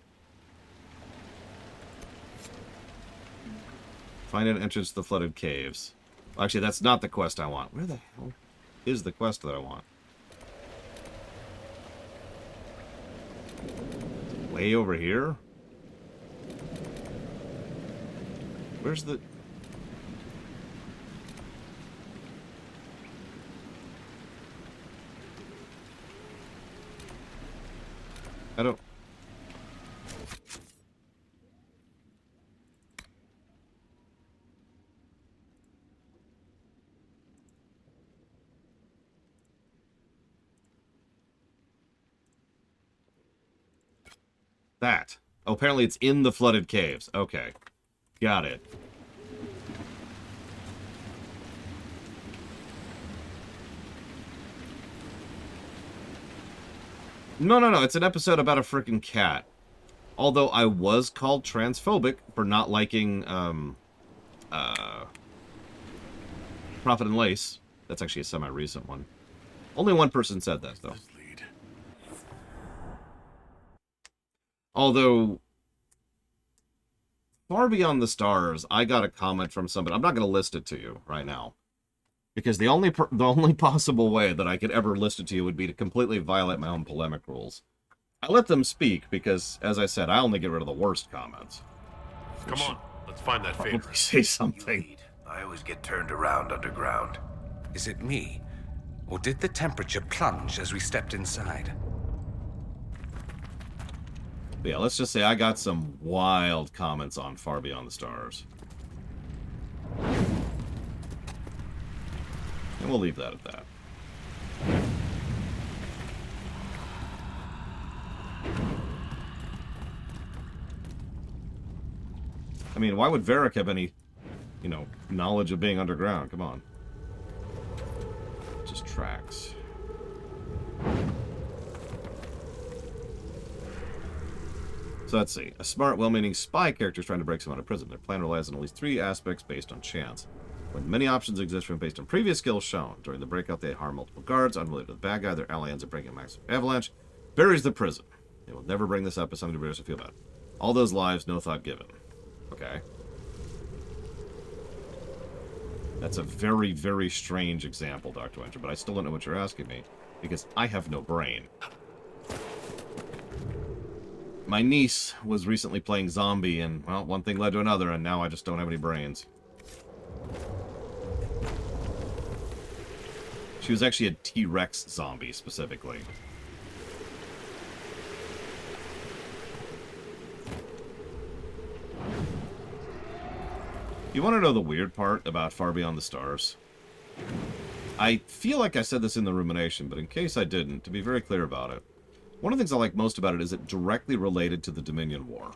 Find an entrance to the flooded caves. Well, actually, that's not the quest I want. Where the hell is the quest that I want? Way over here? Where's the... I don't... That. Oh, apparently it's in the flooded caves. Okay. Got it. No. It's an episode about a freaking cat. Although I was called transphobic for not liking, Prophet and Lace. That's actually a semi-recent one. Only one person said that, though. Although, Far Beyond the Stars, I got a comment from somebody. I'm not going to list it to you right now. Because the only possible way that I could ever list it to you would be to completely violate my own polemic rules. I let them speak because, as I said, I only get rid of the worst comments. Come on, let's find that favor. Say something. I always get turned around underground. Is it me? Or did the temperature plunge as we stepped inside? But yeah, let's just say I got some wild comments on Far Beyond the Stars. And we'll leave that at that. I mean, why would Varric have any, you know, knowledge of being underground? Come on. Just tracks. So let's see. A smart, well-meaning spy character is trying to break someone out of prison. Their plan relies on at least 3 aspects based on chance. When many options exist from based on previous skills shown. During the breakout, they harm multiple guards. Unrelated to the bad guy, their ally ends up breaking a massive avalanche. Buries the prison. They will never bring this up as something to British to feel bad. All those lives, no thought given. Okay. That's a very, very strange example, Dr. Winter, but I still don't know what you're asking me, because I have no brain. My niece was recently playing zombie, and, well, one thing led to another, and now I just don't have any brains. She was actually a T-Rex zombie, specifically. You want to know the weird part about Far Beyond the Stars? I feel like I said this in the rumination, but in case I didn't, to be very clear about it, one of the things I like most about it is it directly related to the Dominion War.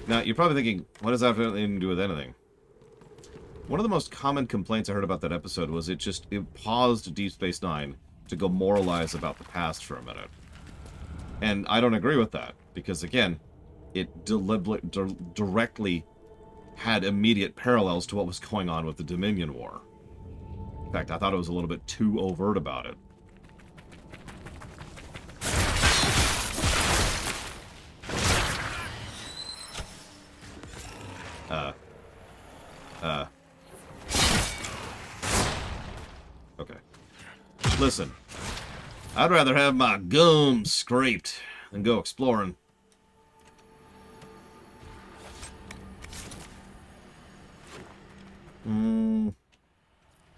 Now, you're probably thinking, what does that have anything to do with anything? One of the most common complaints I heard about that episode was it paused Deep Space Nine to go moralize about the past for a minute. And I don't agree with that, because again, it directly had immediate parallels to what was going on with the Dominion War. In fact, I thought it was a little bit too overt about it. Okay. Listen, I'd rather have my gums scraped than go exploring.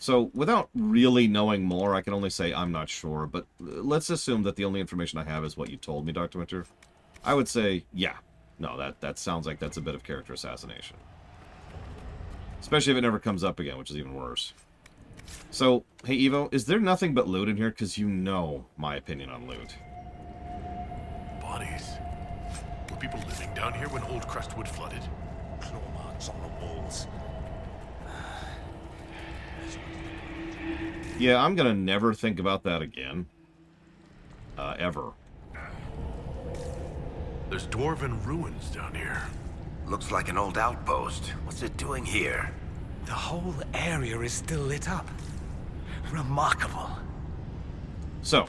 So, without really knowing more, I can only say I'm not sure, but let's assume that the only information I have is what you told me, Dr. Winter. I would say, yeah. No, that sounds like that's a bit of character assassination. Especially if it never comes up again, which is even worse. So, hey Evo, is there nothing but loot in here? Because you know my opinion on loot. Bodies. Were people living down here when old Crestwood flooded? Claw marks on the walls. Yeah, I'm gonna never think about that again. Ever. There's dwarven ruins down here. Looks like an old outpost. What's it doing here? The whole area is still lit up. Remarkable. So,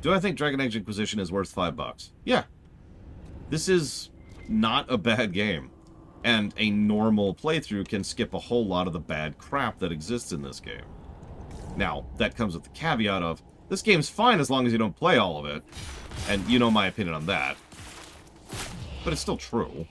do I think Dragon Age Inquisition is worth $5? Yeah. This is not a bad game. And a normal playthrough can skip a whole lot of the bad crap that exists in this game. Now, that comes with the caveat of, this game's fine as long as you don't play all of it. And you know my opinion on that. But it's still true.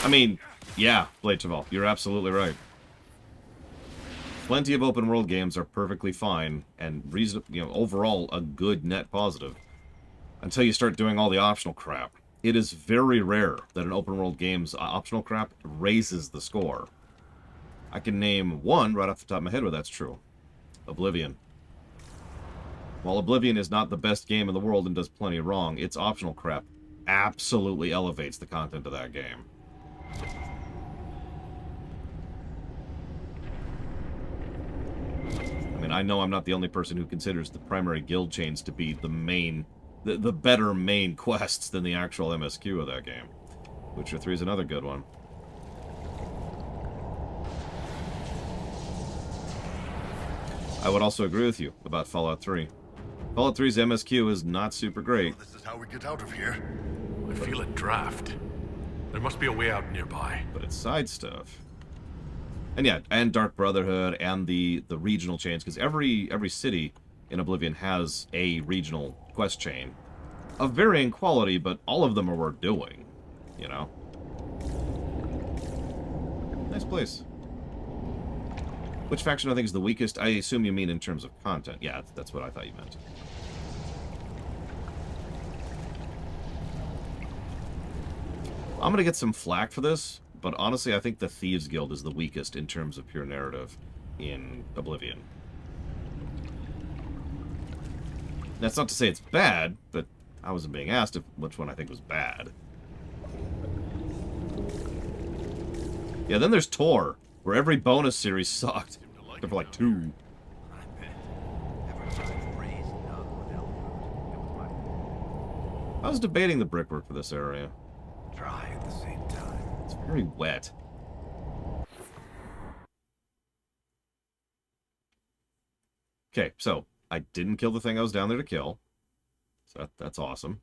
I mean, yeah, Blade Chaval, you're absolutely right. Plenty of open world games are perfectly fine and overall a good net positive until you start doing all the optional crap. It is very rare that an open world game's optional crap raises the score. I can name one right off the top of my head where that's true. Oblivion. While Oblivion is not the best game in the world and does plenty wrong, its optional crap absolutely elevates the content of that game. I mean, I know I'm not the only person who considers the primary guild chains to be the better main quests than the actual MSQ of that game. Witcher 3 is another good one. I would also agree with you about Fallout 3. Fallout 3's MSQ is not super great. This is how we get out of here. I feel a draft. There must be a way out nearby. But it's side stuff. And yeah, and Dark Brotherhood and the regional chains, because every city in Oblivion has a regional quest chain of varying quality, but all of them are worth doing, you know? Nice place. Which faction I think is the weakest? I assume you mean in terms of content. Yeah, that's what I thought you meant. I'm gonna get some flack for this, but honestly, I think the Thieves Guild is the weakest in terms of pure narrative in Oblivion. That's not to say it's bad, but I wasn't being asked which one I think was bad. Yeah, then there's Tor, where every bonus series sucked. Except for like 2. I was debating the brickwork for this area. Dry at the same time. It's very wet. Okay, so I didn't kill the thing I was down there to kill. So that's awesome.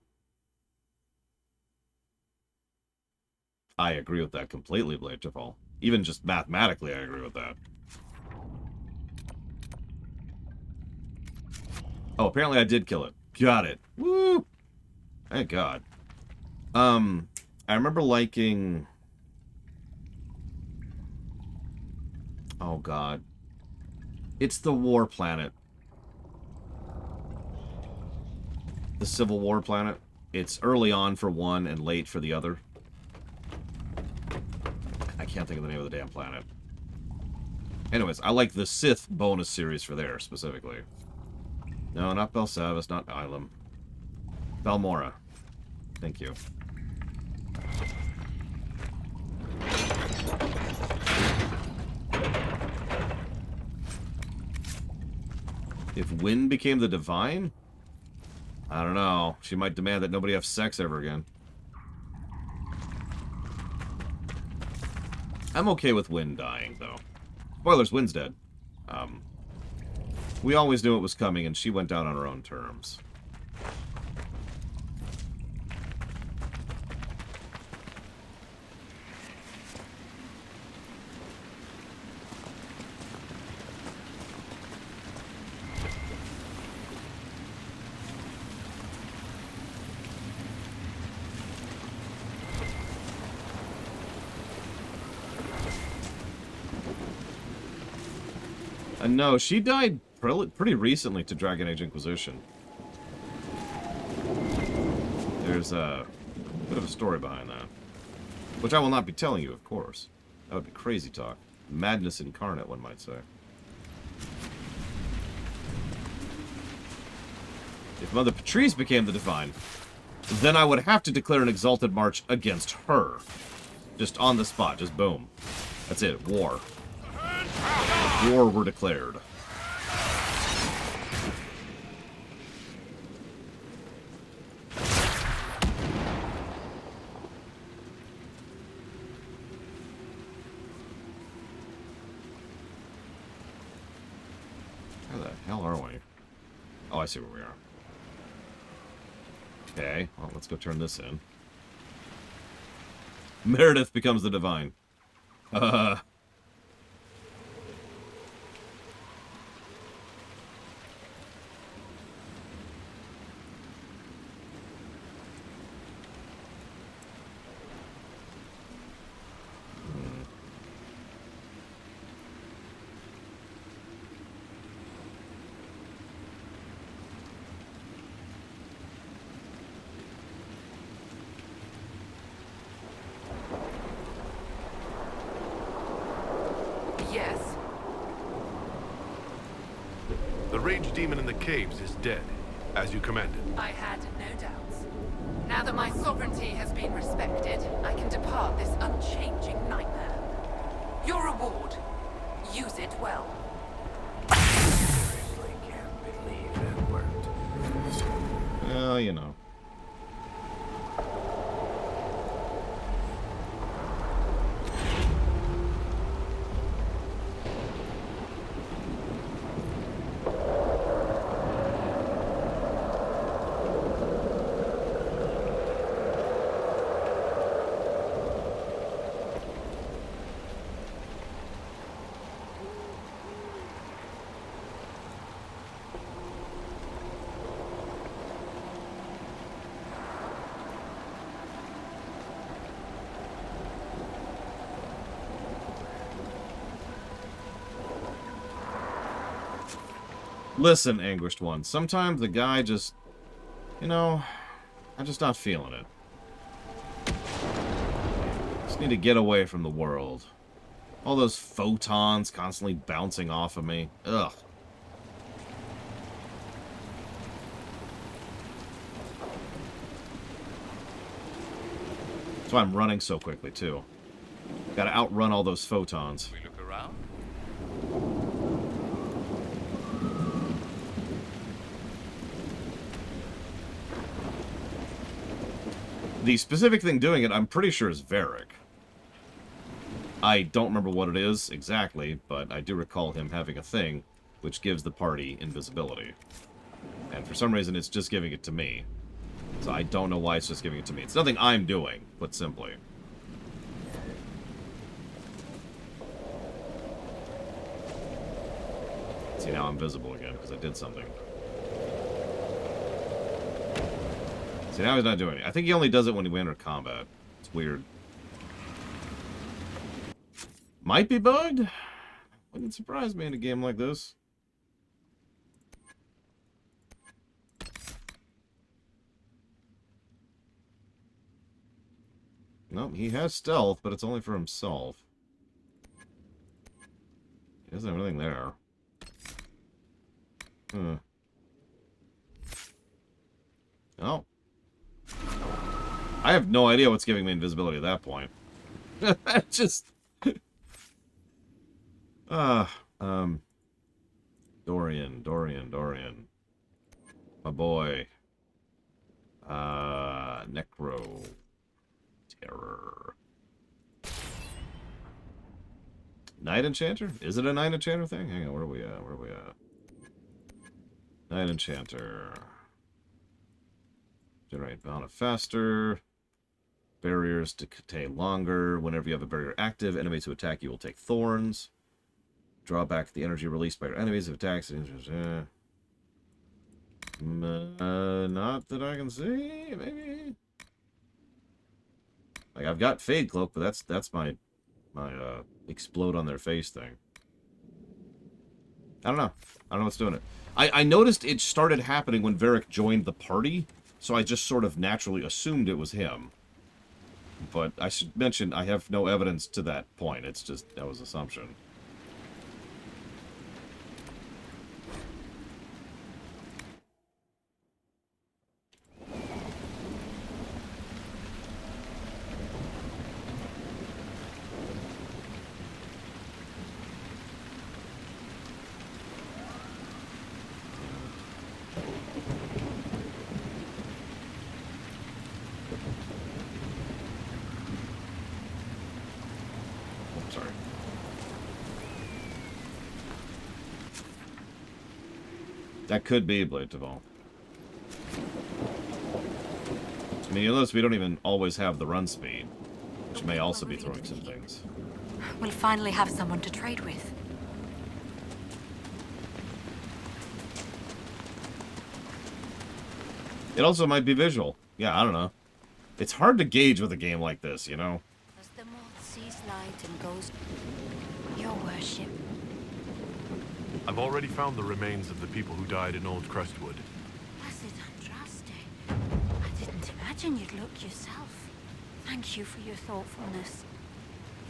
I agree with that completely, Blade Jafal. Even just mathematically, I agree with that. Oh, apparently I did kill it. Got it. Woo! Thank God. I remember liking... Oh, God. It's the war planet. The Civil War planet. It's early on for one and late for the other. I can't think of the name of the damn planet. Anyways, I like the Sith bonus series for there, specifically. No, not Belsavis, not Ilum. Balmora. Thank you. If Wynn became the Divine? I don't know. She might demand that nobody have sex ever again. I'm okay with Wynn dying, though. Spoilers, Wynn's dead. We always knew it was coming, and she went down on her own terms. No, she died pretty recently to Dragon Age Inquisition. There's a bit of a story behind that. Which I will not be telling you, of course. That would be crazy talk. Madness incarnate, one might say. If Mother Patrice became the Divine, then I would have to declare an exalted march against her. Just on the spot, just boom. That's it, war. War were declared. Where the hell are we? Oh, I see where we are. Okay, well, let's go turn this in. Meredith becomes the Divine. Yes. The rage demon in the caves is dead, as you commanded. I had no doubts. Now that my sovereignty has been respected, I can depart this unchanging nightmare. Your reward. Use it well. Seriously can't believe it worked. Well, you know. Listen, Anguished One, sometimes the guy just... You know, I'm just not feeling it. Just need to get away from the world. All those photons constantly bouncing off of me. Ugh. That's why I'm running so quickly, too. Gotta outrun all those photons. We look around. The specific thing doing it, I'm pretty sure is Varric. I don't remember what it is exactly, but I do recall him having a thing which gives the party invisibility. And for some reason, it's just giving it to me. So I don't know why it's just giving it to me. It's nothing I'm doing, put simply. See, now I'm visible again because I did something. See, now he's not doing it. I think he only does it when we enter combat. It's weird. Might be bugged. Wouldn't surprise me in a game like this. Nope, he has stealth, but it's only for himself. He doesn't have anything there. Oh. I have no idea what's giving me invisibility at that point. Just... Dorian. My boy. Necro. Terror. Night Enchanter? Is it a Night Enchanter thing? Hang on, where are we at? Night Enchanter. Generate mana faster. Barriers to stay longer. Whenever you have a barrier active, enemies who attack you will take thorns. Draw back the energy released by your enemies if attacks. Not that I can see. Maybe. Like I've got Fade Cloak, but that's my explode on their face thing. I don't know what's doing it. I noticed it started happening when Varric joined the party, so I just sort of naturally assumed it was him. But I should mention I have no evidence to that point. It's just that was assumption. That could be Blade Deval. I mean, unless we don't even always have the run speed, which may also be throwing some things. We'll finally have someone to trade with. It also might be visual. Yeah, I don't know. It's hard to gauge with a game like this, you know? As the moth sees light and goes... Your worship. I've already found the remains of the people who died in Old Crestwood. Blessed Andraste. I didn't imagine you'd look yourself. Thank you for your thoughtfulness.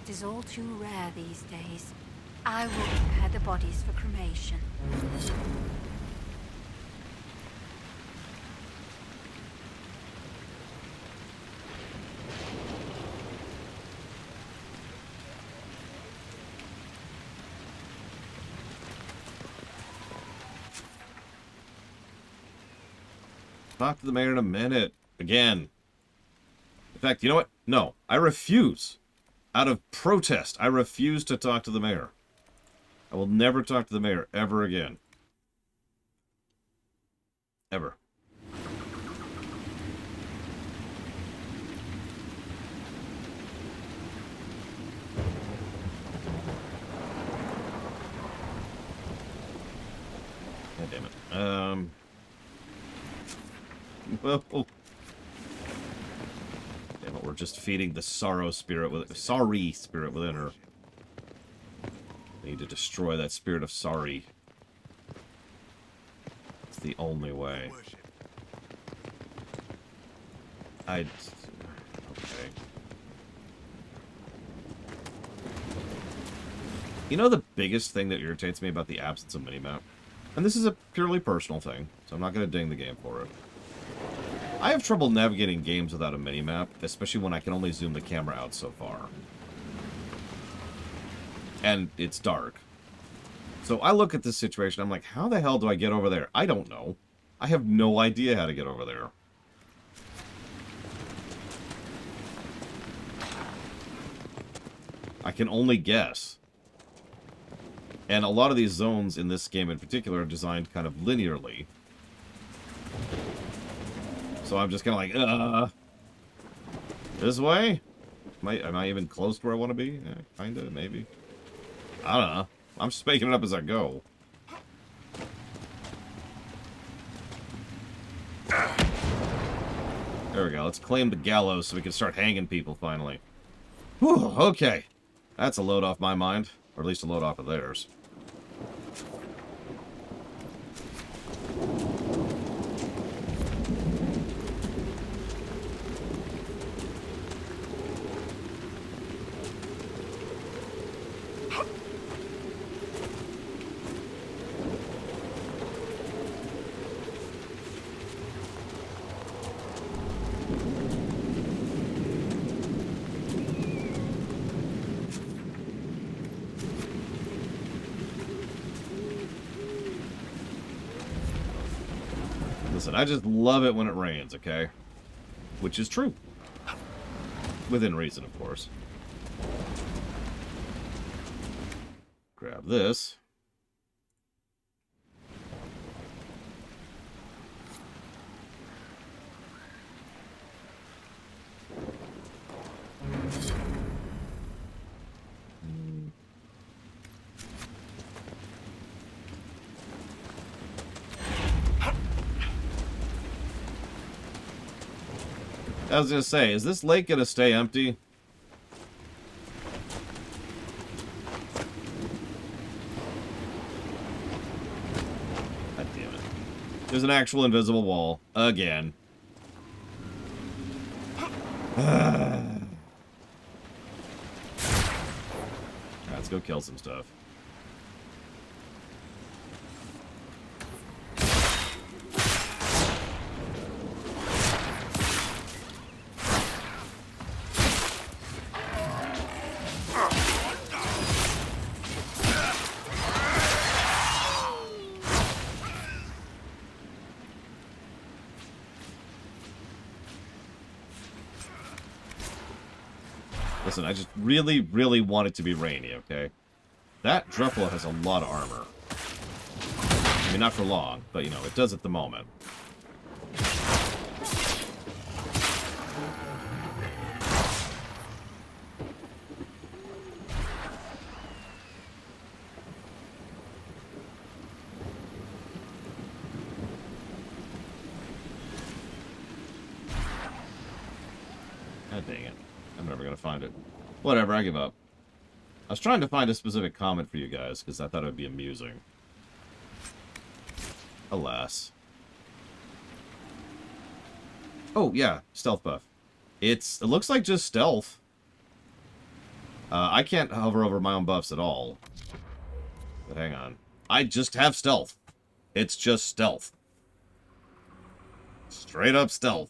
It is all too rare these days. I will prepare the bodies for cremation. Talk to the mayor in a minute. Again. In fact, you know what? No. I refuse. Out of protest, I refuse to talk to the mayor. I will never talk to the mayor ever again. Ever. God damn it. Well, damn it, we're just feeding the sorry spirit within her. We need to destroy that spirit of sorry. It's the only way. Okay. You know the biggest thing that irritates me about the absence of minimap? And this is a purely personal thing, so I'm not going to ding the game for it. I have trouble navigating games without a minimap, especially when I can only zoom the camera out so far. And it's dark. So I look at this situation, I'm like, how the hell do I get over there? I don't know. I have no idea how to get over there. I can only guess. And a lot of these zones in this game in particular are designed kind of linearly. So I'm just kind of like, this way? Am I even close to where I want to be? Kinda, maybe. I don't know. I'm just making it up as I go. There we go. Let's claim the gallows so we can start hanging people finally. Whew, okay. That's a load off my mind. Or at least a load off of theirs. Listen, I just love it when it rains, okay? Which is true. Within reason, of course. Grab this. I was gonna say, is this lake gonna stay empty? God damn it. There's an actual invisible wall. Again. Let's go kill some stuff. Listen, I just really, really want it to be rainy, okay? That Druffalo has a lot of armor. I mean, not for long, but, you know, it does at the moment. God dang it. I'm never gonna find it. Whatever, I give up. I was trying to find a specific comment for you guys, because I thought it would be amusing. Alas. Oh, yeah, stealth buff. It looks like just stealth. I can't hover over my own buffs at all. But hang on. I just have stealth. It's just stealth. Straight up stealth.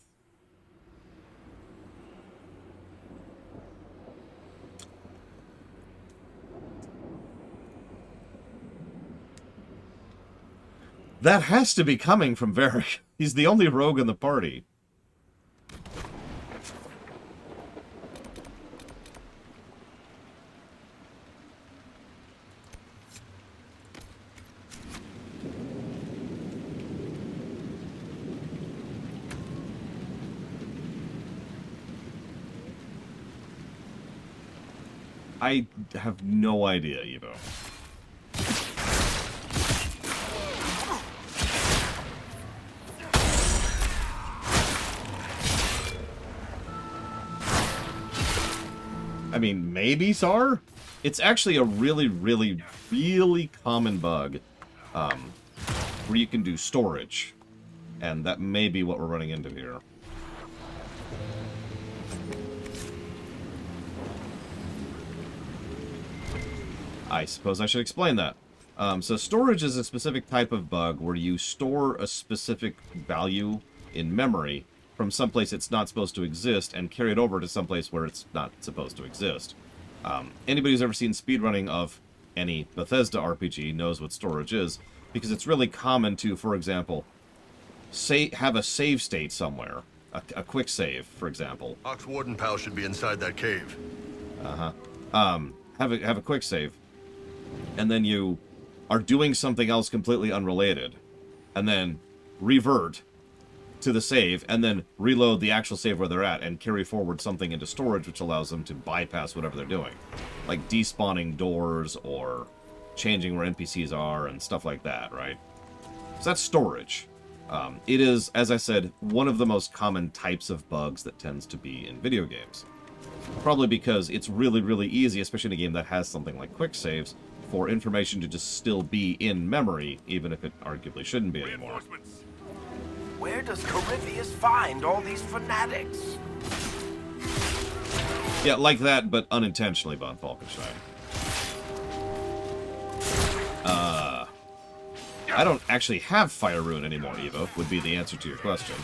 That has to be coming from Varric. He's the only rogue in the party. I have no idea, Evo. I mean, maybe SAR? It's actually a really, really, really common bug where you can do storage. And that may be what we're running into here. I suppose I should explain that. So storage is a specific type of bug where you store a specific value in memory from someplace it's not supposed to exist and carry it over to someplace where it's not supposed to exist. Anybody who's ever seen speedrunning of any Bethesda RPG knows what storage is, because it's really common to, for example, have a save state somewhere. A quick save, for example. Warden pal should be inside that cave. Have a quick save, and then you are doing something else completely unrelated, and then revert to the save, and then reload the actual save where they're at, and carry forward something into storage, which allows them to bypass whatever they're doing. Like despawning doors, or changing where NPCs are, and stuff like that, right? So that's storage. It is, as I said, one of the most common types of bugs that tends to be in video games. Probably because it's really, really easy, especially in a game that has something like quick saves, for information to just still be in memory, even if it arguably shouldn't be anymore. Where does Corypheus find all these fanatics? Yeah, like that, but unintentionally, von Falkenstein. I don't actually have Fire Rune anymore, Evo, would be the answer to your question.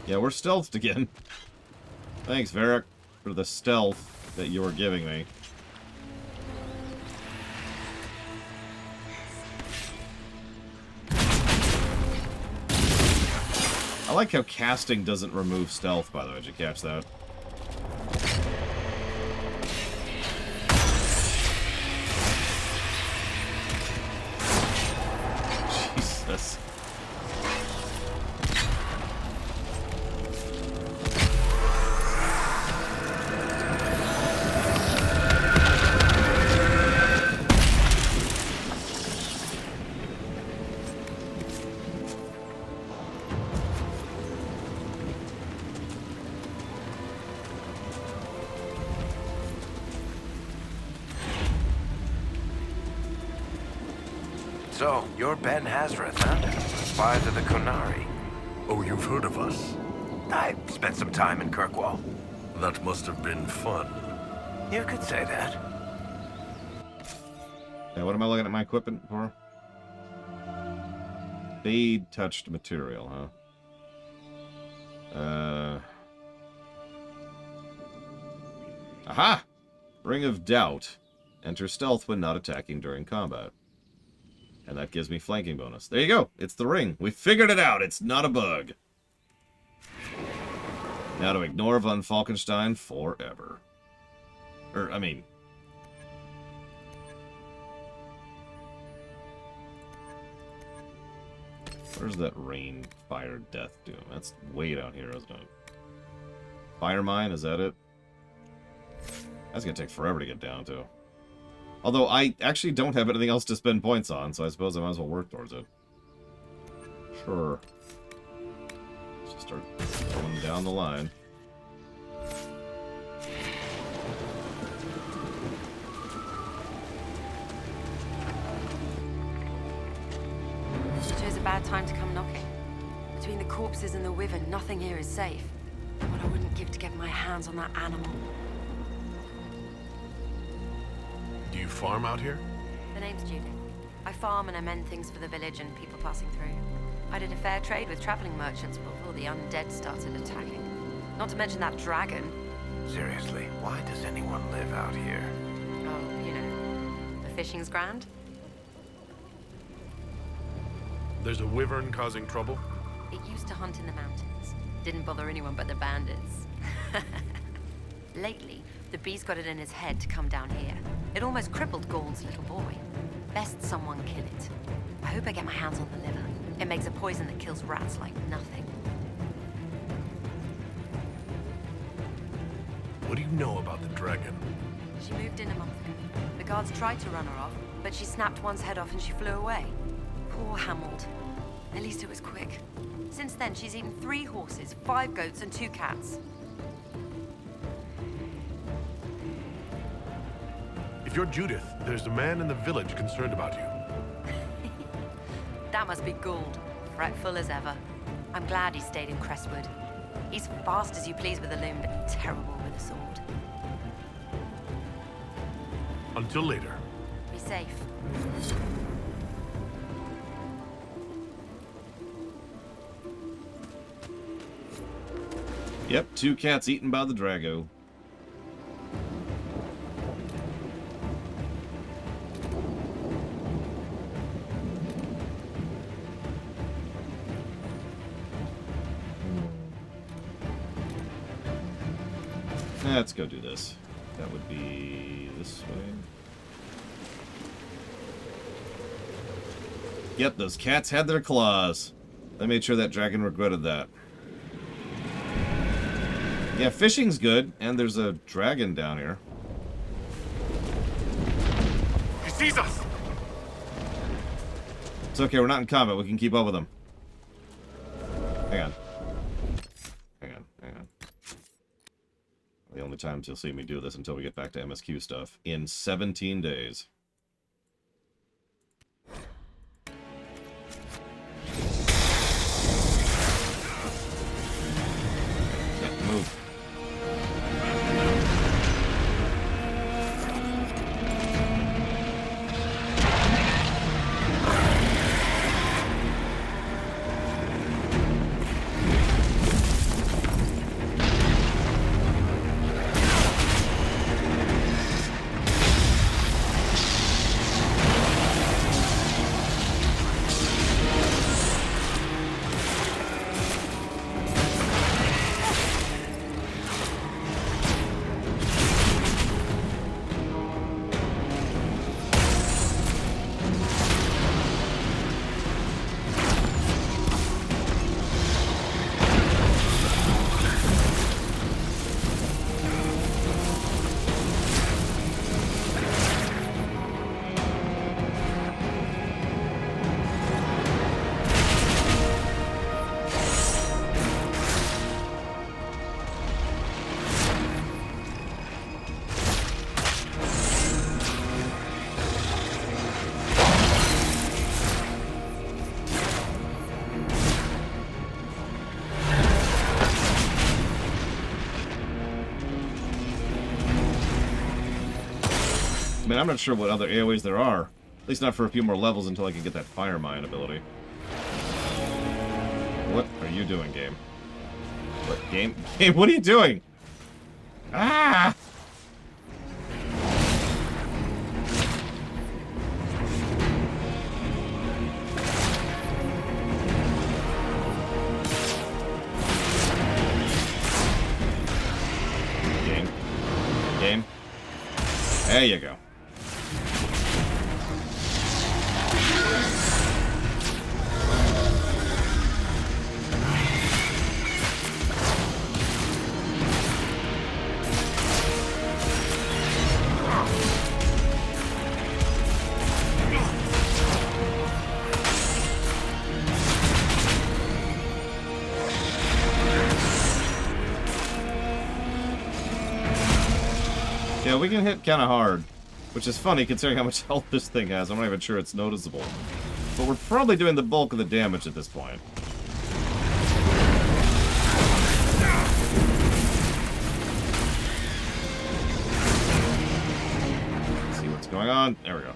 Yeah, we're stealthed again. Thanks, Varric, for the stealth that you were giving me. I like how casting doesn't remove stealth, by the way. Did you catch that? Jesus. So, you're Ben Hazrith, huh? Spy to the Konari. Oh, you've heard of us? I spent some time in Kirkwall. That must have been fun. You could say that. Yeah, what am I looking at my equipment for? Fade touched material, huh? Aha! Ring of Doubt. Enter stealth when not attacking during combat. And that gives me flanking bonus. There you go. It's the ring. We figured it out. It's not a bug. Now to ignore von Falkenstein forever. Where's that rain, fire, death doom? That's way down here, isn't it? Fire mine, is that it? That's gonna take forever to get down to. Although I actually don't have anything else to spend points on, so I suppose I might as well work towards it. Sure. Let's just start going down the line. Chose a bad time to come knocking. Between the corpses and the Wyvern, nothing here is safe. What I wouldn't give to get my hands on that animal. Do you farm out here? The name's Judith. I farm and I mend things for the village and people passing through. I did a fair trade with traveling merchants before the undead started attacking. Not to mention that dragon. Seriously, why does anyone live out here? Oh, you know, the fishing's grand. There's a wyvern causing trouble? It used to hunt in the mountains. Didn't bother anyone but the bandits. Lately, the beast got it in his head to come down here. It almost crippled Gauld's little boy. Best someone kill it. I hope I get my hands on the liver. It makes a poison that kills rats like nothing. What do you know about the dragon? She moved in a month ago. The guards tried to run her off, but she snapped one's head off and she flew away. Poor Hamold. At least it was quick. Since then, she's eaten 3 horses, 5 goats, and 2 cats. If you're Judith, there's a man in the village concerned about you. That must be Gould, fretful as ever. I'm glad he stayed in Crestwood. He's fast as you please with a loom, but terrible with a sword. Until later. Be safe. Yep, 2 cats eaten by the Drago. Let's go do this. That would be this way. Yep, those cats had their claws. I made sure that dragon regretted that. Yeah, fishing's good, and there's a dragon down here. He sees us! It's okay, we're not in combat. We can keep up with him. Hang on. Hang on. The only times you'll see me do this until we get back to MSQ stuff. In 17 days. Yeah, move. I mean, I'm not sure what other AoEs there are. At least not for a few more levels until I can get that Fire Mine ability. What are you doing, game? What, game? Game, what are you doing? Ah! Game. Game. There you go. Yeah, we can hit kind of hard, which is funny considering how much health this thing has. I'm not even sure it's noticeable. But we're probably doing the bulk of the damage at this point. Let's see what's going on. There we go.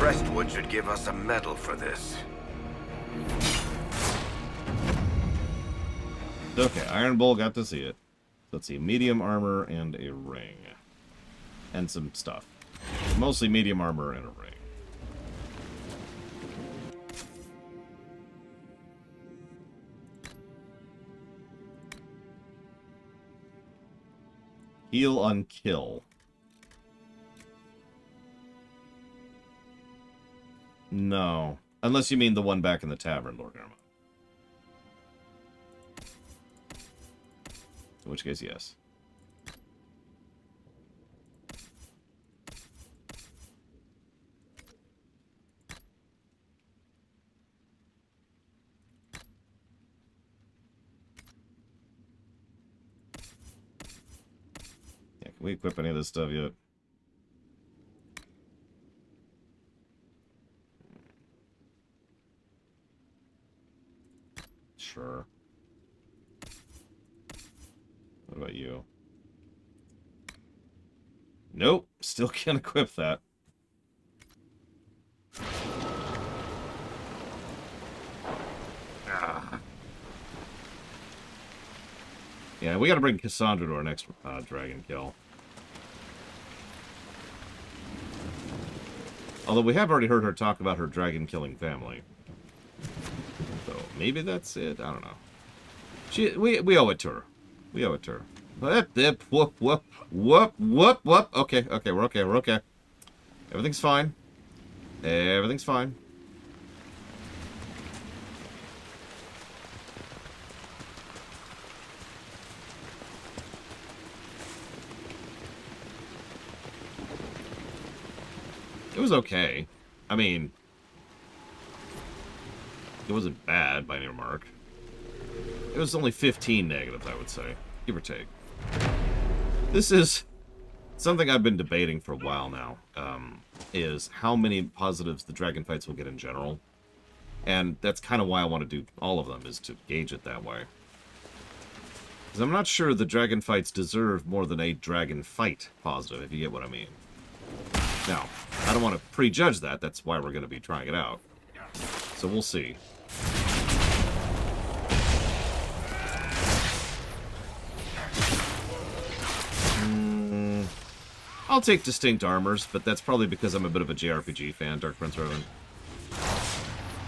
Crestwood should give us a medal for this. Okay, Iron Bull got to see it. Let's see, medium armor and a ring. And some stuff. Mostly medium armor and a ring. Heal on kill. No. Unless you mean the one back in the tavern, Lord Garma. In which case, yes. Yeah, can we equip any of this stuff yet? Sure. What about you? Nope. Still can't equip that. Ah. Yeah, we gotta bring Cassandra to our next dragon kill. Although we have already heard her talk about her dragon-killing family. So maybe that's it. I don't know. We owe it to her. We owe it to her. Whoop, whoop, whoop, whoop, whoop, whoop. Okay, okay, we're okay, we're okay. Everything's fine. Everything's fine. It was okay. I mean, it wasn't bad by any remark. It was only 15 negatives, I would say. Give or take. This is something I've been debating for a while now, is how many positives the dragon fights will get in general. And that's kind of why I want to do all of them, is to gauge it that way. Because I'm not sure the dragon fights deserve more than a dragon fight positive, if you get what I mean. Now, I don't want to prejudge that. That's why we're going to be trying it out. So we'll see. I'll take distinct armors, but that's probably because I'm a bit of a JRPG fan, Dark Prince Revan.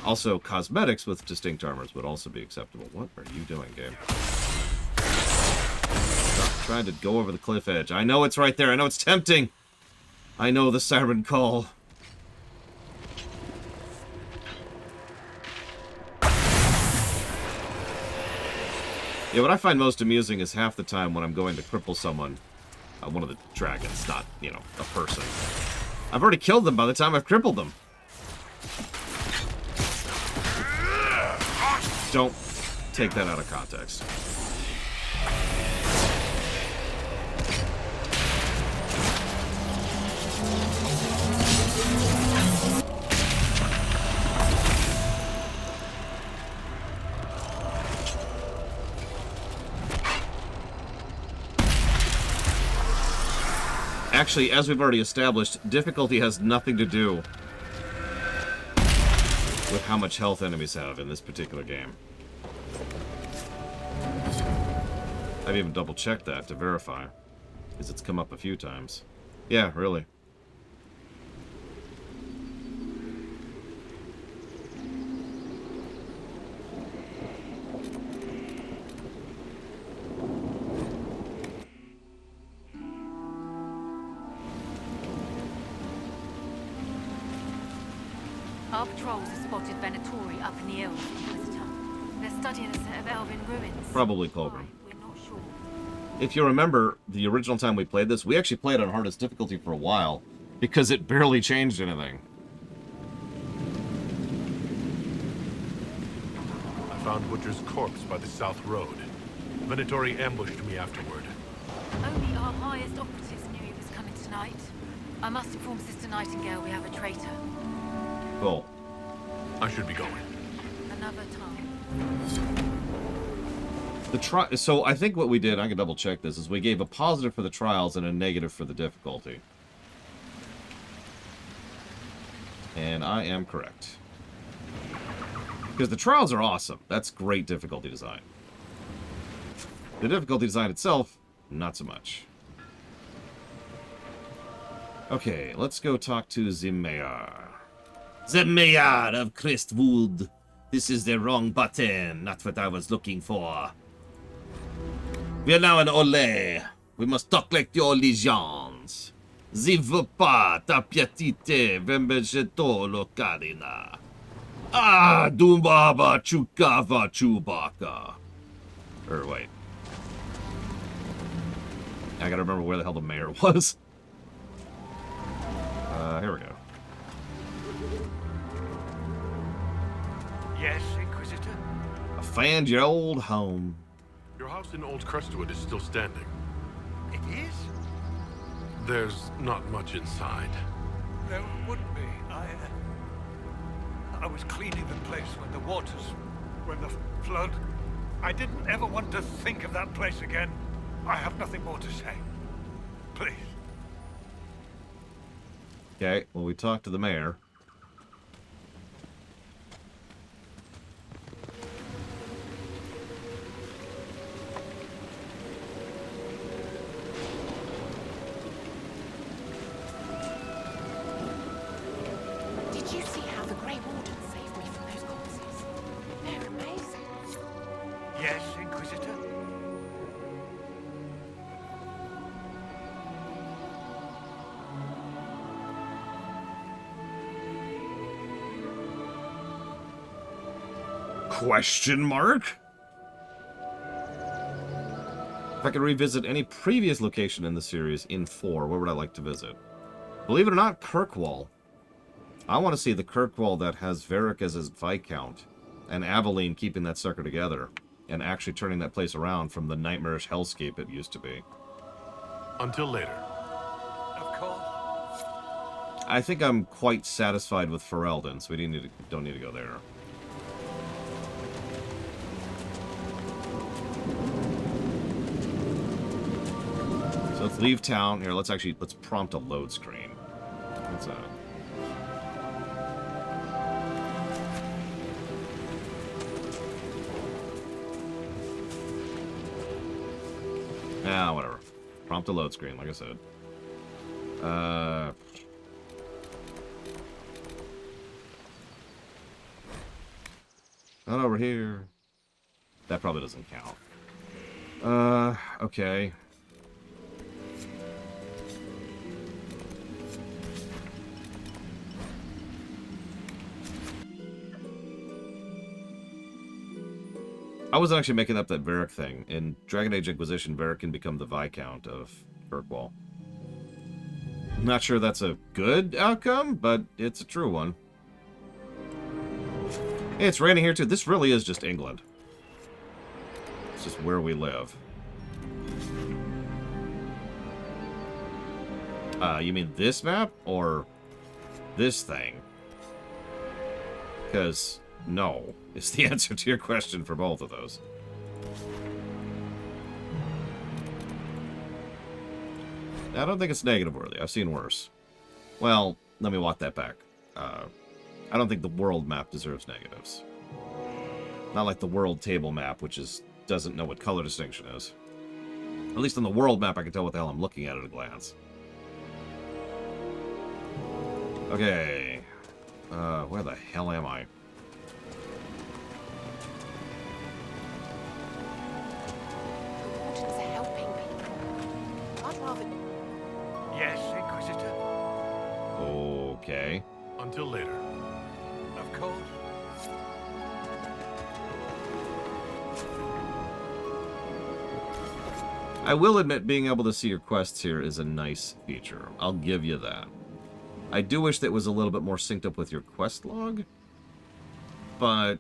Also, cosmetics with distinct armors would also be acceptable. What are you doing, game? Stop trying to go over the cliff edge. I know it's right there. I know it's tempting. I know the siren call. Yeah, what I find most amusing is half the time when I'm going to cripple someone, one of the dragons, not, you know, a person. I've already killed them by the time I've crippled them. Don't take that out of context. Actually, as we've already established, difficulty has nothing to do with how much health enemies have in this particular game. I've even double-checked that to verify, because it's come up a few times. Yeah, really. Our patrols have spotted Venatori up in the hills from Inquisitor. They're studying a set of elven ruins. Probably Cobram. We're not sure. If you remember, the original time we played this, we actually played on hardest difficulty for a while, because it barely changed anything. I found Butcher's corpse by the south road. Venatori ambushed me afterward. Only our highest operatives knew he was coming tonight. I must inform Sister Nightingale we have a traitor. Cool. I should be going. Another time. So I think what we did, I can double check this, is we gave a positive for the trials and a negative for the difficulty. And I am correct. Because the trials are awesome. That's great difficulty design. The difficulty design itself, not so much. Okay, let's go talk to the mayor. The mayor of Crestwood. This is the wrong button, not what I was looking for. We are now in Olé. We must talk like the Olégians. Je veux pas ta piatite vembegetolo carina. Ah, dumbaba chukava chubaka. Or wait. I gotta remember where the hell the mayor was. Here we go. Yes, Inquisitor? I found your old home. Your house in Old Crestwood is still standing. It is? There's not much inside. There wouldn't be. I was cleaning the place when the flood. I didn't ever want to think of that place again. I have nothing more to say. Please. Okay, well, we talked to the mayor. Did you see how the Grey Warden saved me from those corpses? They're amazing. Yes, Inquisitor? Question mark? If I could revisit any previous location in the series in 4, where would I like to visit? Believe it or not, Kirkwall. I want to see the Kirkwall that has Varric as his Viscount, and Aveline keeping that sucker together, and actually turning that place around from the nightmarish hellscape it used to be. Until later. Of course. I think I'm quite satisfied with Ferelden, so we don't need to go there. So let's leave town. Here, let's prompt a load screen. What's that? Ah, whatever. Prompt a load screen, like I said. Not over here. That probably doesn't count. Okay. I wasn't actually making up that Varric thing. In Dragon Age Inquisition, Varric can become the Viscount of Kirkwall. I'm not sure that's a good outcome, but it's a true one. Hey, it's raining here too. This really is just England. It's just where we live. You mean this map or this thing? Because no is the answer to your question for both of those. I don't think it's negative worthy. I've seen worse. Well, let me walk that back. I don't think the world map deserves negatives. Not like the world table map, which doesn't know what color distinction is. At least on the world map, I can tell what the hell I'm looking at a glance. Okay. Where the hell am I? Wardens are helping people. I'd rather... Yes, Inquisitor? Okay. Until later. Of course. I will admit being able to see your quests here is a nice feature. I'll give you that. I do wish that was a little bit more synced up with your quest log, but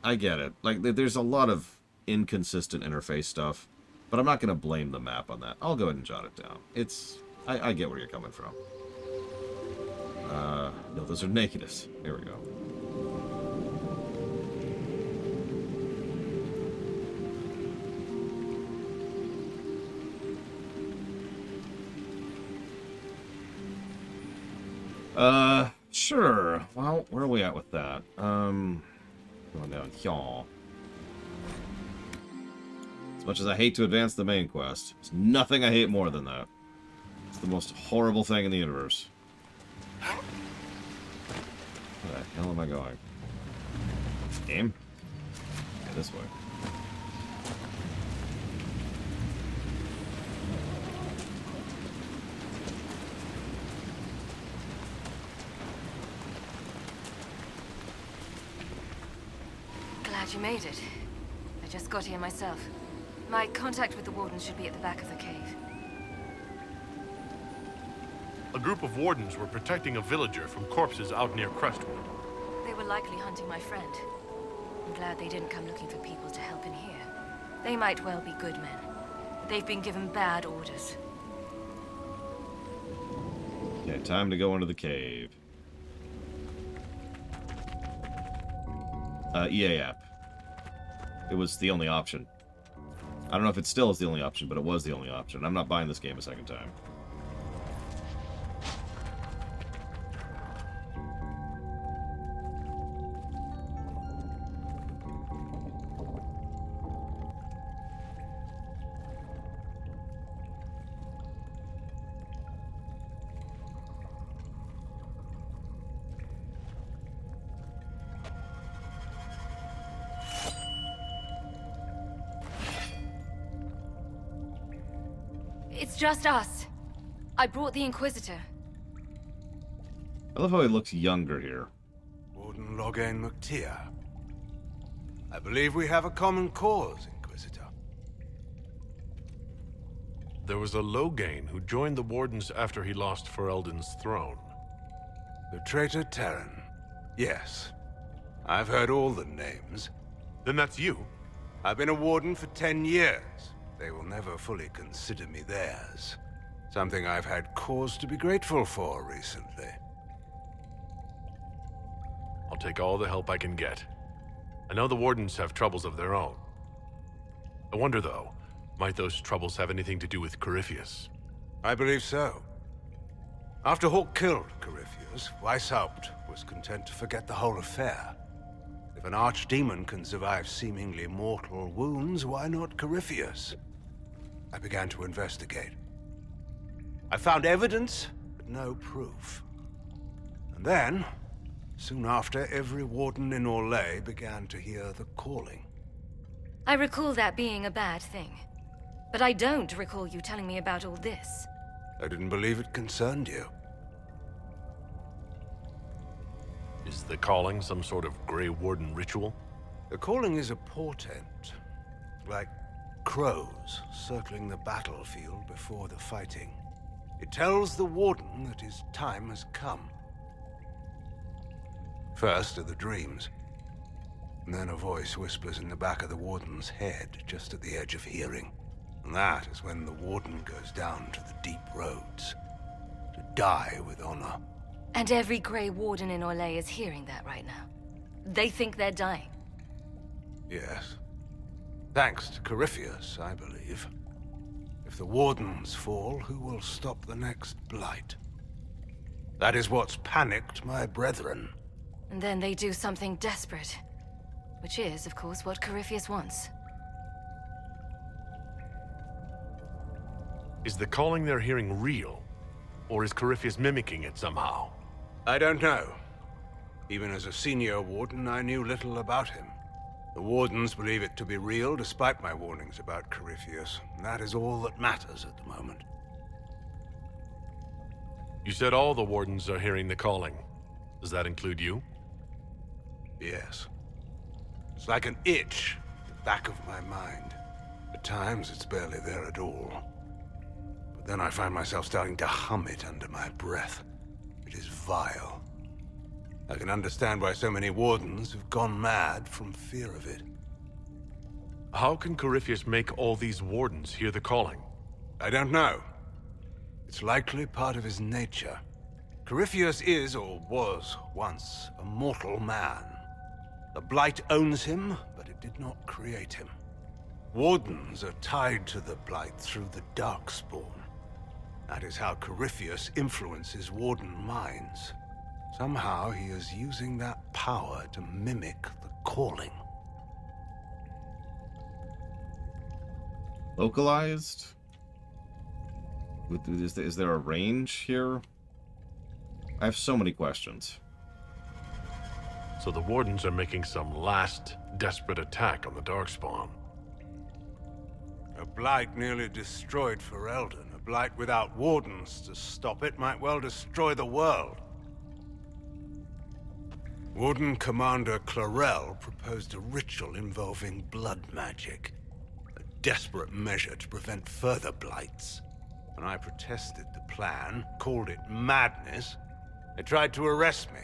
I get it. Like, there's a lot of inconsistent interface stuff, but I'm not going to blame the map on that. I'll go ahead and jot it down. I get where you're coming from. No, those are negatives. Here we go. Sure. Well, where are we at with that? Going down here. As much as I hate to advance the main quest, there's nothing I hate more than that. It's the most horrible thing in the universe. Where the hell am I going? Game? Yeah, this way. Glad you made it. I just got here myself. My contact with the Warden should be at the back of the cave. A group of wardens were protecting a villager from corpses out near Crestwood. They were likely hunting my friend. I'm glad they didn't come looking for people to help in here. They might well be good men. They've been given bad orders. Okay, time to go into the cave. EA app. It was the only option. I don't know if it still is the only option, but it was the only option. I'm not buying this game a second time. It's just us. I brought the Inquisitor. I love how he looks younger here. Warden Loghain McTeer. I believe we have a common cause, Inquisitor. There was a Loghain who joined the Wardens after he lost Ferelden's throne. The traitor Terran. Yes. I've heard all the names. Then that's you? I've been a Warden for 10 years. They will never fully consider me theirs. Something I've had cause to be grateful for recently. I'll take all the help I can get. I know the Wardens have troubles of their own. I wonder, though, might those troubles have anything to do with Corypheus? I believe so. After Hawk killed Corypheus, Weishaupt was content to forget the whole affair. If an archdemon can survive seemingly mortal wounds, why not Corypheus? I began to investigate. I found evidence, but no proof. And then, soon after, every warden in Orlais began to hear the calling. I recall that being a bad thing. But I don't recall you telling me about all this. I didn't believe it concerned you. Is the calling some sort of Grey Warden ritual? The calling is a portent, like crows circling the battlefield before the fighting. It tells the Warden that his time has come. First are the dreams. And then a voice whispers in the back of the Warden's head, just at the edge of hearing. And that is when the Warden goes down to the deep roads, to die with honor. And every Grey Warden in Orlais is hearing that right now. They think they're dying. Yes. Thanks to Corypheus, I believe. If the Wardens fall, who will stop the next blight? That is what's panicked my brethren. And then they do something desperate. Which is, of course, what Corypheus wants. Is the calling they're hearing real? Or is Corypheus mimicking it somehow? I don't know. Even as a senior Warden, I knew little about him. The Wardens believe it to be real, despite my warnings about Corypheus. And that is all that matters at the moment. You said all the Wardens are hearing the calling. Does that include you? Yes. It's like an itch at the back of my mind. At times, it's barely there at all. But then I find myself starting to hum it under my breath. It is vile. I can understand why so many Wardens have gone mad from fear of it. How can Corypheus make all these Wardens hear the calling? I don't know. It's likely part of his nature. Corypheus is, or was, once a mortal man. The Blight owns him, but it did not create him. Wardens are tied to the Blight through the Darkspawn. That is how Corypheus influences Warden minds. Somehow he is using that power to mimic the calling. Localized? Is there a range here? I have so many questions. So the Wardens are making some last, desperate attack on the Darkspawn. A blight nearly destroyed Ferelden. A blight without Wardens to stop it might well destroy the world. Warden Commander Clarel proposed a ritual involving blood magic. A desperate measure to prevent further blights. When I protested the plan, called it madness, they tried to arrest me.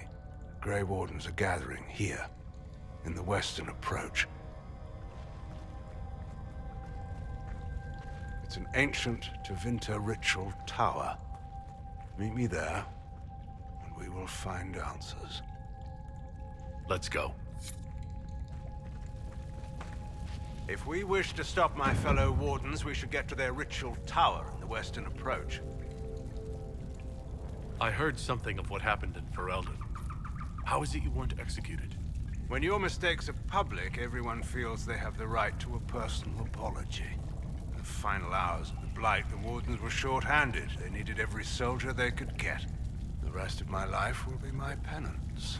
The Grey Wardens are gathering here, in the western approach. It's an ancient Tevinter ritual tower. Meet me there, and we will find answers. Let's go. If we wish to stop my fellow Wardens, we should get to their ritual tower in the western approach. I heard something of what happened in Ferelden. How is it you weren't executed? When your mistakes are public, everyone feels they have the right to a personal apology. In the final hours of the Blight, the Wardens were short-handed. They needed every soldier they could get. The rest of my life will be my penance.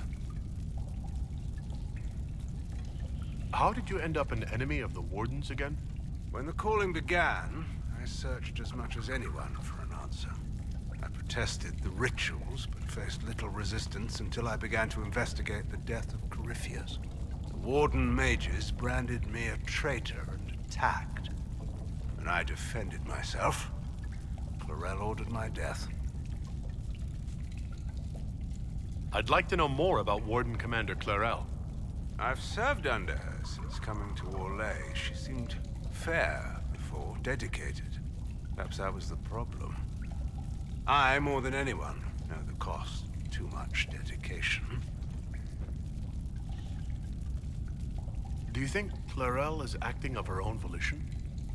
How did you end up an enemy of the Wardens again? When the calling began, I searched as much as anyone for an answer. I protested the rituals, but faced little resistance until I began to investigate the death of Corypheus. The Warden mages branded me a traitor and attacked. When I defended myself, Clarel ordered my death. I'd like to know more about Warden Commander Clarel. I've served under her since coming to Orlais. She seemed fair before, dedicated. Perhaps that was the problem. I, more than anyone, know the cost of too much dedication. Do you think Clarel is acting of her own volition?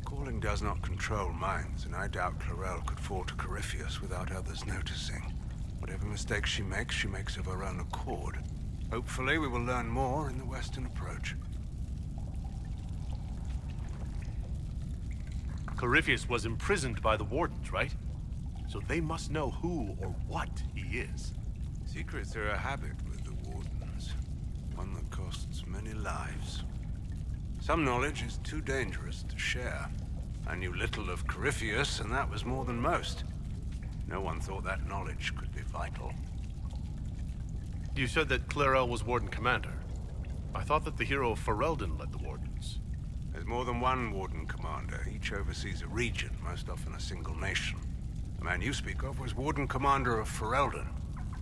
Calling does not control minds, and I doubt Clarel could fall to Corypheus without others noticing. Whatever mistakes she makes of her own accord. Hopefully, we will learn more in the western approach. Corypheus was imprisoned by the Wardens, right? So they must know who or what he is. Secrets are a habit with the Wardens. One that costs many lives. Some knowledge is too dangerous to share. I knew little of Corypheus, and that was more than most. No one thought that knowledge could be vital. You said that Clarel was Warden Commander. I thought that the hero of Ferelden led the Wardens. There's more than one Warden Commander. Each oversees a region, most often a single nation. The man you speak of was Warden Commander of Ferelden.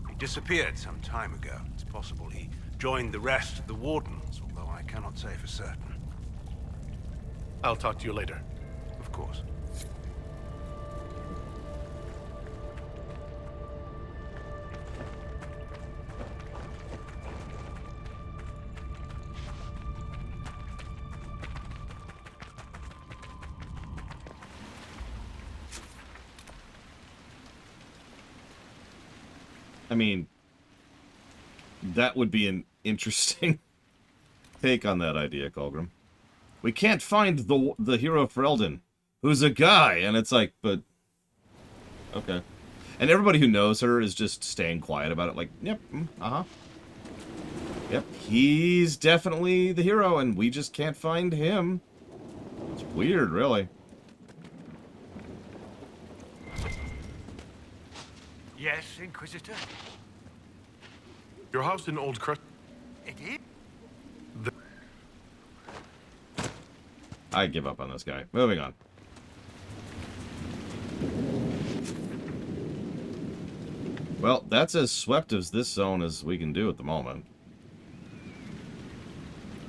He disappeared some time ago. It's possible he joined the rest of the Wardens, although I cannot say for certain. I'll talk to you later. Of course. I mean, that would be an interesting take on that idea, Colgrim. We can't find the hero of Ferelden, who's a guy, and it's like, but okay. And everybody who knows her is just staying quiet about it, like, yep, yep, he's definitely the hero, and we just can't find him. It's weird, really. Yes, Inquisitor? Your house in Old Crest... It is? I give up on this guy. Moving on. Well, that's as swept as this zone as we can do at the moment.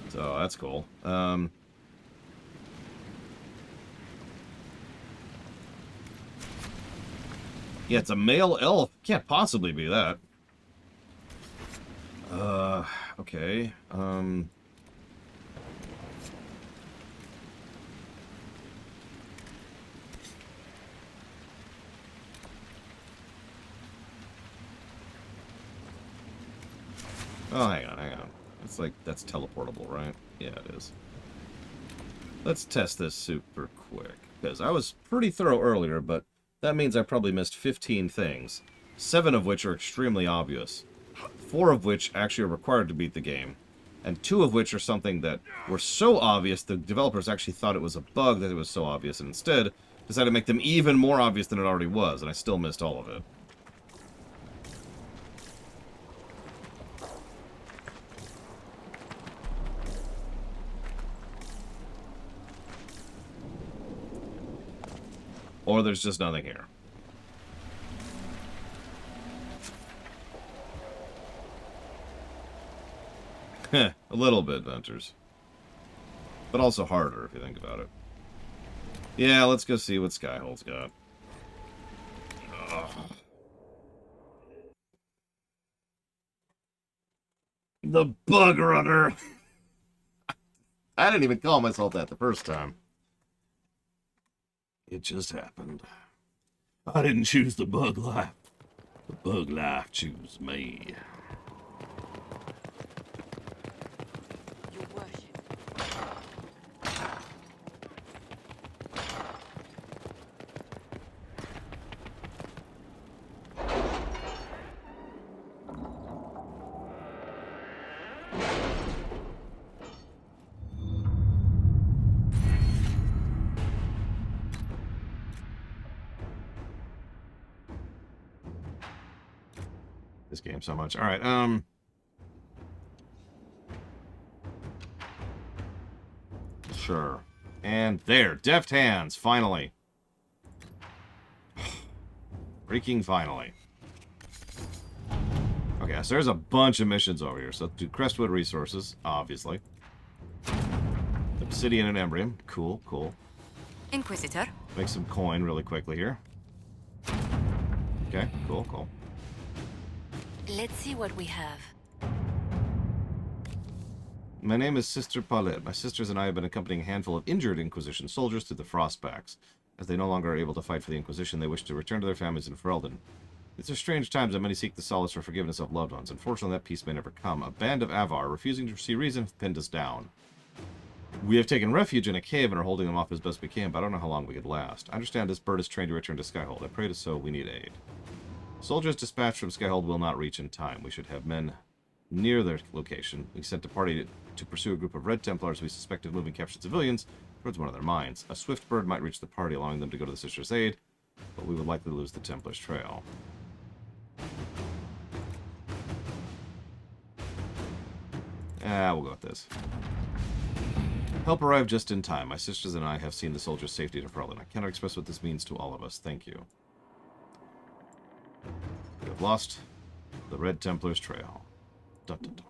So, that's cool. Yeah, it's a male elf. Can't possibly be that. Okay. Oh, hang on, hang on. It's like, that's teleportable, right? Yeah, it is. Let's test this super quick, because I was pretty thorough earlier, but that means I probably missed 15 things, 7 of which are extremely obvious, 4 of which actually are required to beat the game, and 2 of which are something that were so obvious the developers actually thought it was a bug that it was so obvious, and instead decided to make them even more obvious than it already was, and I still missed all of it. Or there's just nothing here. Heh, a little bit, Venters. But also harder, if you think about it. Yeah, let's go see what Skyhold's got. Ugh. The Bug Runner! I didn't even call myself that the first time. It just happened. I didn't choose the bug life. The bug life chose me. Your worship. This game so much. Alright, sure. And there, deft hands, finally. Freaking finally. Okay, so there's a bunch of missions over here. So let's do Crestwood resources, obviously. Obsidian and Embrium. Cool, cool. Inquisitor. Make some coin really quickly here. Okay, cool, cool. Let's see what we have. My name is Sister Paulette. My sisters and I have been accompanying a handful of injured Inquisition soldiers to the Frostbacks. As they no longer are able to fight for the Inquisition, they wish to return to their families in Ferelden. These are strange times, and many seek the solace for forgiveness of loved ones. Unfortunately, that peace may never come. A band of Avar, refusing to see reason, have pinned us down. We have taken refuge in a cave and are holding them off as best we can, but I don't know how long we could last. I understand this bird is trained to return to Skyhold. I pray to so we need aid. Soldiers dispatched from Skyhold will not reach in time. We should have men near their location. We sent a party to pursue a group of Red Templars we suspect of moving captured civilians towards one of their mines. A swift bird might reach the party, allowing them to go to the Sisters' aid, but we would likely lose the Templars' trail. We'll go with this. Help arrived just in time. My sisters and I have seen the soldiers' safety to Ferelden. I cannot express what this means to all of us. Thank you. We have lost the Red Templars' trail. Dun, dun, dun.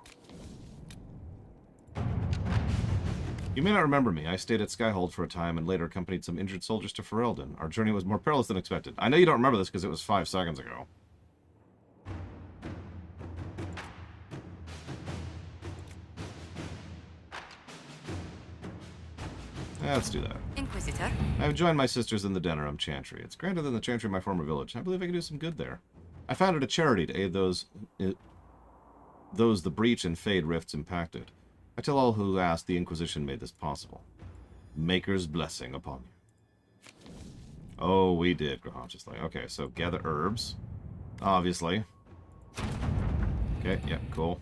You may not remember me. I stayed at Skyhold for a time and later accompanied some injured soldiers to Ferelden. Our journey was more perilous than expected. I know you don't remember this because it was 5 seconds ago. Let's do that. Inquisitor. I have joined my sisters in the Denerim Chantry. It's grander than the chantry of my former village. I believe I can do some good there. I founded a charity to aid those the breach and fade rifts impacted. I tell all who ask, the Inquisition made this possible. Maker's blessing upon you. Oh, we did, consciously. Okay, so gather herbs. Obviously. Okay, yeah, cool.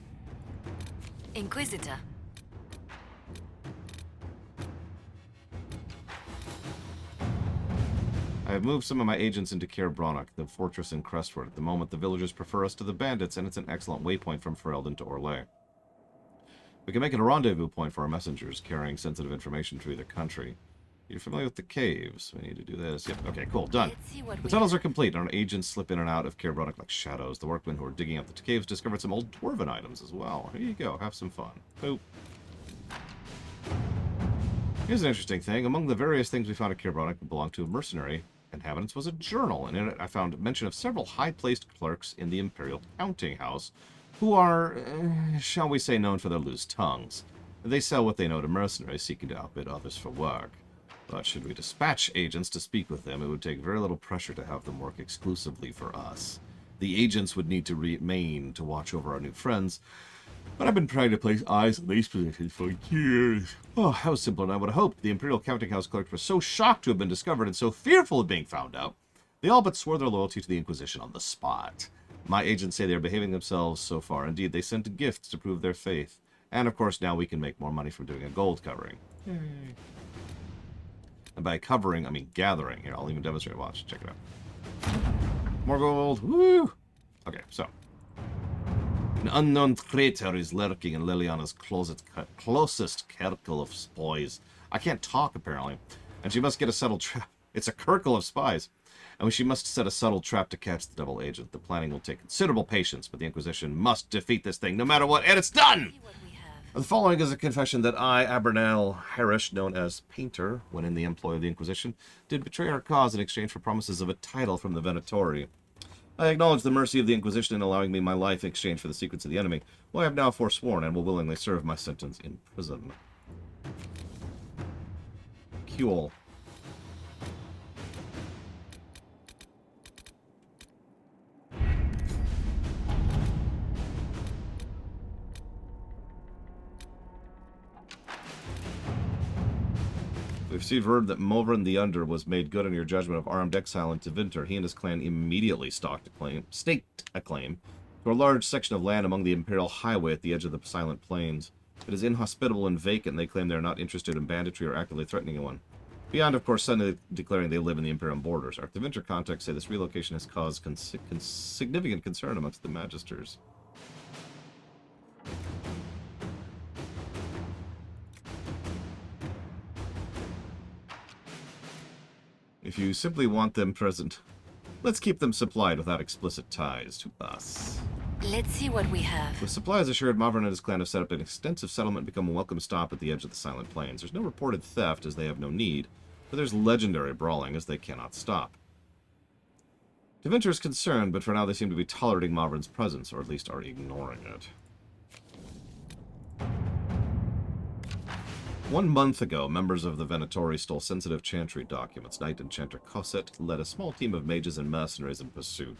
Inquisitor. I have moved some of my agents into Caer Bronach, the fortress in Crestwood. At the moment, the villagers prefer us to the bandits, and it's an excellent waypoint from Ferelden to Orlais. We can make it a rendezvous point for our messengers, carrying sensitive information through the country. You're familiar with the caves. We need to do this. Yep, okay, cool, done. The tunnels are complete, and our agents slip in and out of Caer Bronach like shadows. The workmen who are digging out the caves discovered some old dwarven items as well. Here you go, have some fun. Boop. Here's an interesting thing. Among the various things we found at Caer Bronach that belonged to a mercenary inhabitants was a journal, and in it I found mention of several high-placed clerks in the Imperial Counting House who are, shall we say, known for their loose tongues. They sell what they know to mercenaries seeking to outbid others for work. But should we dispatch agents to speak with them, it would take very little pressure to have them work exclusively for us. The agents would need to remain to watch over our new friends, But I've been trying to place eyes on these positions for years. Oh, how simple, and I would have hoped. The Imperial Counting House clerks were so shocked to have been discovered and so fearful of being found out. They all but swore their loyalty to the Inquisition on the spot. My agents say they are behaving themselves so far. Indeed, they sent gifts to prove their faith. And, of course, now we can make more money from doing a gold covering. And by covering, I mean gathering. Here, I'll even demonstrate. Watch. Check it out. More gold. Woo! Okay, so. An unknown traitor is lurking in Liliana's closest circle of spies. I can't talk, apparently. And she must get a subtle trap. It's a circle of spies. And she must set a subtle trap to catch the double agent. The planning will take considerable patience, but the Inquisition must defeat this thing no matter what, and it's done! The following is a confession that I, Abernell Harrish, known as Painter, when in the employ of the Inquisition, did betray our cause in exchange for promises of a title from the Venatori. I acknowledge the mercy of the Inquisition in allowing me my life in exchange for the secrets of the enemy, who I have now forsworn and will willingly serve my sentence in prison. Cool. We've received word that Mulvern the Under was made good on your judgment of armed exile into Winter. He and his clan immediately staked a claim to a large section of land among the Imperial Highway at the edge of the Silent Plains. It is inhospitable and vacant, and they claim they are not interested in banditry or actively threatening anyone. Beyond, of course, suddenly declaring they live in the Imperial borders. Our Winter contacts say this relocation has caused significant concern amongst the Magisters. If you simply want them present, let's keep them supplied without explicit ties to us. Let's see what we have. With supplies assured, Malvern and his clan have set up an extensive settlement and become a welcome stop at the edge of the Silent Plains. There's no reported theft, as they have no need, but there's legendary brawling, as they cannot stop. Deventer is concerned, but for now they seem to be tolerating Malvern's presence, or at least are ignoring it. 1 month ago, members of the Venatori stole sensitive chantry documents. Knight Enchanter Cosset led a small team of mages and mercenaries in pursuit.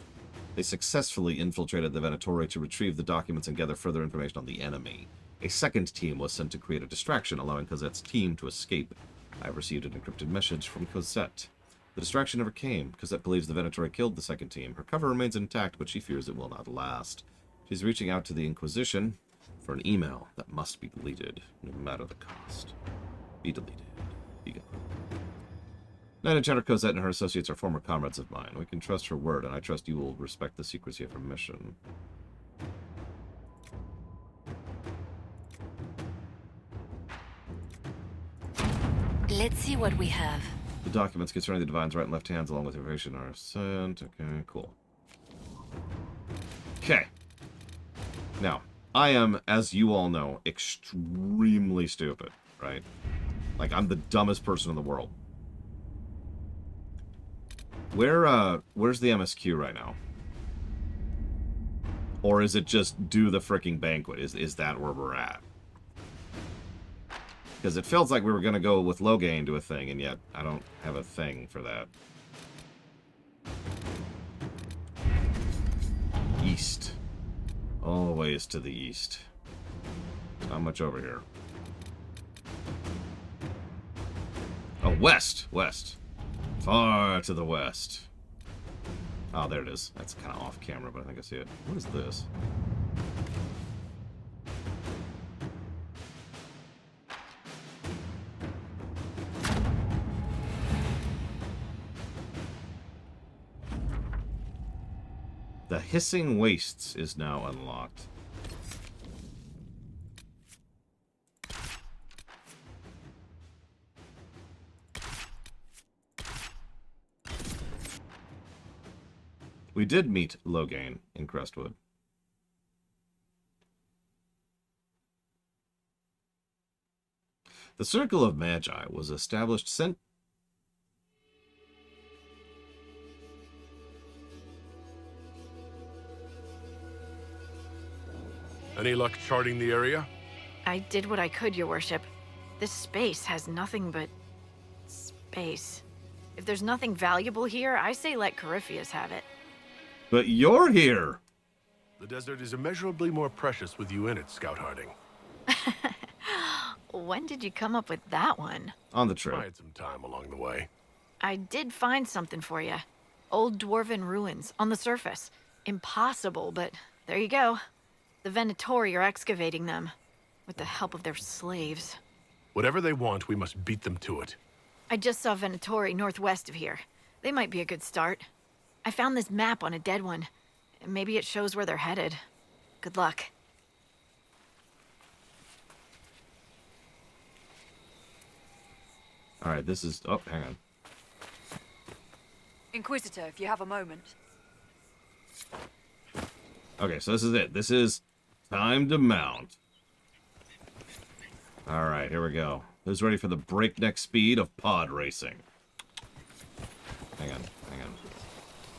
They successfully infiltrated the Venatori to retrieve the documents and gather further information on the enemy. A second team was sent to create a distraction, allowing Cosette's team to escape. I have received an encrypted message from Cosette. The distraction never came. Cosette believes the Venatori killed the second team. Her cover remains intact, but she fears it will not last. She's reaching out to the Inquisition for an email that must be deleted, no matter the cost. Be deleted. Be gone. Knight Enchanter Cosette and her associates are former comrades of mine. We can trust her word, and I trust you will respect the secrecy of her mission. Let's see what we have. The documents concerning the Divine's right and left hands, along with information, are sent. Okay, cool. Okay. Now, I am, as you all know, extremely stupid, right? Like, I'm the dumbest person in the world. Where's the MSQ right now? Or is it just do the freaking banquet? Is that where we're at? Because it feels like we were going to go with Loghain to a thing, and yet I don't have a thing for that. East. Always to the east. Not much over here. Oh, west! West. Far to the west. Oh, there it is. That's kind of off camera, but I think I see it. What is this? The Hissing Wastes is now unlocked. We did meet Loghain in Crestwood. The Circle of Magi was established Any luck charting the area? I did what I could, your worship. This space has nothing but space. If there's nothing valuable here, I say let Corypheus have it. But you're here! The desert is immeasurably more precious with you in it, Scout Harding. When did you come up with that one? On the trip. I had some time along the way. I did find something for you. Old dwarven ruins on the surface. Impossible, but there you go. The Venatori are excavating them, with the help of their slaves. Whatever they want, we must beat them to it. I just saw Venatori northwest of here. They might be a good start. I found this map on a dead one. Maybe it shows where they're headed. Good luck. Alright, this is... Oh, hang on. Inquisitor, if you have a moment. Okay, so this is it. This is time to mount. Alright, here we go. Who's ready for the breakneck speed of pod racing? Hang on, hang on.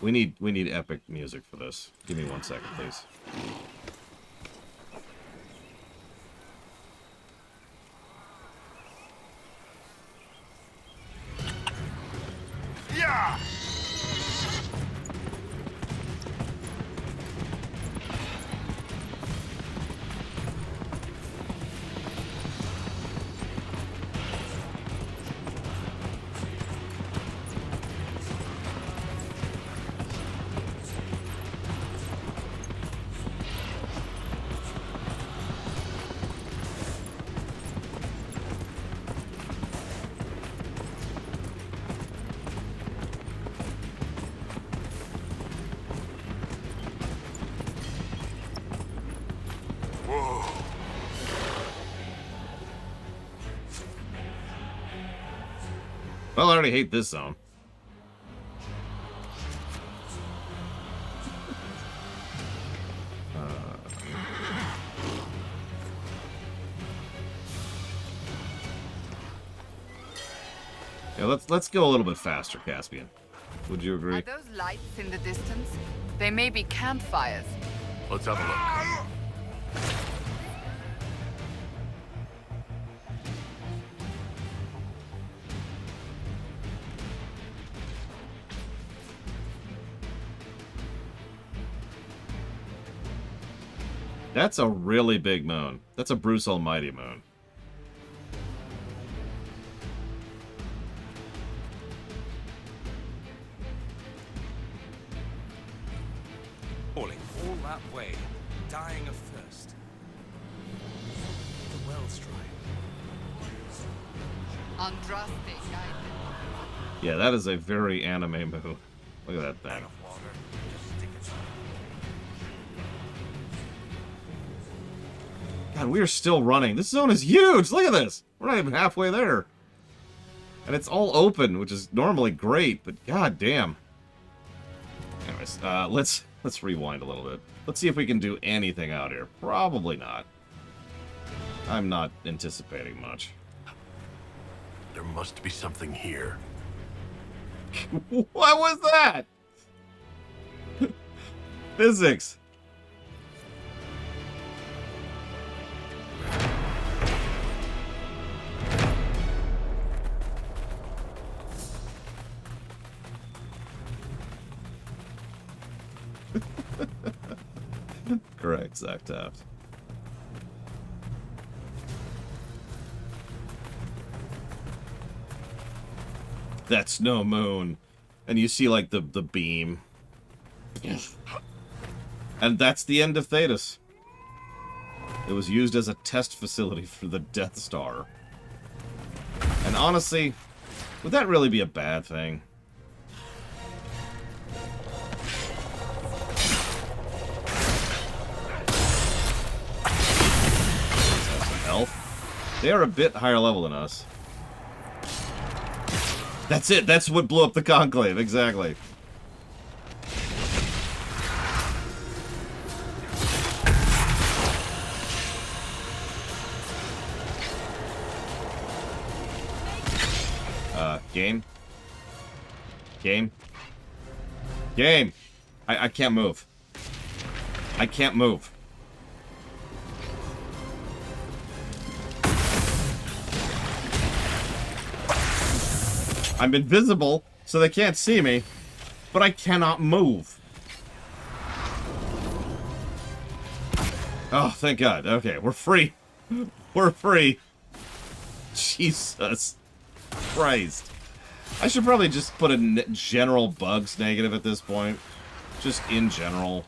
We need epic music for this. Give me 1 second, please. Yeah! Well, I already hate this zone. Yeah, let's go a little bit faster, Caspian. Would you agree? Are those lights in the distance? They may be campfires. Let's have a look. That's a really big moon. That's a Bruce Almighty moon. Falling all that way, dying of thirst. The Wellstride. Andraste guided. Yeah, that is a very anime moon. Look at that thing. God, we are still running. This zone is huge. Look at this. We're not even halfway there. And it's all open, which is normally great, but god damn. Anyways, let's rewind a little bit. Let's see if we can do anything out here. Probably not. I'm not anticipating much. There must be something here. What was that? Physics. Correct, Zach Taft. That's no moon. And you see, like, the beam. And that's the end of Thetis. It was used as a test facility for the Death Star. And honestly, would that really be a bad thing? They are a bit higher level than us. That's it. That's what blew up the Conclave. Exactly. Game? Game? Game! I can't move. I can't move. I'm invisible, so they can't see me, but I cannot move. Oh, thank God. Okay, we're free. We're free. Jesus Christ. I should probably just put a general bugs negative at this point. Just in general.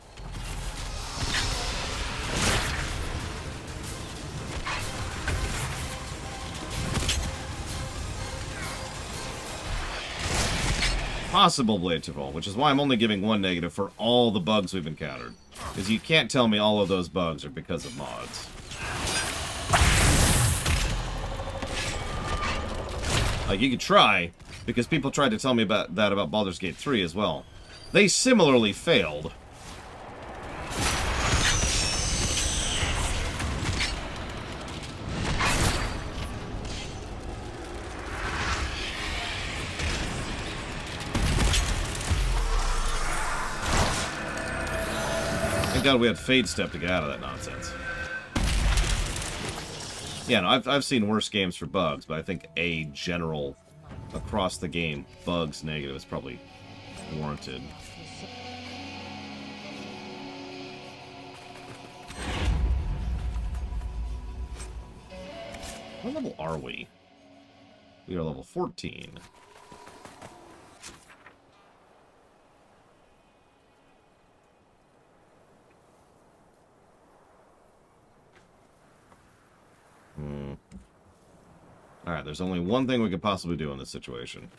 Possible blade to roll, which is why I'm only giving 1 negative for all the bugs we've encountered. Because you can't tell me all of those bugs are because of mods. Like, you could try, because people tried to tell me about that about Baldur's Gate 3 as well. They similarly failed. Thank God we had Fade Step to get out of that nonsense. Yeah, no, I've seen worse games for bugs, but I think a general, across the game, bugs negative is probably warranted. What level are we? We are level 14. Alright, there's only one thing we could possibly do in this situation.